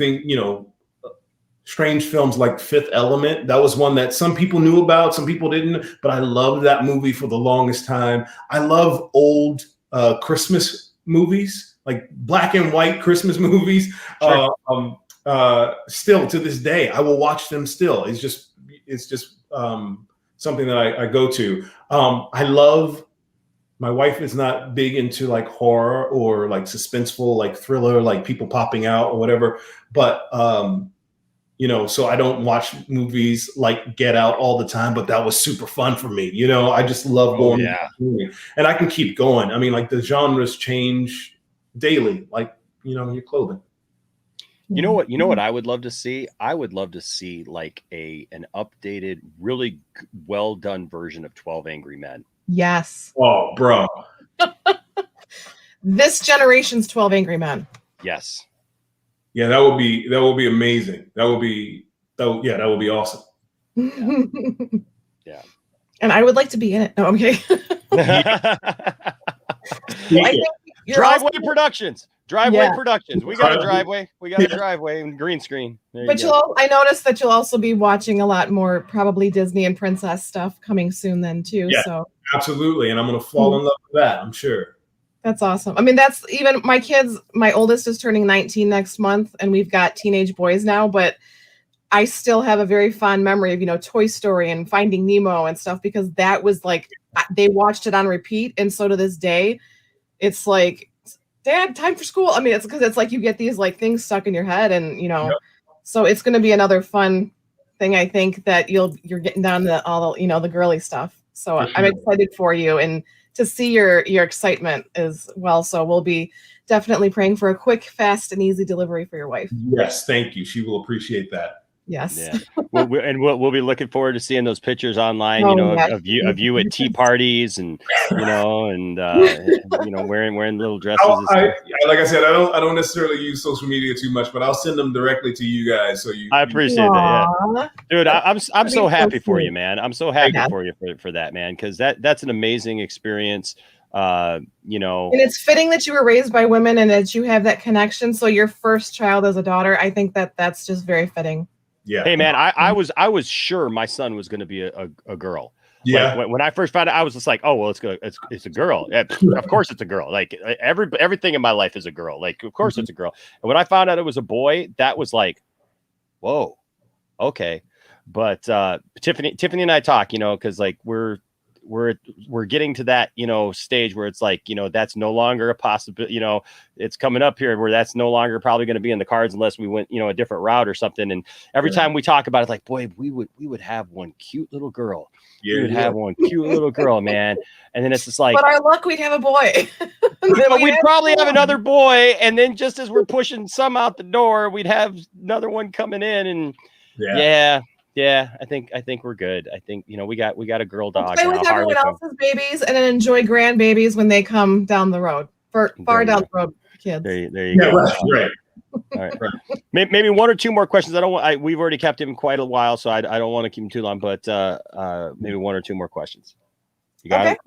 strange films like Fifth Element, that was one that some people knew about, some people didn't, but I loved that movie for the longest time. I love old Christmas movies, like black and white Christmas movies. Sure. Still to this day, I will watch them still. It's just something that I go to. My wife is not big into horror or suspenseful, thriller, people popping out or whatever. But, so I don't watch movies like Get Out all the time, but that was super fun for me. I just love going. Yeah. And I can keep going. I mean, the genres change daily, your clothing. You know what I would love to see? I would love to see an updated, really well done version of 12 Angry Men. Yes. Oh, bro. This generation's 12 Angry Men. Yes. Yeah, that would be amazing. That would be awesome. Yeah. And I would like to be in it. No, I'm kidding. Driveway Productions. Driveway Yeah. Productions. We got a driveway. We got a driveway and green screen. There But you go. I noticed that you'll also be watching a lot more probably Disney and princess stuff coming soon then too. Yeah. So Absolutely. And I'm going to fall in love with that, I'm sure. that's awesome. I mean, that's even my kids, my oldest is turning 19 next month, and we've got teenage boys now, but I still have a very fond memory of, Toy Story and Finding Nemo and stuff, because that was like, they watched it on repeat. And so to this day, it's like, Dad, time for school. I mean, it's because it's like you get these like things stuck in your head, and Yep. so it's going to be another fun thing. I think that you're getting down to all the the girly stuff. So For I'm sure. excited for you and to see your excitement as well. So we'll be definitely praying for a quick, fast, and easy delivery for your wife. Yes, thank you. She will appreciate that. Yes. Yeah. We'll be looking forward to seeing those pictures online, Oh, yeah. of you at tea parties and wearing little dresses. and stuff. Like I said, I don't necessarily use social media too much, but I'll send them directly to you guys. So I appreciate that. Yeah. Dude, I'm so so happy for sweet. you, man. I'm so happy Yeah. for you for that, man, because that's an amazing experience. And it's fitting that you were raised by women and that you have that connection. So your first child as a daughter, I think that's just very fitting. Yeah. Hey, man, I was sure my son was going to be a girl. Yeah. Like, when I first found out, I was just like, oh, well, it's a girl. Yeah, of course it's a girl. Like everything in my life is a girl. Like, of course it's a girl. And when I found out it was a boy, that was like, whoa, okay. But Tiffany and I talk, because like we're getting to that, stage where it's like, that's no longer a possibility, it's coming up here where that's no longer probably going to be in the cards unless we went, a different route or something. And every time we talk about it, like, boy, we would have one cute little girl. We would have one cute little girl, man. And then it's just like, But our luck, we'd have a boy. we'd probably have another boy. And then just as we're pushing some out the door, we'd have another one coming in. And yeah, I think we're good. I think, we got a girl dog. Play with everyone else's babies and then enjoy grandbabies when they come down the road. Far down the road, kids. There you go. Right. All right. Maybe one or two more questions. We've already kept him quite a while, so I don't want to keep him too long, but maybe one or two more questions. You got it?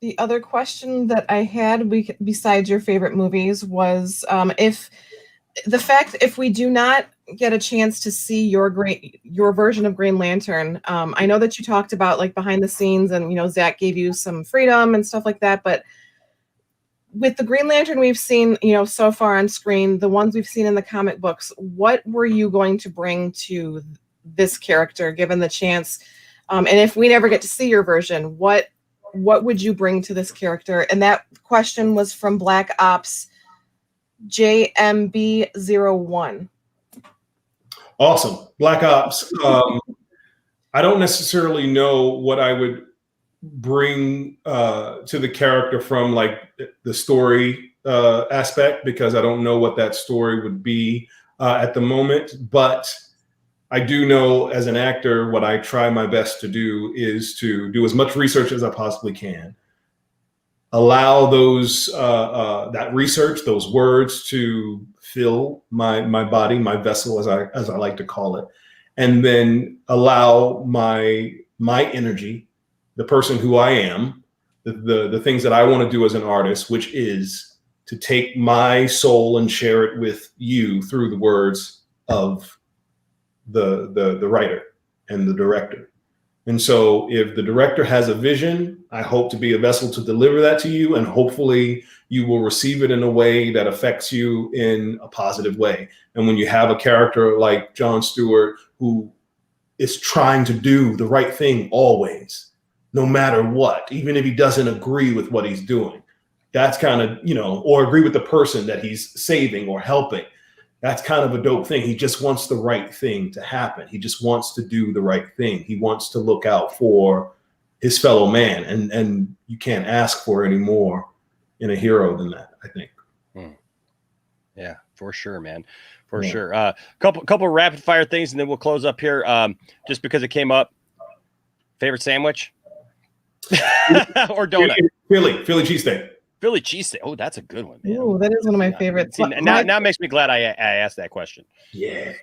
The other question that I had, besides your favorite movies, was if we do not get a chance to see your version of Green Lantern, I know that you talked about like behind the scenes and Zack gave you some freedom and stuff like that, but with the Green Lantern we've seen so far on screen, the ones we've seen in the comic books, what were you going to bring to this character given the chance, and if we never get to see your version, what would you bring to this character? And that question was from Black Ops JMB01. Awesome. Black Ops. I don't necessarily know what I would bring to the character from like the story aspect, because I don't know what that story would be at the moment. But I do know as an actor, what I try my best to do is to do as much research as I possibly can. Allow those that research, those words to fill my body, my vessel, as I like to call it, and then allow my energy, the person who I am, the things that I want to do as an artist, which is to take my soul and share it with you through the words of the writer and the director. And so if the director has a vision, I hope to be a vessel to deliver that to you, and hopefully you will receive it in a way that affects you in a positive way. And when you have a character like John Stewart, who is trying to do the right thing always, no matter what, even if he doesn't agree with what he's doing, that's kind of, or agree with the person that he's saving or helping, that's kind of a dope thing. He just wants the right thing to happen. He just wants to do the right thing. He wants to look out for his fellow man. And you can't ask for any more in a hero than that, I think. Yeah, for sure, man. For sure. Couple rapid fire things, and then we'll close up here. Just because it came up. Favorite sandwich? Or donut? Philly cheesesteak. Philly cheesesteak. Oh, that's a good one, man. Ooh, that is one of my favorites. See, now it makes me glad I asked that question. Yeah.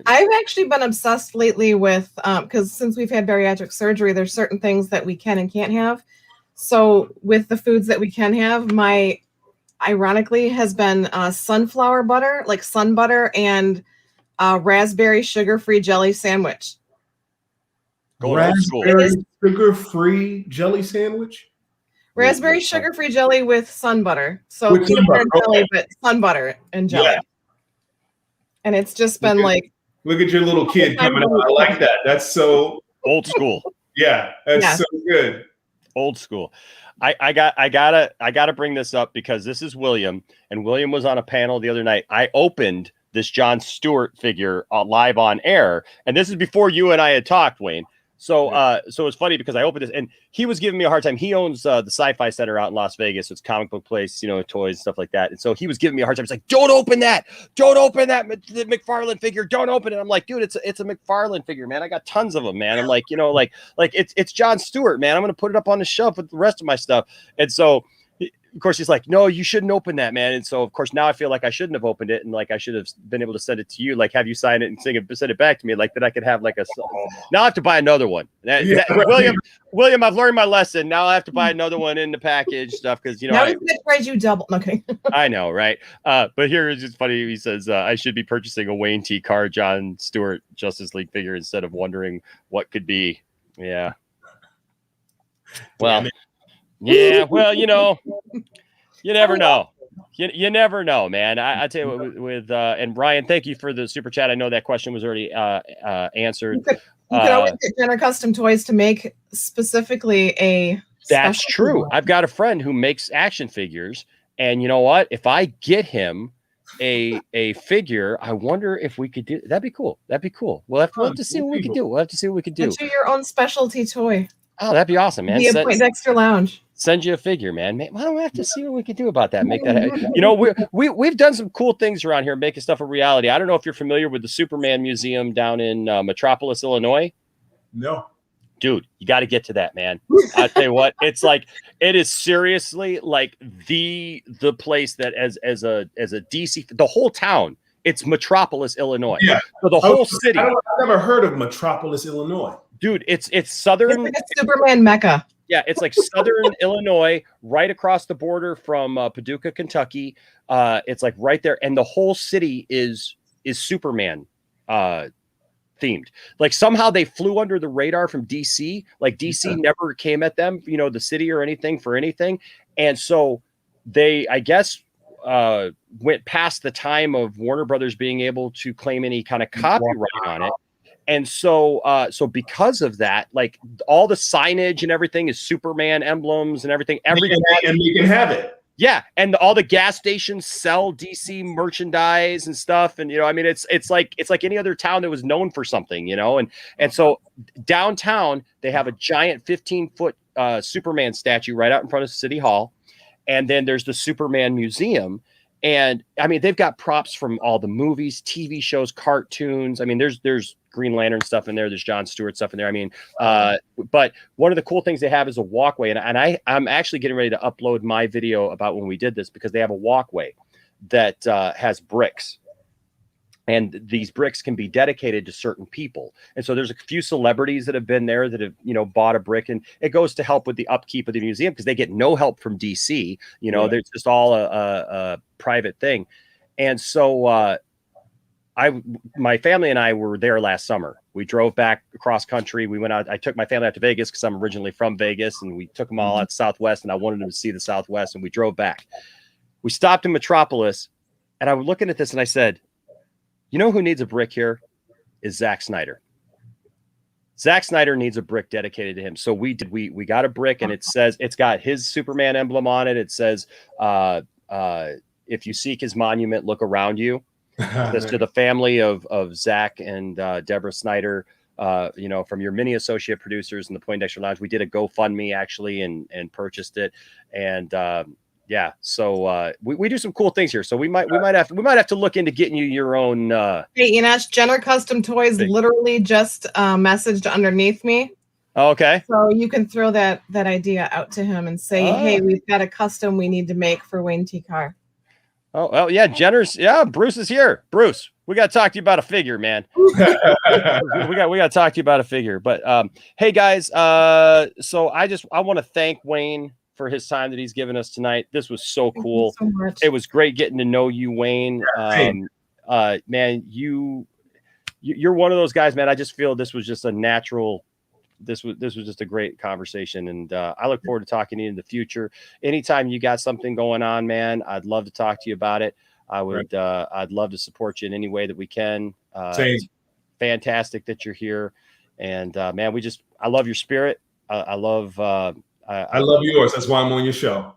I've actually been obsessed lately with because since we've had bariatric surgery, there's certain things that we can and can't have. So with the foods that we can have, my ironically has been sunflower butter, like sun butter, and raspberry sugar-free jelly sandwich. Going old school. Raspberry sugar-free jelly sandwich. Raspberry sugar-free jelly with sun butter. So With sun peanut butter butter, jelly, but sun butter and jelly. Yeah. And it's just been Look at your little kid coming out. I like that. That's so old school. Yeah, that's so good. Old school. I gotta bring this up because this is William, and William was on a panel the other night. I opened this Jon Stewart figure live on air, and this is before you and I had talked, Wayne. So so it's funny because I opened this and he was giving me a hard time. He owns the Sci-Fi Center out in Las Vegas. It's a comic book place, you know, toys, stuff like that. And so he was giving me a hard time. He's like, don't open that. Don't open that the McFarlane figure. Don't open it. I'm like, dude, it's a McFarlane figure, man. I got tons of them, man. I'm like, you know, like it's Jon Stewart, man. I'm going to put it up on the shelf with the rest of my stuff. And so of course, he's like, no, you shouldn't open that, man. And so, of course, now I feel like I shouldn't have opened it. And like, I should have been able to send it to you, like have you sign it and send it back to me. Like that I could have like now I have to buy another one. William, I've learned my lesson. Now I have to buy another one in the package stuff. Cause you know, now he's gonna charge you double. Okay. I know. Right. But here is just funny. He says, I should be purchasing a Wayne T. Carr, Jon Stewart Justice League figure instead of wondering what could be. Yeah. Well, yeah, well, you know, you never know. You never know, man. I tell you what, with and Ryan, thank you for the super chat. I know that question was already answered. You could always get Jenner Custom Toys to make specifically a. That's true. I've got a friend who makes action figures, and you know what? If I get him a figure, I wonder if we could do. That'd be cool. That'd be cool. We'll have to see what we can do. We'll have to see what we can do. Get you your own specialty toy. Oh, that'd be awesome, man. The Poindexter Lounge. Send you a figure, man. Why don't we have to see what we can do about that? Make that happen. You know, we've done some cool things around here, making stuff a reality. I don't know if you're familiar with the Superman Museum down in Metropolis, Illinois. No. Dude, you got to get to that, man. I tell you what, it's like it is seriously like the place that as a DC, the whole town. It's Metropolis, Illinois. Yeah. So the whole city. I've never heard of Metropolis, Illinois. Dude, it's southern. It's like a Superman Mecca. Yeah, it's like southern Illinois, right across the border from Paducah, Kentucky. It's like right there, and the whole city is Superman themed. Like somehow they flew under the radar from DC. Like DC never came at them, you know, the city or anything for anything, and so they, I guess, went past the time of Warner Brothers being able to claim any kind of copyright on it. And so, so because of that, like all the signage and everything is Superman emblems and everything. And you can have it. Yeah, and all the gas stations sell DC merchandise and stuff. And you know, I mean, it's like any other town that was known for something, you know. And so downtown they have a giant 15-foot Superman statue right out in front of City Hall, and then there's the Superman Museum. And I mean, they've got props from all the movies, TV shows, cartoons. I mean, there's Green Lantern stuff in there. There's Jon Stewart stuff in there. I mean, but one of the cool things they have is a walkway. And I'm actually getting ready to upload my video about when we did this because they have a walkway that has bricks. And these bricks can be dedicated to certain people. And so there's a few celebrities that have been there that have, you know, bought a brick, and it goes to help with the upkeep of the museum because they get no help from DC. You know, there's just all a private thing. And so my family and I were there last summer. We drove back across country. We went out. I took my family out to Vegas because I'm originally from Vegas, and we took them all out to Southwest, and I wanted them to see the Southwest, and we drove back. We stopped in Metropolis, and I was looking at this, and I said, you know who needs a brick here is Zack Snyder. Zack Snyder needs a brick dedicated to him. So we got a brick, and it's got his Superman emblem on it. It says, if you seek his monument, look around you. That's to the family of Zack and Deborah Snyder, you know, from your many associate producers in the Poindexter Lounge. We did a GoFundMe actually and purchased it. And yeah, so we do some cool things here. So we might have to look into getting you your own. Hey, Enosh, Jenner Custom Toys literally just messaged underneath me. Okay. So you can throw that idea out to him and say, hey, we've got a custom we need to make for Wayne T. Carr. Oh, yeah, Jenner's. Yeah, Bruce is here. Bruce, we got to talk to you about a figure, man. we got to talk to you about a figure. But hey, guys. So I want to thank Wayne for his time that he's given us tonight. This was so cool. Thank you so much. It was great getting to know you, Wayne. Hey. Man, you're one of those guys, man. I just feel this was just a natural. This was just a great conversation, and I look forward to talking to you in the future. Anytime you got something going on, man, I'd love to talk to you about it. I'd love to support you in any way that we can. It's fantastic that you're here, and man, I love your spirit. I love yours. That's why I'm on your show.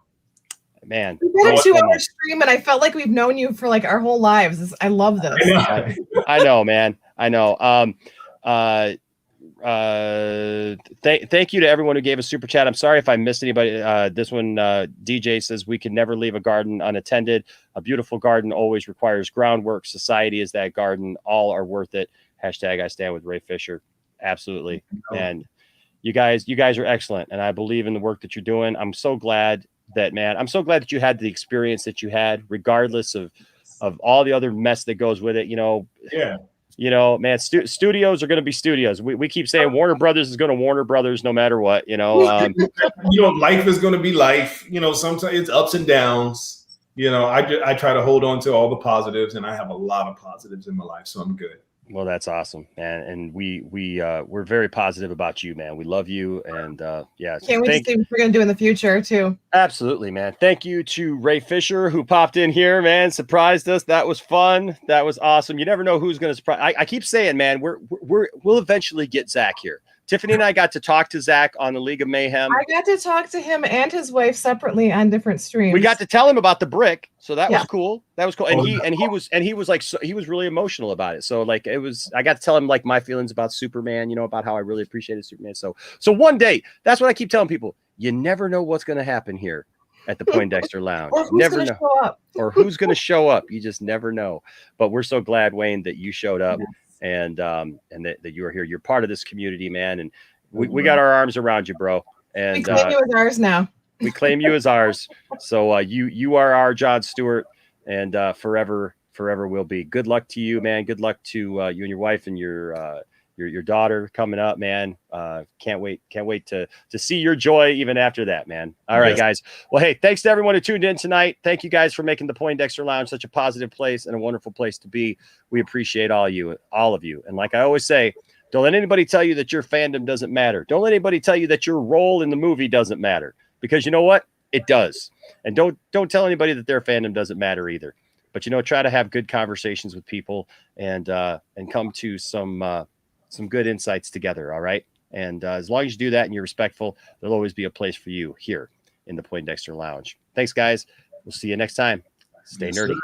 Man, we had a 2-hour stream, and I felt like we've known you for like our whole lives. I love this. I know, man. I know. Thank you to everyone who gave a super chat. I'm sorry if I missed anybody. This one, DJ says we can never leave a garden unattended. A beautiful garden always requires groundwork. Society is that garden. All are worth it. Hashtag I stand with Ray Fisher. Absolutely. And you guys are excellent. And I believe in the work that you're doing. I'm so glad that you had the experience that you had, regardless of all the other mess that goes with it. Yeah. Man, studios are going to be studios. We keep saying Warner Brothers is going to Warner Brothers no matter what, life is going to be life. Sometimes it's ups and downs. I try to hold on to all the positives, and I have a lot of positives in my life, so I'm good. Well, that's awesome, man. And we're very positive about you, man. We love you, and yeah. Can't wait to see what we're gonna do in the future too. Absolutely, man. Thank you to Ray Fisher who popped in here, man. Surprised us. That was fun. That was awesome. You never know who's gonna surprise. I keep saying, man, we'll eventually get Zack here. Tiffany and I got to talk to Zack on the League of Mayhem. I got to talk to him and his wife separately on different streams. We got to tell him about the brick, so that was cool. That was cool. And he was like, he was really emotional about it. So like I got to tell him like my feelings about Superman, about how I really appreciated Superman. So one day, that's what I keep telling people. You never know what's going to happen here at the Poindexter Lounge. Or who's never gonna know. show up. Or who's going to show up. You just never know. But we're so glad, Wayne, that you showed up. Yes. And that you are here. You're part of this community, man. And we got our arms around you, bro. And we claim you as ours now. We claim you as ours. So you are our Jon Stewart, and forever will be. Good luck to you, man. Good luck to you and your wife and your daughter coming up, man. Can't wait to see your joy even after that, man. All right, guys. Well, hey, thanks to everyone who tuned in tonight. Thank you guys for making the Poindexter Lounge such a positive place and a wonderful place to be. We appreciate all of you. And like I always say, don't let anybody tell you that your fandom doesn't matter. Don't let anybody tell you that your role in the movie doesn't matter, because you know what? It does. And don't tell anybody that their fandom doesn't matter either. But try to have good conversations with people and come to some good insights together. All right. And as long as you do that and you're respectful, there'll always be a place for you here in the Poindexter Lounge. Thanks, guys. We'll see you next time. Stay nerdy.